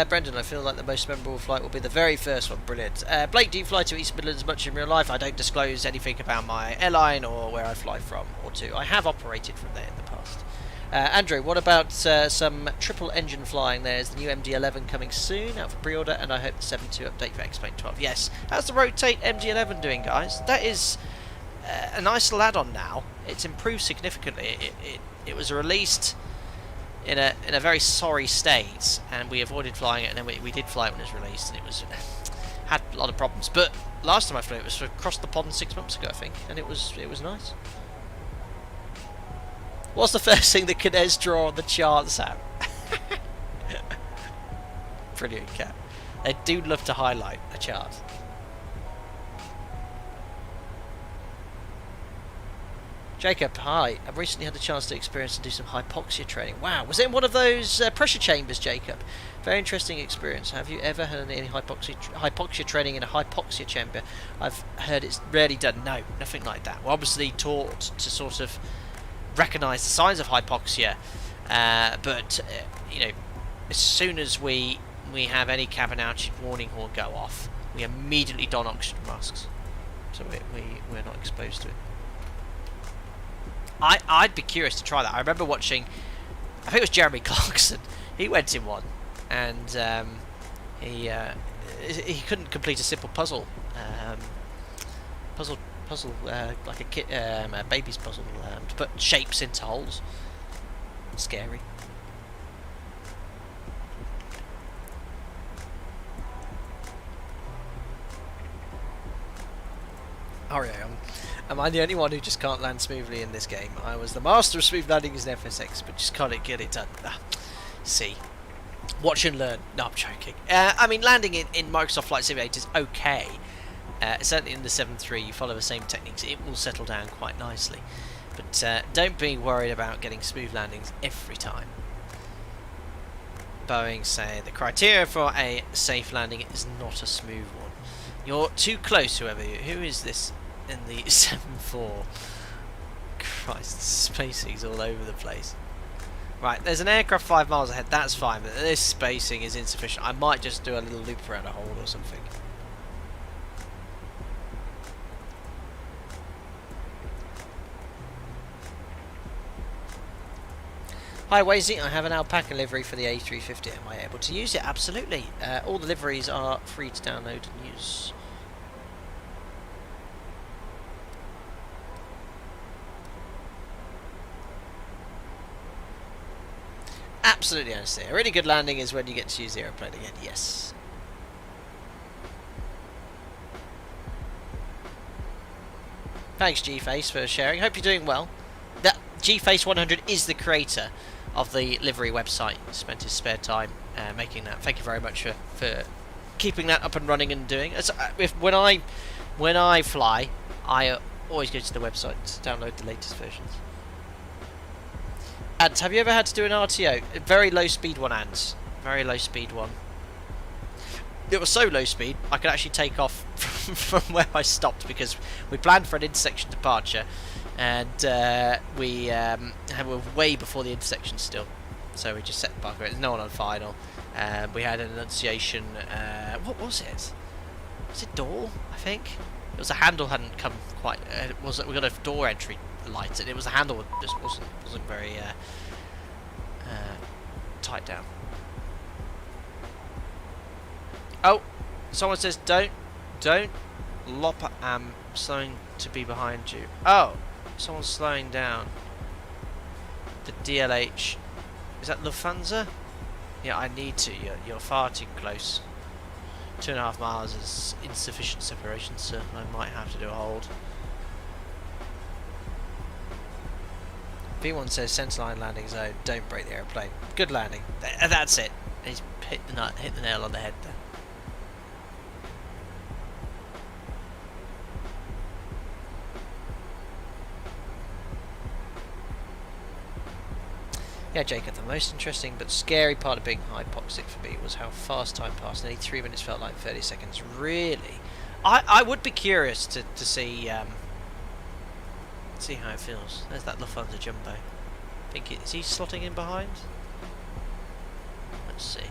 Brendan, I feel like the most memorable flight will be the very first one. Brilliant. Blake, do you fly to East Midlands much in real life? I don't disclose anything about my airline or where I fly from or to. I have operated from there in the past. Andrew, what about some triple engine flying? There's the new MD-11 coming soon, out for pre-order, and I hope the 7.2 update for X-Plane 12. Yes, how's the Rotate MD-11 doing, guys? That is a nice little add-on now. It's improved significantly. It was released in a very sorry state, and we avoided flying it, and then we did fly it when it was released, and it was had a lot of problems. But last time I flew it was across the pond 6 months ago, I think, and it was nice. What's the first thing the cadets draw on the chart, Sam? Brilliant, Cat. They do love to highlight a chart. Jacob, hi. I've recently had the chance to experience and do some hypoxia training. Wow, was it in one of those pressure chambers, Jacob? Very interesting experience. Have you ever had any hypoxia training in a hypoxia chamber? I've heard it's rarely done. No, nothing like that. We're obviously taught to sort of recognise the signs of hypoxia, but you know, as soon as we have any cabin altitude warning horn go off, we immediately don oxygen masks, so we're not exposed to it. I'd be curious to try that. I remember watching, I think it was Jeremy Clarkson. He went in one, and he couldn't complete a simple puzzle, like a kit, a baby's puzzle, to put shapes into holes. Scary. Ario, am I the only one who just can't land smoothly in this game? I was the master of smooth landing as an FSX, but just can't get it done. See. Watch and learn. No, I'm joking. I mean, landing in Microsoft Flight Simulator is okay. Certainly in the 7.3, you follow the same techniques, it will settle down quite nicely. But don't be worried about getting smooth landings every time. Boeing say the criteria for a safe landing is not a smooth one. You're too close, whoever you. Who is this in the 7.4? Christ, spacing's all over the place. Right, there's an aircraft 5 miles ahead, that's fine, but this spacing is insufficient. I might just do a little loop around a hole or something. Hi Wazy, I have an alpaca livery for the A350. Am I able to use it? Absolutely. All the liveries are free to download and use. Absolutely understand. A really good landing is when you get to use the aeroplane again. Yes. Thanks G-Face for sharing. Hope you're doing well. That G-Face 100 is the creator of the livery website. He spent his spare time making that. Thank you very much for keeping that up and running and doing it. When I fly, I always go to the website to download the latest versions. And have you ever had to do an RTO? A very low speed one, Ants. Very low speed one. It was so low speed, I could actually take off from where I stopped because we planned for an intersection departure, and we were way before the intersection still. So we just set the parker. There's no one on final. We had an annunciation. What was it? Was it door? I think it was. A handle hadn't come quite. We got a door entry light, and it was the handle that just wasn't very tight down. Oh, someone says don't lop. I'm slowing to be behind you. Oh, someone's slowing down. The DLH. Is that Lufthansa? Yeah, I need to. You're far too close. 2.5 miles is insufficient separation, sir. I might have to do a hold. V1 says centerline landing zone. Don't break the airplane. Good landing. That's it. He's hit the nail on the head there. Yeah, Jacob, the most interesting but scary part of being hypoxic for me was how fast time passed. Nearly 3 minutes felt like 30 seconds. Really? I would be curious to see how it feels. There's that Lufthansa jumbo. Is he slotting in behind? Let's see.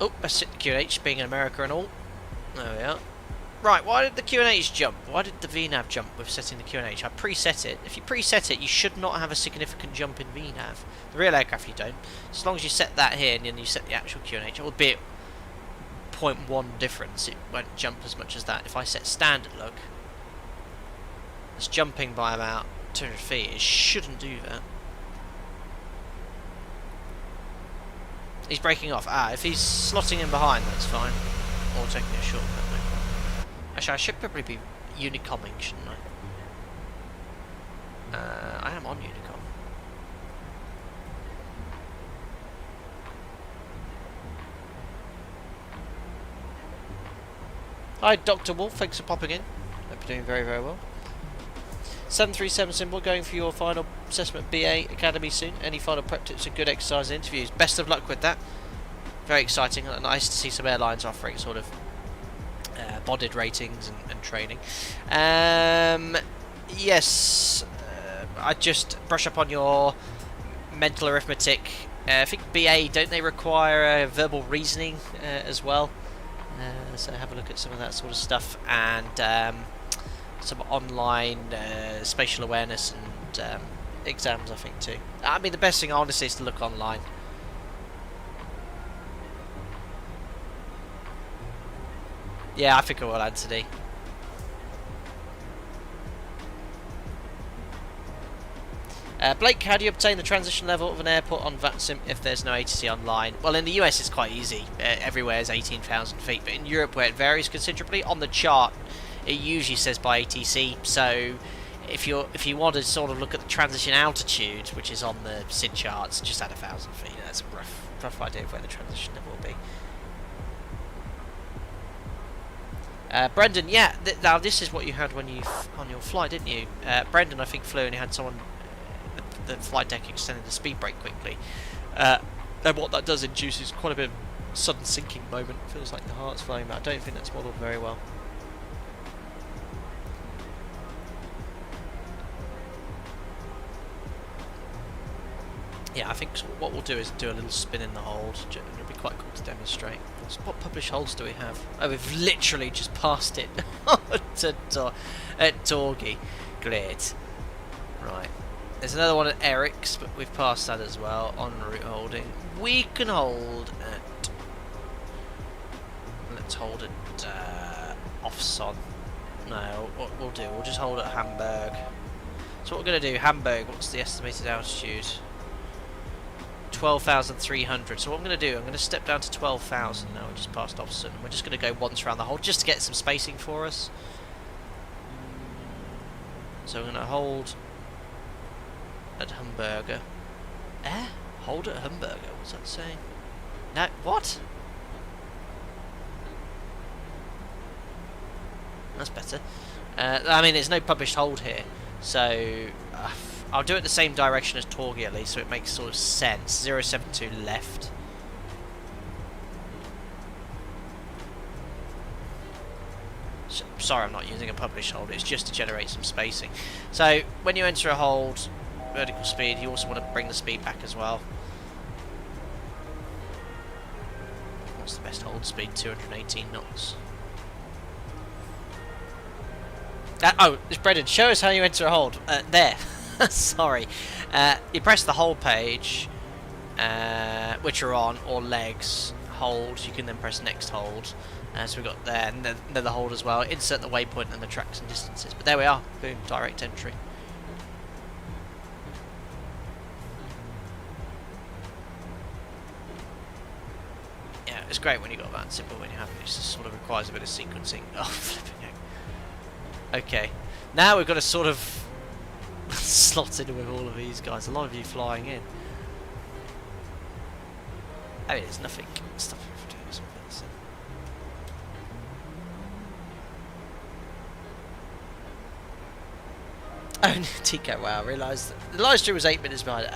Oh, let's sit the QNH, being in America and all. There we are. Right, why did the QNH jump? Why did the VNAV jump with setting the QNH? I preset it. If you preset it, you should not have a significant jump in VNAV. The real aircraft you don't. As long as you set that here and then you set the actual QNH, albeit 0.1 difference, it won't jump as much as that. If I set standard look, it's jumping by about 200 feet. It shouldn't do that. He's breaking off. If he's slotting in behind, that's fine. Or taking a shortcut, no problem. Actually, I should probably be unicomming, shouldn't I? I am on unicom. Hi, Dr. Wolf. Thanks for popping in. Hope you're doing very, very well. 737 symbol, going for your final assessment BA Academy soon. Any final prep tips and good exercise and interviews? Best of luck with that. Very exciting. Nice to see some airlines offering sort of bodied ratings and training. Yes, I just brush up on your mental arithmetic. I think BA, don't they require verbal reasoning as well? So have a look at some of that sort of stuff, and some online spatial awareness and exams, I think, too. I mean, the best thing honestly is to look online. Yeah, I think I will, Anthony. Blake, how do you obtain the transition level of an airport on VATSIM if there's no ATC online? Well, in the US it's quite easy. Everywhere is 18,000 feet, but in Europe, where it varies considerably, on the chart it usually says by ATC. So if you want to sort of look at the transition altitude, which is on the SID charts, just add 1,000 feet. That's a rough idea of where the transition level will be. Brendan, yeah, now this is what you had when you on your flight, didn't you? Brendan, I think, flew and he had someone, the flight deck extended the speed brake quickly. And what that does induces quite a bit of sudden sinking moment. Feels like the heart's flowing, but I don't think that's modelled very well. Yeah, I think what we'll do is do a little spin in the hold. It'll be quite cool to demonstrate. What published holds do we have? Oh, we've literally just passed it at Torgy. Great. Right. There's another one at Eric's, but we've passed that as well. En route holding. We can hold at... Let's hold at Offson. No, what we'll do, we'll just hold at Hamburg. So what we're going to do, Hamburg, what's the estimated altitude? 12,300. So what I'm going to do, I'm going to step down to 12,000 now. We're just past Offson. We're just going to go once around the hole just to get some spacing for us. So we're going to hold at Hamburger. Hold at Hamburger. What's that saying? No, what? That's better. I mean, there's no published hold here, so I'll do it the same direction as Torgy at least, so it makes sort of sense. 072 left. Sorry, I'm not using a published hold, it's just to generate some spacing. So, when you enter a hold, vertical speed, you also want to bring the speed back as well. What's the best hold speed? 218 knots. Oh, it's Brendan. Show us how you enter a hold. There. Sorry. You press the hold page, which are on, or legs, hold, you can then press next hold. So we've got there, and then the hold as well. Insert the waypoint and the tracks and distances. But there we are. Boom, direct entry. Yeah, it's great when you got that simple when you have it. It just sort of requires a bit of sequencing. Oh, flipping heck. Okay, now we've got to sort of slot in with all of these guys. A lot of you flying in. I mean, there's nothing. Stuff we have to do. Oh, Tico, wow, I realised that the live stream was 8 minutes behind.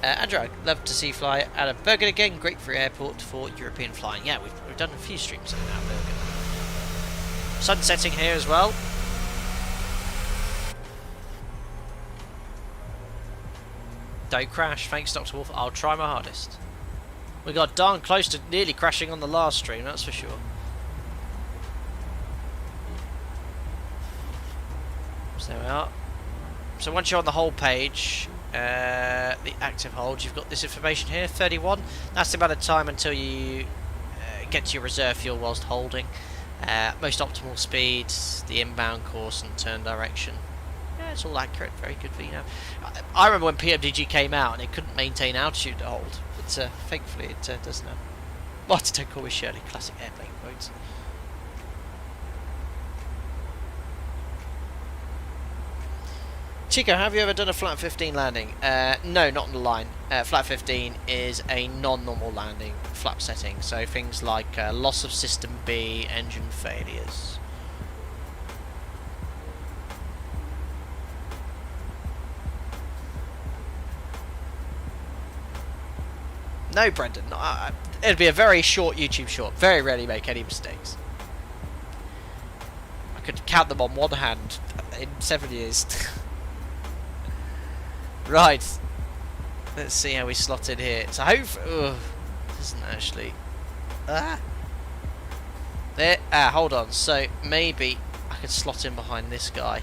Andrew, I'd love to see you fly out of Bergen again. Great for airport for European flying. Yeah, we've done a few streams out of Bergen. Sun setting here as well. Don't crash. Thanks, Dr. Wolf. I'll try my hardest. We got darn close to nearly crashing on the last stream, that's for sure. So there we are. So once you're on the hold page, the active hold, you've got this information here, 31. That's the amount of time until you get to your reserve fuel whilst holding. Most optimal speed, the inbound course and turn direction. Yeah, it's all accurate, very good for you know. I remember when PMDG came out and it couldn't maintain altitude to hold, but thankfully it does now. What, don't call me Shirley, classic airplane quotes. Chico, have you ever done a flat 15 landing? No, not on the line. Flat 15 is a non-normal landing flap setting, so things like loss of system B, engine failures. No, Brendan, it'd be a very short YouTube short. Very rarely make any mistakes. I could count them on one hand in 7 years. Right, let's see how we slot in here. So hopefully, this isn't actually. There. Hold on. So maybe I could slot in behind this guy.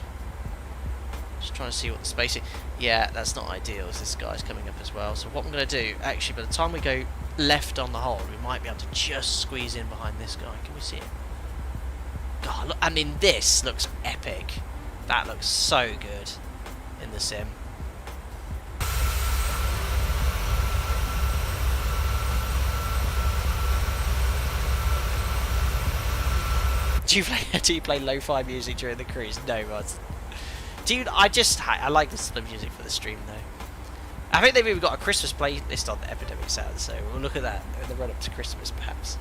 Just trying to see what the space is. Yeah, that's not ideal as this guy's coming up as well. So what I'm going to do, actually, by the time we go left on the hold, we might be able to just squeeze in behind this guy. Can we see him? God, look, I mean, this looks epic. That looks so good in the sim. Do you play lo-fi music during the cruise? No, Rod. Dude, I like this sort of music for the stream though. I think they've even got a Christmas playlist on the Epidemic Sound, so we'll look at that in the run up to Christmas perhaps.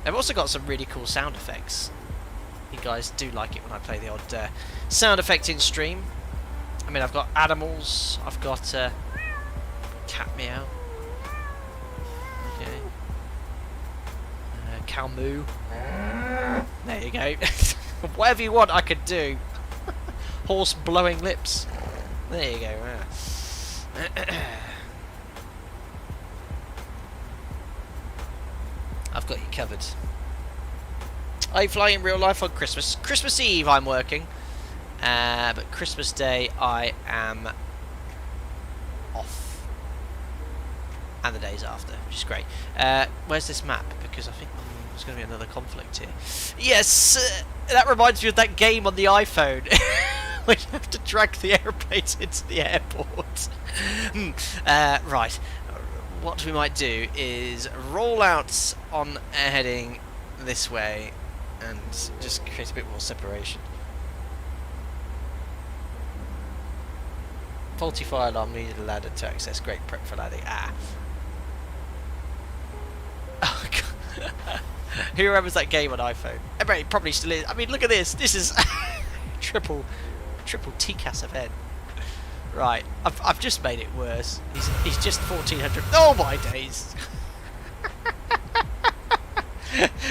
They've also got some really cool sound effects. You guys do like it when I play the odd sound effect in stream. I mean, I've got animals, I've got cat meow. Okay. Cow moo. There you go. Whatever you want, I could do. Horse blowing lips. There you go. I've got you covered. I fly in real life on Christmas. Christmas Eve I'm working. But Christmas Day I am off. And the days after, which is great. Where's this map? Because I think there's going to be another conflict here. Yes! That reminds me of that game on the iPhone. Where you have to drag the aeroplanes into the airport. Right. What we might do is roll out on heading this way and just create a bit more separation. Faulty fire alarm needed a ladder to access. Great prep for landing. Oh god. Who remembers that game on iPhone? I bet it probably still is. I mean, look at this. This is triple TCAS event. Right, I've just made it worse. He's just 1400. Oh my days!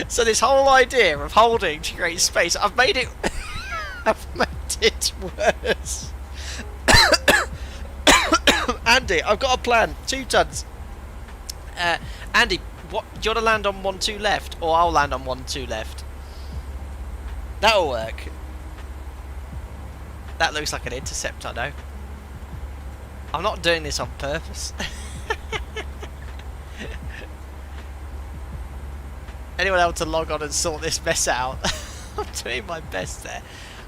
So this whole idea of holding to create space, I've made it. I've made it worse. Andy, I've got a plan. 2 tons. Andy, what do you want to land on 1-2 left, or I'll land on 1-2 left? That'll work. That looks like an intercept, I know. I'm not doing this on purpose. Anyone else to log on and sort this mess out? I'm doing my best there.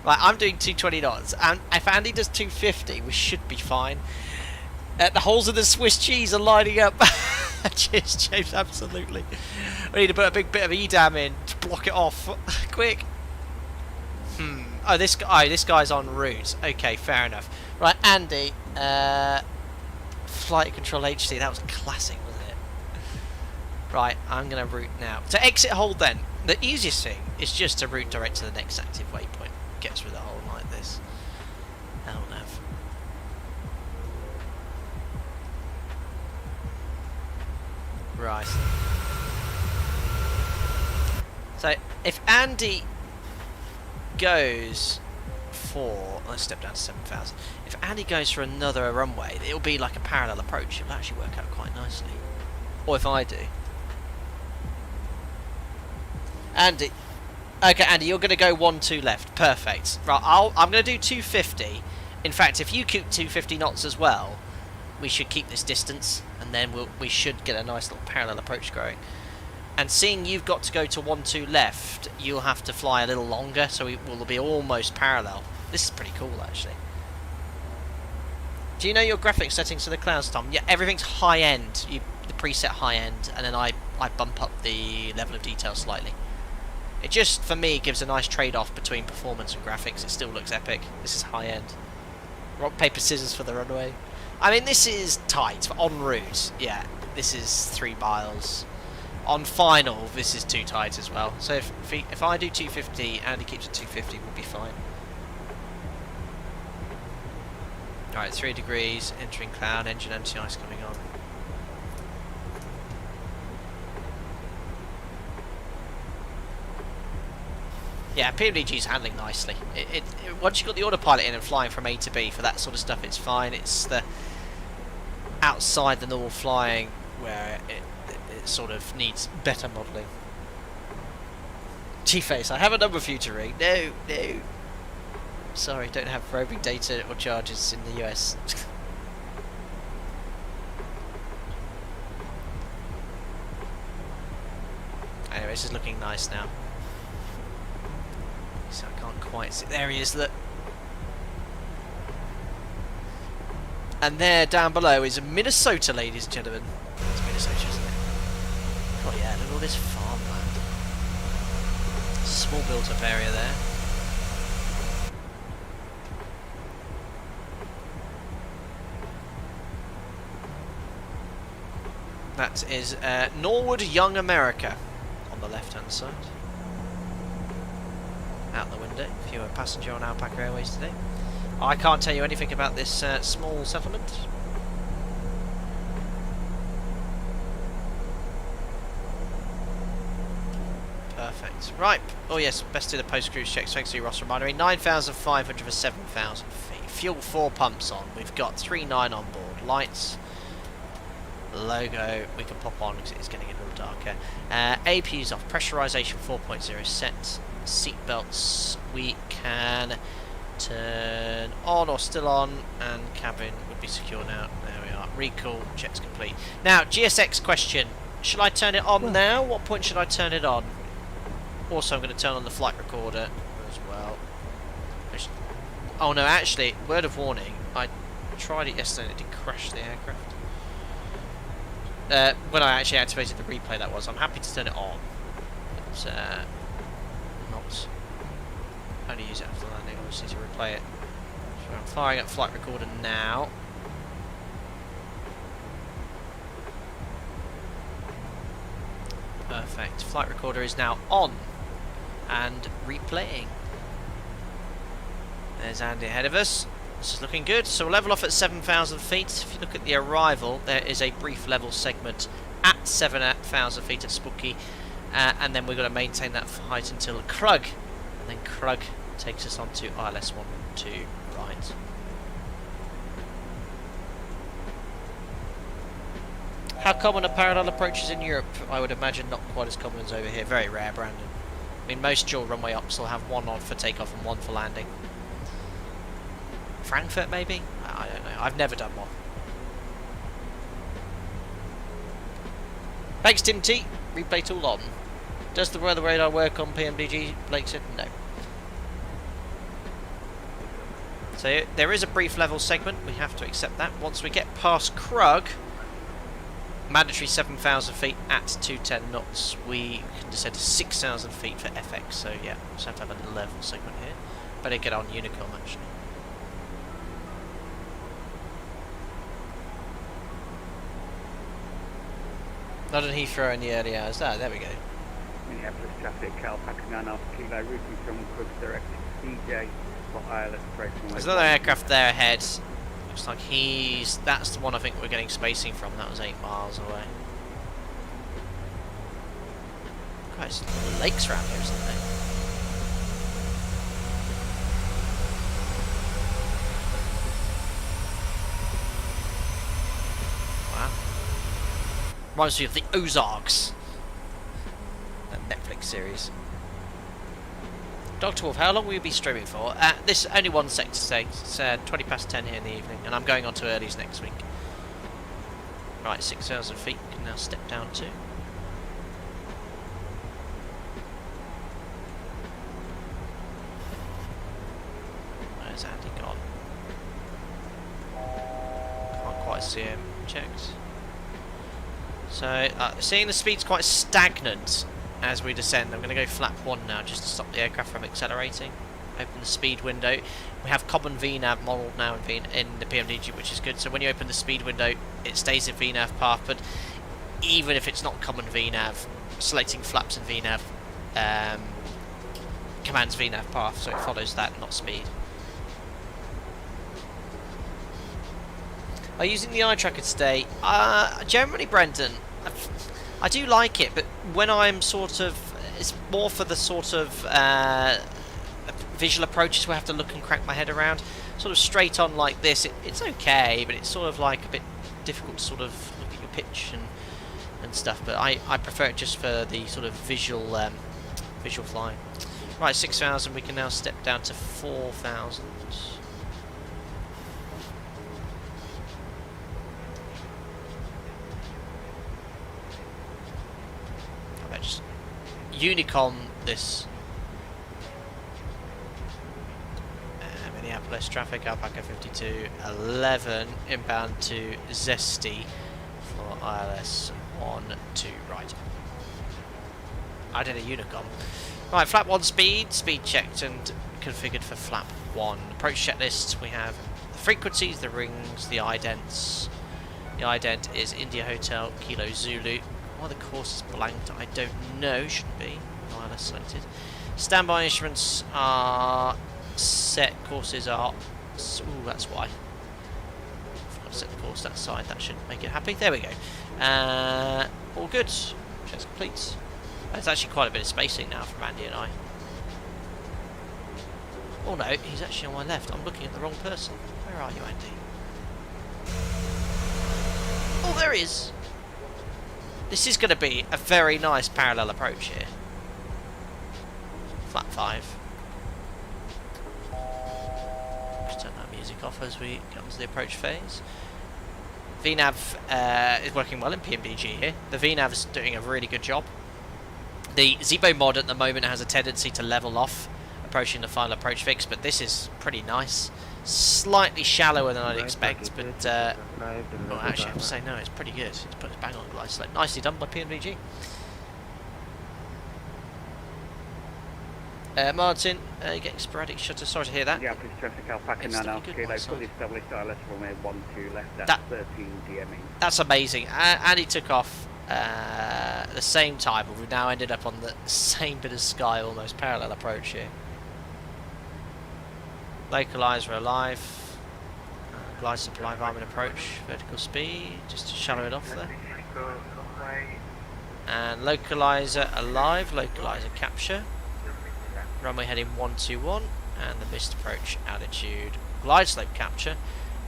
Right, I'm doing 220 knots, and if Andy does 250, we should be fine. The holes in the Swiss cheese are lining up. Cheers, James, absolutely. We need to put a big bit of EDAM in to block it off. Quick. Oh, this guy's en route. Okay, fair enough. Right, Andy. Flight Control HC. That was classic, wasn't it? Right, I'm going to route now. To exit hold then. The easiest thing is just to route direct to the next active waypoint. Gets through the hole like this. LNAV. Right. So, if Andy goes for... Let's step down to 7,000. If Andy goes for another runway, it'll be like a parallel approach. It'll actually work out quite nicely. Or if I do. Andy... Okay, Andy, you're going to go 1-2 left. Perfect. Right, I'm going to do 250. In fact, if you keep 250 knots as well, we should keep this distance, and then we should get a nice little parallel approach going. And seeing you've got to go to 1-2 left, you'll have to fly a little longer, so we'll be almost parallel. This is pretty cool, actually. Do you know your graphics settings for the clouds, Tom? Yeah, everything's high end. The preset high end, and then I bump up the level of detail slightly. It just, for me, gives a nice trade-off between performance and graphics. It still looks epic. This is high-end. Rock, paper, scissors for the runway. I mean, this is tight. En route, yeah, this is 3 miles. On final, this is too tight as well. So if I do 250 and he keeps it 250, we'll be fine. Alright, 3 degrees, entering cloud, engine MTI is coming on. Yeah, PMDG's handling nicely. Once you've got the autopilot in and flying from A to B for that sort of stuff, it's fine. It's the outside the normal flying where it sort of needs better modelling. T-Face, I have a number for you to ring. No. Sorry, don't have roaming data or charges in the US. Anyway, this is looking nice now. So I can't quite see. There he is, look. And there, down below, is Minnesota, ladies and gentlemen. It's Minnesota, isn't it? Oh yeah, look at all this farmland. Small built-up area there. That is Norwood, Young America, on the left-hand side. Out the window, if you're a passenger on Alpaca Airways today. I can't tell you anything about this small settlement. Perfect. Right. Oh yes, best do the post-cruise checks. Thanks to you, Ross reminder. 9,500 for 7,000 feet. Fuel 4 pumps on. We've got 3.9 on board. Lights. Logo. We can pop on because it's getting a little darker. APU's off. Pressurization 4.0 set. Seatbelts we can turn on or still on, and cabin would be secure now. There we are. Recall checks complete. Now, GSX question: should I turn it on now? What point should I turn it on? Also, I'm going to turn on the flight recorder as well. Oh no, actually, word of warning: I tried it yesterday and it did crash the aircraft. When I actually activated the replay, that was. I'm happy to turn it on, but not only use it after landing, obviously, to replay it. So I'm firing up flight recorder now. Perfect. Flight recorder is now on and replaying. There's Andy ahead of us. This is looking good. So we'll level off at 7,000 feet. If you look at the arrival, there is a brief level segment at 7,000 feet at Spooky. And then we've got to maintain that height until Krug. And then Krug takes us on to ILS 1 to right. How common are parallel approaches in Europe? I would imagine not quite as common as over here. Very rare, Brandon. I mean, most dual runway ops will have one on for takeoff and one for landing. Frankfurt, maybe? I don't know. I've never done one. Thanks, Tim T. Replay tool on. Does the weather radar work on PMDG? Blake said no. So there is a brief level segment. We have to accept that. Once we get past Krug, mandatory 7,000 feet at 210 knots, we can descend to 6,000 feet for FX. So yeah, just have to have a level segment here. Better get on Unicom actually. Not on Heathrow in the early hours. Ah, there we go. Minneapolis traffic, Cal Packer 9 Kilo, routing from Crooks directed CJ for ILS approach. There's another aircraft there ahead. Looks like that's the one I think we're getting spacing from. That was 8 miles away. Quite some lakes around here, isn't there? Wow. Reminds me of the Ozarks. That Netflix series. Dr. Wolf, how long will you be streaming for? This only one sector today. It's 20 past 10 here in the evening, and I'm going on to earlies next week. Right, 6,000 feet. We can now step down to. Where's Andy gone? Can't quite see him. Checked. So, seeing the speed's quite stagnant as we descend. I'm going to go flap 1 now just to stop the aircraft from accelerating. Open the speed window. We have common VNAV model now in the PMDG, which is good. So when you open the speed window, it stays in VNAV path, but even if it's not common VNAV, selecting flaps and VNAV commands VNAV path, so it follows that, not speed. Are you using the eye tracker today? Generally, Brendan, I do like it, but when I'm sort of, it's more for the sort of visual approaches where I have to look and crank my head around. Sort of straight on like this, it's okay, but it's sort of like a bit difficult to sort of look at your pitch and stuff. But I prefer it just for the sort of visual flying. Right, 6,000. We can now step down to 4,000. Just Unicom this Minneapolis traffic, Alpaca 52, 11 inbound to Zesty for ILS 1, 2, right. I did a Unicom. Right, flap 1 speed checked and configured for flap 1. Approach checklist, we have the frequencies, the rings, the idents. The ident is India Hotel, Kilo Zulu. Why the course is blanked, I don't know. Shouldn't be. ILS selected. Standby instruments are set. Courses are. Ooh, that's why. I've got to set the course that side. That should make it happy. There we go. All good. Checks complete. There's actually quite a bit of spacing now from Andy and I. Oh no, he's actually on my left. I'm looking at the wrong person. Where are you, Andy? Oh, there he is. This is going to be a very nice parallel approach here. Flat 5. Just turn that music off as we come to the approach phase. VNAV is working well in PMDG here. The VNAV is doing a really good job. The Zibo mod at the moment has a tendency to level off approaching the final approach fix, but this is pretty nice. Slightly shallower than I'd expect, but well, actually I have to say no, it's pretty good. It's put us bang on glide slope. Nicely done by PMDG. Martin, you're getting sporadic shutter. Sorry to hear that. Yeah, please traffic Alpaca 9 Kilo, fully established ILS runway 12 left at 13 DME. That's amazing. Andy took off the same time, but we've now ended up on the same bit of sky, almost parallel approach here. Localizer alive. Glide supply varmint approach. Vertical speed, just to shallow it off there. And localizer alive. Localizer capture. Runway heading 121. And the missed approach altitude. Glide slope capture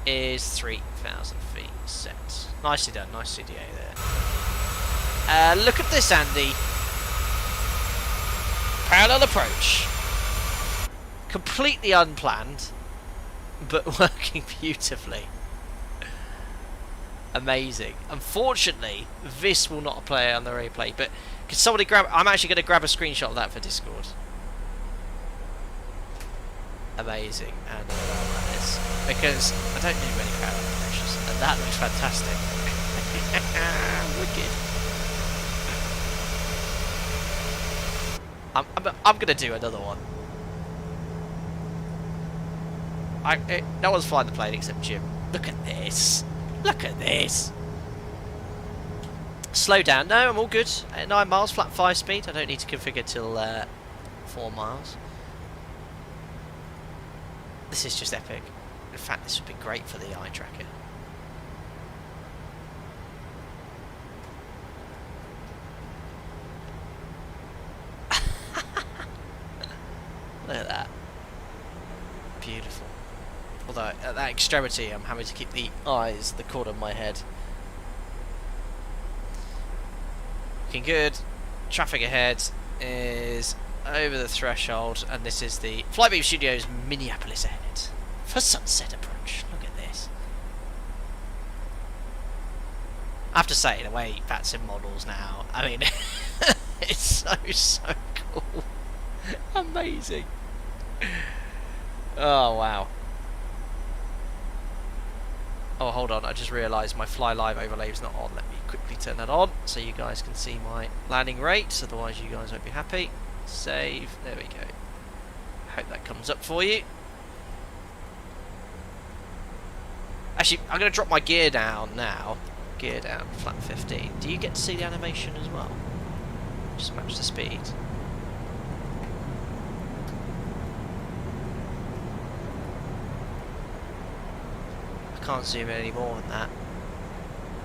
is 3,000 feet set. Nicely done. Nice CDA there. Look at this, Andy. Parallel approach. Completely unplanned, but working beautifully. Amazing. Unfortunately, this will not play on the replay, but could somebody grab... I'm actually going to grab a screenshot of that for Discord. Amazing. And that is... Because I don't do many crowd animations, and that looks fantastic. Wicked. I'm going to do another one. No one's flying the plane except Jim. Look at this. Look at this. Slow down. No, I'm all good. 9 miles, flat 5 speed. I don't need to configure till 4 miles. This is just epic. In fact, this would be great for the eye tracker. Look at that. Beautiful. Although, at that extremity, I'm having to keep the eyes the corner of my head. Looking good. Traffic ahead is over the threshold, and this is the Flightbeam Studios Minneapolis ahead for sunset approach. Look at this. I have to say, the way that's in models now, I mean, it's so cool. Amazing. Oh, wow. Oh, hold on, I just realised my Fly Live overlay is not on. Let me quickly turn that on so you guys can see my landing rates, otherwise you guys won't be happy. Save, there we go. Hope that comes up for you. Actually, I'm going to drop my gear down now. Gear down, flat 15. Do you get to see the animation as well? Just match the speed. Can't zoom in any more than that.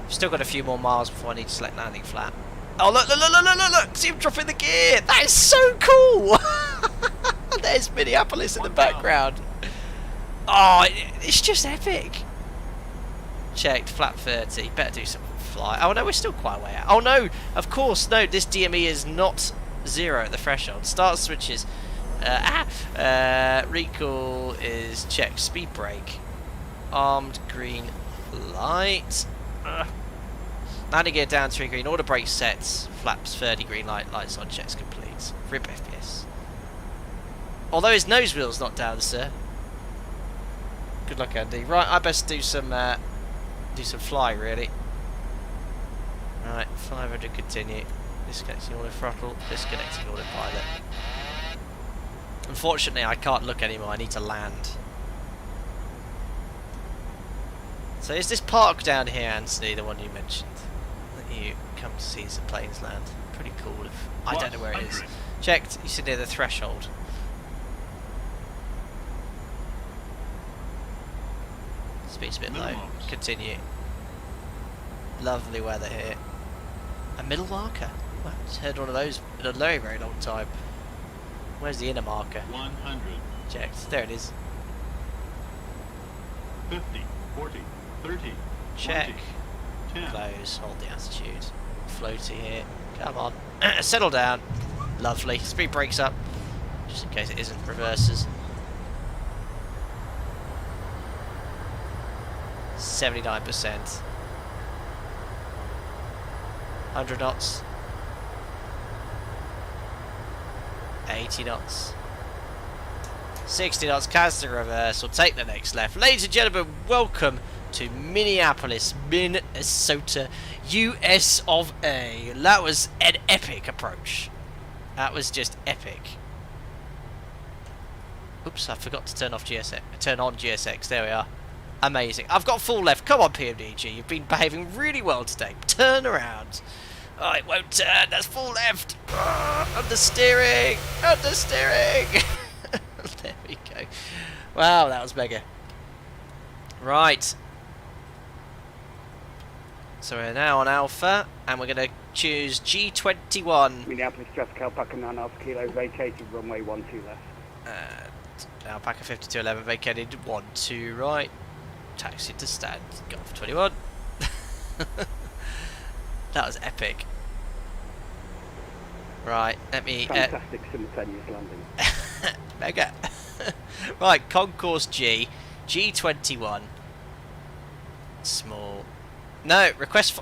I've still got a few more miles before I need to select landing flat. Oh, look! See him dropping the gear! That is so cool! There's Minneapolis in the background. Oh, it's just epic. Checked, flat 30. Better do some fly. Oh no, we're still quite a way out. Oh no, of course, no, this DME is not 0 at the threshold. Start switches. Recall is checked. Speed brake. Armed green light. Landing gear down 3 green. Order brake sets. Flaps 30 green light. Lights on. Checks complete. RIP FPS. Although his nose wheel's not down, sir. Good luck, Andy. Right, I best do some fly really. Right, 500 continue. Disconnecting auto throttle. Disconnecting autopilot. Unfortunately, I can't look anymore. I need to land. So is this park down here, Anthony, the one you mentioned? That you come to see the planes land? Pretty cool if... I don't know where it is. Checked, you see near the threshold. Speed's a bit low. Continue. Lovely weather here. A middle marker? Well, I haven't heard one of those in a very, very long time. Where's the inner marker? 100. Checked. There it is. 50, 40. 30. Check. 20, 10. Close. Hold the attitude. Floaty here. Come on. Settle down. Lovely. Speed brakes up. Just in case it isn't. Reverses. 79%. 100 knots. 80 knots. 60 knots. Cancel the reverse. We'll take the next left. Ladies and gentlemen, welcome to Minneapolis, Minnesota, US of A. That was an epic approach. That was just epic. Oops, I forgot to turn off GSX. Turn on GSX. There we are. Amazing. I've got full left. Come on, PMDG. You've been behaving really well today. Turn around. Oh, it won't turn. That's full left. Understeering. Understeering. There we go. Wow, that was mega. Right. So we're now on Alpha, and we're going to choose G21. Minneapolis, traffic Alpaca 9.5 kilo, vacated runway 12 left. Alpaca 5211 vacated 12 right. Taxi to stand. Golf 21. That was epic. Right, let me... Fantastic simultaneous landing. Mega. Right, Concourse G. G21. Small. No,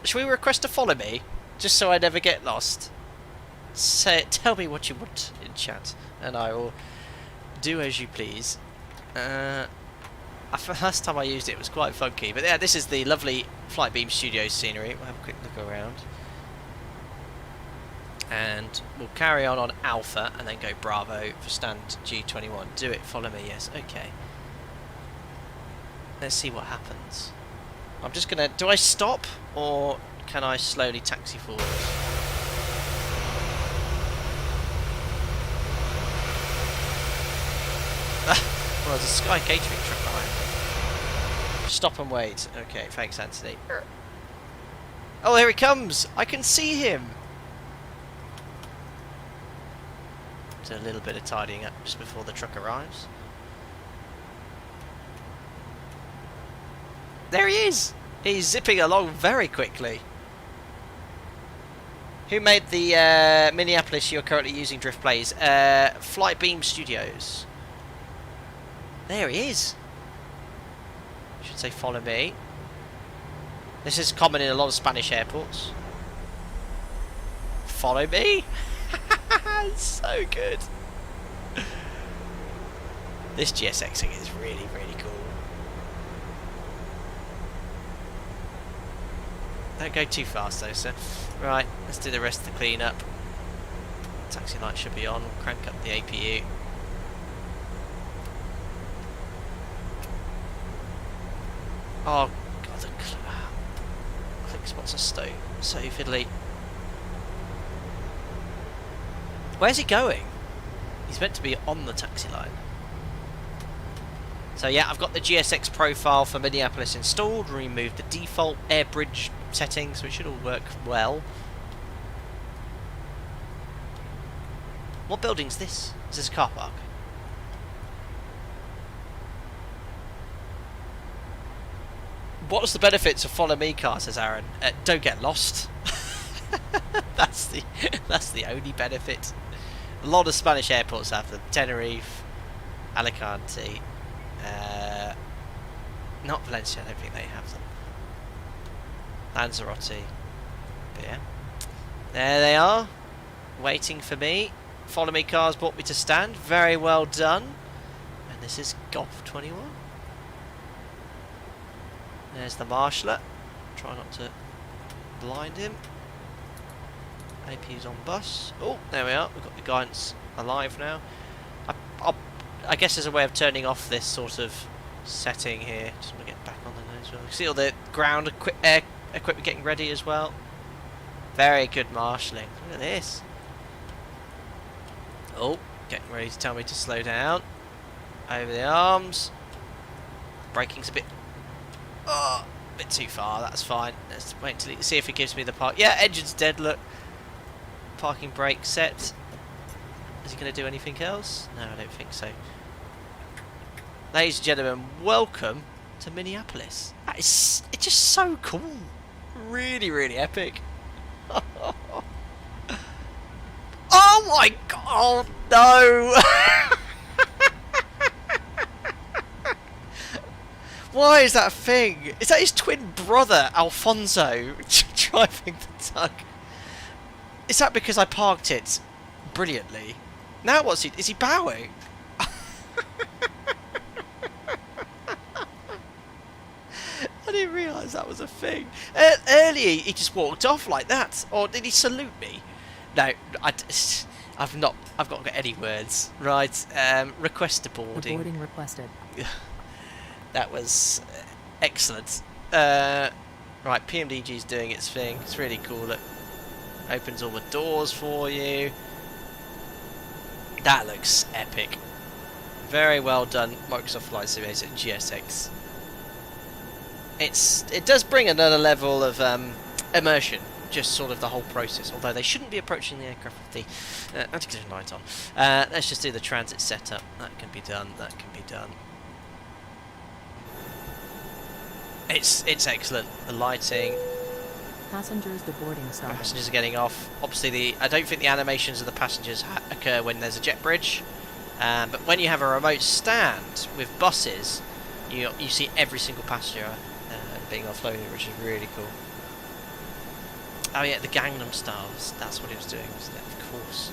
should we request to follow me? Just so I never get lost. Tell me what you want in chat, and I will do as you please. Last time I used it was quite funky, but yeah, this is the lovely Flightbeam Studios scenery. We'll have a quick look around. And we'll carry on Alpha, and then go Bravo for stand G21. Do it, follow me, yes, okay. Let's see what happens. I'm just gonna... Do I stop, or can I slowly taxi forward? Well, there's a Sky catering truck behind me. Stop and wait. Okay, thanks, Anthony. Oh, here he comes! I can see him! Do a little bit of tidying up just before the truck arrives. There he is! He's zipping along very quickly. Who made the Minneapolis you're currently using drift plays? Flightbeam Studios. There he is. Should say follow me. This is common in a lot of Spanish airports. Follow me? So good. This GSXing is really, really cool. Don't go too fast though, sir. Right, let's do the rest of the cleanup. Taxi light should be on. We'll crank up the APU. Oh god, the click spots are so fiddly. Where's he going? He's meant to be on the taxi line. So yeah, I've got the GSX profile for Minneapolis installed. Removed the default air bridge settings, so it should all work well. What building's this? Is this a car park? What's the benefits of follow me car, says Aaron? Don't get lost. that's the only benefit. A lot of Spanish airports have them. Tenerife, Alicante, not Valencia, I don't think they have them. Lanzarote. But yeah. There they are. Waiting for me. Follow me cars brought me to stand. Very well done. And this is Golf 21. There's the marshaller. Try not to blind him. AP's on bus. Oh, there we are. We've got the guidance alive now. I guess there's a way of turning off this sort of setting here. Just want to get back on the nose wheel. See all the ground air equipment getting ready as well. Very good marshalling. Look at this. Oh, getting ready to tell me to slow down. Over the arms. Braking's a bit too far. That's fine. Let's wait until see if it gives me the park. Yeah, engine's dead. Look. Parking brake set. Is he going to do anything else? No, I don't think so. Ladies and gentlemen, welcome to Minneapolis. It's just so cool. Really, really epic. Oh my god, no! Why is that a thing? Is that his twin brother, Alfonso, driving the tug? Is that because I parked it brilliantly? Now what's he... Is he bowing? I didn't realise that was a thing. Earlier he just walked off like that. Or did he salute me? No, I've not got any words. Right, request to boarding. Boarding requested. That was excellent. Right, PMDG's doing its thing. It's really cool. It opens all the doors for you. That looks epic. Very well done, Microsoft Flight Simulator GSX. It does bring another level of immersion, just sort of the whole process. Although they shouldn't be approaching the aircraft with the anti-collision light on. Let's just do the transit setup. That can be done. That can be done. It's excellent. The lighting. Passengers deboarding started. Passengers are getting off. Obviously, I don't think the animations of the passengers occur when there's a jet bridge. But when you have a remote stand with buses, you see every single passenger being offloaded, which is really cool. Oh yeah, the Gangnam Styles. That's what he was doing, wasn't it? Of course.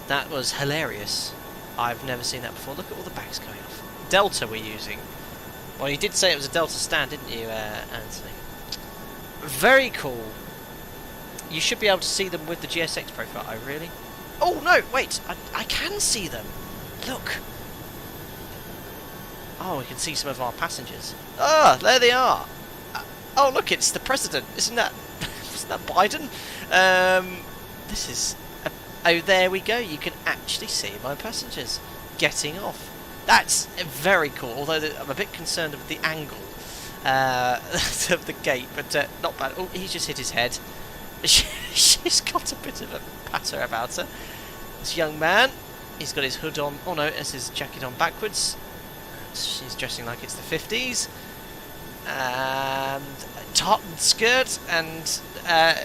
That was hilarious. I've never seen that before. Look at all the bags going off. Delta we're using. Well, you did say it was a Delta stand, didn't you, Anthony? Very cool. You should be able to see them with the GSX profile. Oh, really? Oh, no, wait. I can see them. Look. Oh, we can see some of our passengers. Ah, there they are. Oh, look, it's the president. Isn't that Biden? This is... oh, there we go. You can actually see my passengers getting off. That's very cool, although I'm a bit concerned with the angle of the gate, but not bad. Oh, he's just hit his head. She's got a bit of a patter about her. This young man, he's got his hood on. Oh no, it's his jacket on backwards. She's dressing like it's the 50s. And tartan skirt and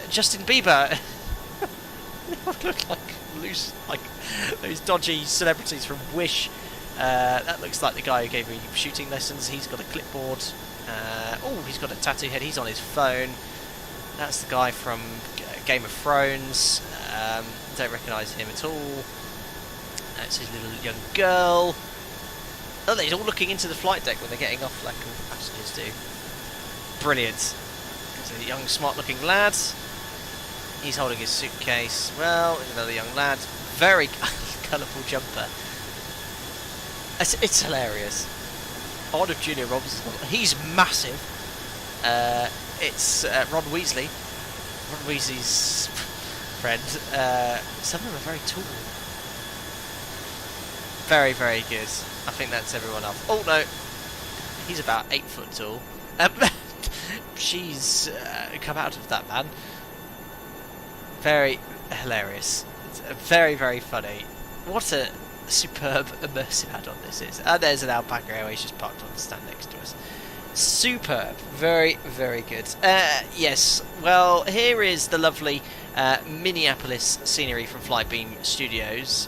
Justin Bieber. Look like loose, like those dodgy celebrities from Wish. That looks like the guy who gave me shooting lessons. He's got a clipboard. Oh, he's got a tattoo head. He's on his phone. That's the guy from Game of Thrones. Don't recognise him at all. That's his little young girl. Oh, they're all looking into the flight deck when they're getting off, like all passengers do. Brilliant. There's a young, smart-looking lad. He's holding his suitcase. Well, there's another young lad. Very colourful jumper. It's hilarious. Odd of Junior Robinson. He's massive. It's Ron Weasley. Ron Weasley's friend. Some of them are very tall. Very, very good. I think that's everyone else. Oh no, he's about 8 foot tall. She's come out of that, man. Very hilarious. It's very, very funny. What a superb immersive add-on this is. And there's an Alpaca Airways just parked on the stand next to us. Superb. Very, very good. Yes, well, here is the lovely Minneapolis scenery from Flightbeam Studios.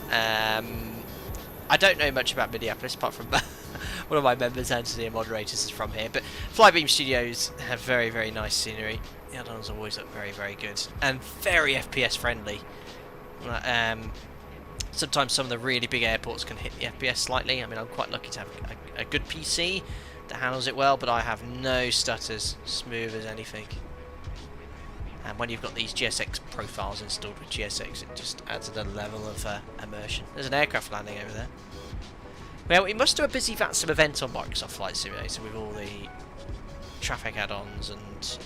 I don't know much about Minneapolis apart from one of my members, Anthony, and moderators, is from here. But Flightbeam Studios have very, very nice scenery. The add-ons always look very, very good and very FPS friendly. Sometimes some of the really big airports can hit the FPS slightly. I mean, I'm quite lucky to have a good PC that handles it well, but I have no stutters, smooth as anything. And when you've got these GSX profiles installed with GSX, it just adds another level of immersion. There's an aircraft landing over there. Well, we must do a busy VATSIM event on Microsoft Flight Simulator with all the traffic add-ons and,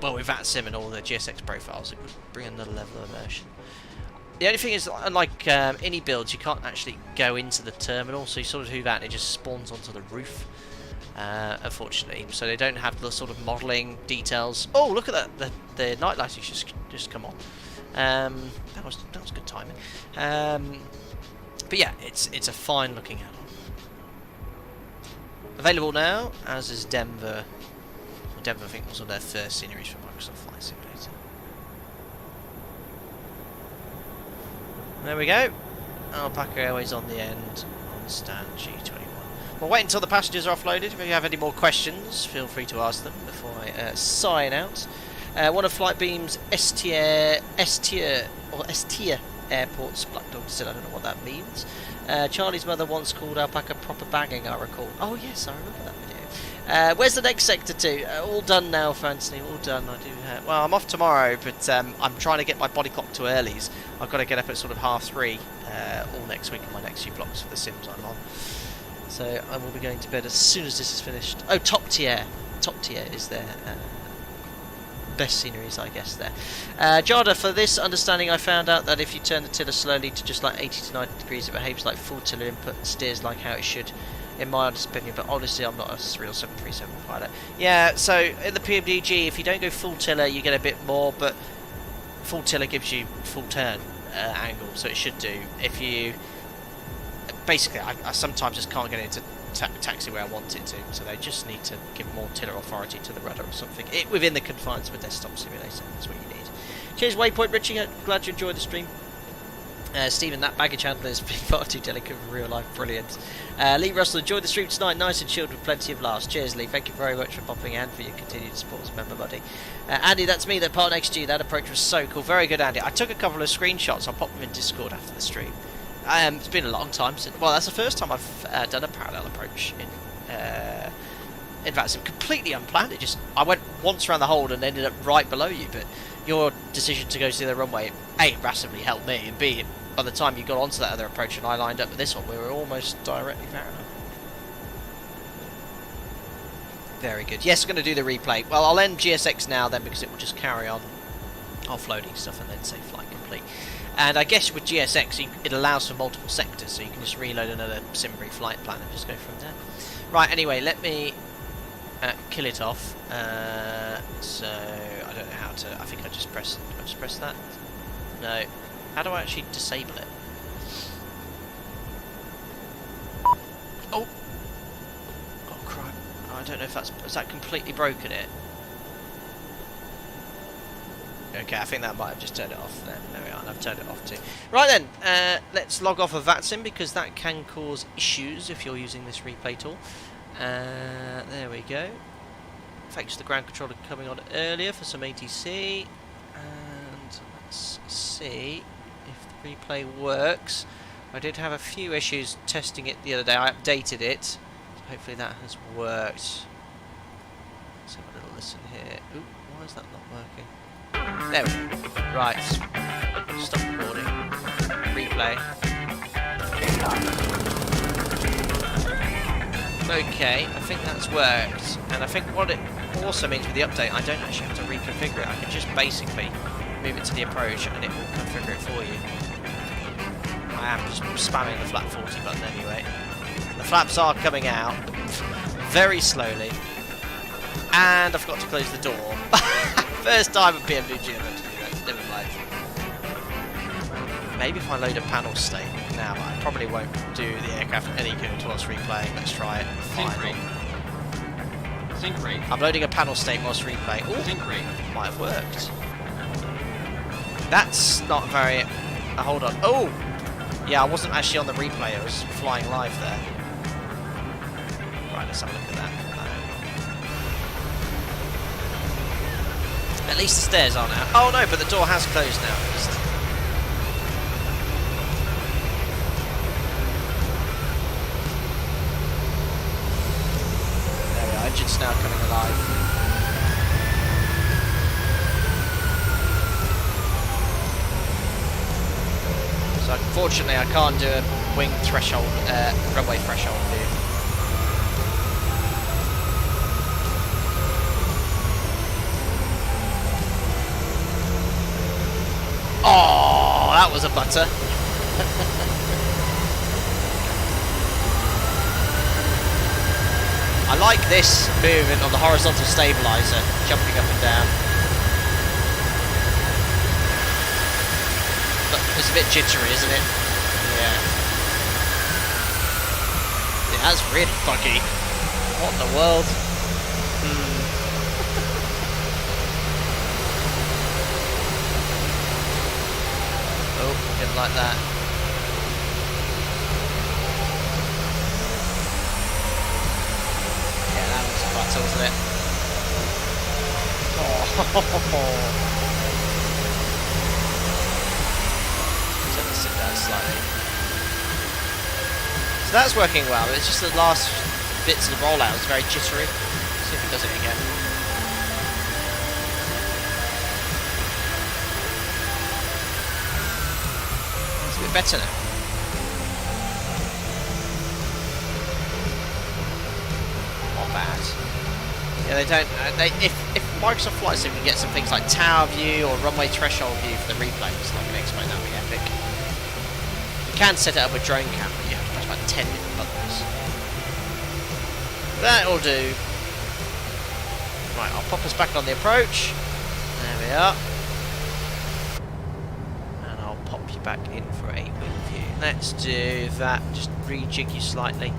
well, with VATSIM and all the GSX profiles. It would bring another level of immersion. The only thing is, unlike any builds, you can't actually go into the terminal, so you sort of do that and it just spawns onto the roof. Unfortunately, so they don't have the sort of modelling details. Oh, look at that! The night lighting just come on. That was good timing. But yeah, it's a fine looking add-on. Available now, as is Denver. Well, Denver, I think, was on their first sceneries for Microsoft Flight Simulator. There we go. Alpaca Airways on the end on stand G21. We'll wait until the passengers are offloaded. If you have any more questions, feel free to ask them before I sign out. One of Flightbeam's S-tier airports, Black Dog still, I don't know what that means. Charlie's mother once called Alpaca proper banging, I recall. Oh yes, I remember that video. Where's the next sector to? All done now, Anthony, all done. I do. Well, I'm off tomorrow, but I'm trying to get my body clock to earlies. I've got to get up at sort of 3:30 all next week in my next few blocks for the sims I'm on. So I will be going to bed as soon as this is finished. Oh, top tier is their best sceneries, I guess, there. Jada, for this understanding, I found out that if you turn the tiller slowly to just like 80 to 90 degrees, it behaves like full tiller input and steers like how it should, in my honest opinion, but honestly, I'm not a real 737 pilot. Yeah, so in the PMDG, if you don't go full tiller, you get a bit more, but full tiller gives you full turn angle, so it should do. If you... Basically, I sometimes just can't get into taxi where I want it to, so they just need to give more tiller authority to the rudder or something. Within the confines of a desktop simulator, that's what you need. Cheers, Waypoint Richie, glad you enjoyed the stream. Stephen, that baggage handler is far too delicate for real life. Brilliant. Lee Russell, enjoyed the stream tonight. Nice and chilled with plenty of laughs. Cheers, Lee. Thank you very much for popping in and for your continued support as a member, buddy. Andy, that's me. That part next to you. That approach was so cool. Very good, Andy. I took a couple of screenshots. I'll pop them in Discord after the stream. It's been a long time since. Well, that's the first time I've done a parallel approach in fact, it's completely unplanned. I went once around the hold and ended up right below you. But your decision to go to the runway, A, massively helped me, and B, by the time you got onto that other approach and I lined up with this one, we were almost directly parallel. Very good. Yes, going to do the replay. Well, I'll end GSX now then, because it will just carry on offloading stuff and then say flight complete. And I guess with GSX, it allows for multiple sectors, so you can just reload another Simbury flight plan and just go from there. Right, anyway, let me kill it off. So, I don't know how to... I think I just press that. No. How do I actually disable it? Oh! Oh, crap. I don't know if that's... Has that completely broken it? Okay, I think that might have just turned it off then. There we are, and I've turned it off too. Right then, let's log off of VATSIM, because that can cause issues if you're using this replay tool. There we go. Thanks to the ground controller coming on earlier for some ATC. And let's see if the replay works. I did have a few issues testing it the other day. I updated it. So hopefully that has worked. Let's have a little listen here. Ooh, why is that not working? There we go. Right. Stop recording. Replay. Okay, I think that's worked. And I think what it also means with the update, I don't actually have to reconfigure it. I can just basically move it to the approach and it will configure it for you. I am just spamming the flap 40 button anyway. The flaps are coming out very slowly. And I forgot to close the door. First time at PMDG I've had to do that. Never mind. Maybe if I load a panel state now, but I probably won't do the aircraft any good whilst replaying. Let's try it. Sync rate. Sync rate. I'm loading a panel state whilst replaying. Ooh, Sync rate. might have worked. That's not very... hold on. Oh! Yeah, I wasn't actually on the replay. I was flying live there. Right, let's have a look at that. At least the stairs aren't out. Oh no, but the door has closed now. There we are, engine's now coming alive. So unfortunately I can't do a wing threshold, runway threshold view. Oh, that was a butter. I like this movement on the horizontal stabilizer, jumping up and down. But it's a bit jittery, isn't it? Yeah. Yeah, that's really buggy. What in the world? Oh, didn't like that. Yeah, that was a butter, wasn't it? Oh. So let's sit down slightly. So that's working well. It's just the last bits of the rollout is very jittery. Let's see if it does it again. A bit better now. Not bad. Yeah, they don't. If Microsoft Flight Sim can get some things like tower view or runway threshold view for the replays, like an explain, that would be epic. You can set it up with drone cam, but you have to press about 10 different buttons. That'll do. Right, I'll pop us back on the approach. There we are. Pop you back in for a wing view. Let's do that. Just rejig you slightly.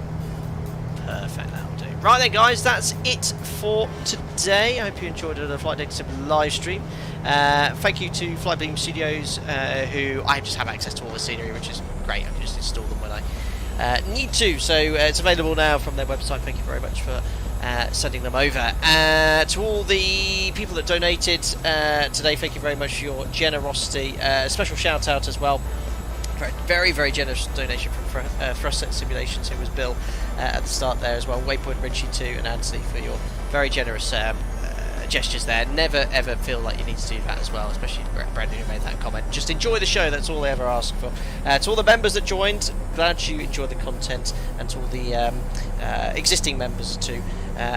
Perfect, that'll do. Right then, guys, that's it for today. I hope you enjoyed another Flight Data Sim live stream. Thank you to Flightbeam Studios, who I just have access to all the scenery, which is great. I can just install them when I need to. So it's available now from their website. Thank you very much for sending them over. To all the people that donated today, thank you very much for your generosity. A special shout out as well. Very, very generous donation from Thrust Simulations, who was Bill at the start there as well. Waypoint Richie too, and Anthony for your very generous gestures there. Never ever feel like you need to do that as well, especially Brendan who made that comment. Just enjoy the show, that's all I ever ask for. To all the members that joined, glad you enjoyed the content, and to all the existing members too.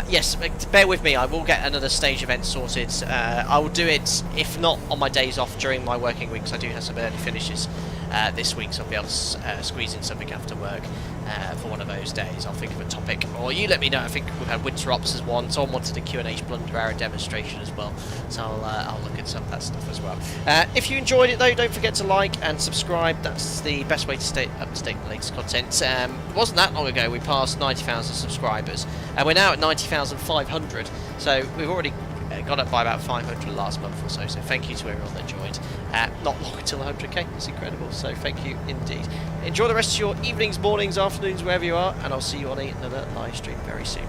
Yes, bear with me, I will get another stage event sorted. I will do it, if not on my days off, during my working weeks. I do have some early finishes this week, so I'll be able to squeeze in something after work for one of those days. I'll think of a topic, or you let me know. I think we've had Winter Ops as one. Someone wanted a Q&H Blunder Arrow demonstration as well, so I'll look at some of that stuff as well. If you enjoyed it though, don't forget to like and subscribe. That's the best way to stay up to date with the latest content. It wasn't that long ago we passed 90,000 subscribers, and we're now at 90,500, so we've already got up by about 500 last month or so, so thank you to everyone that joined. Not long until 100k, it's incredible, so thank you indeed. Enjoy the rest of your evenings, mornings, afternoons, wherever you are, and I'll see you on another live stream very soon.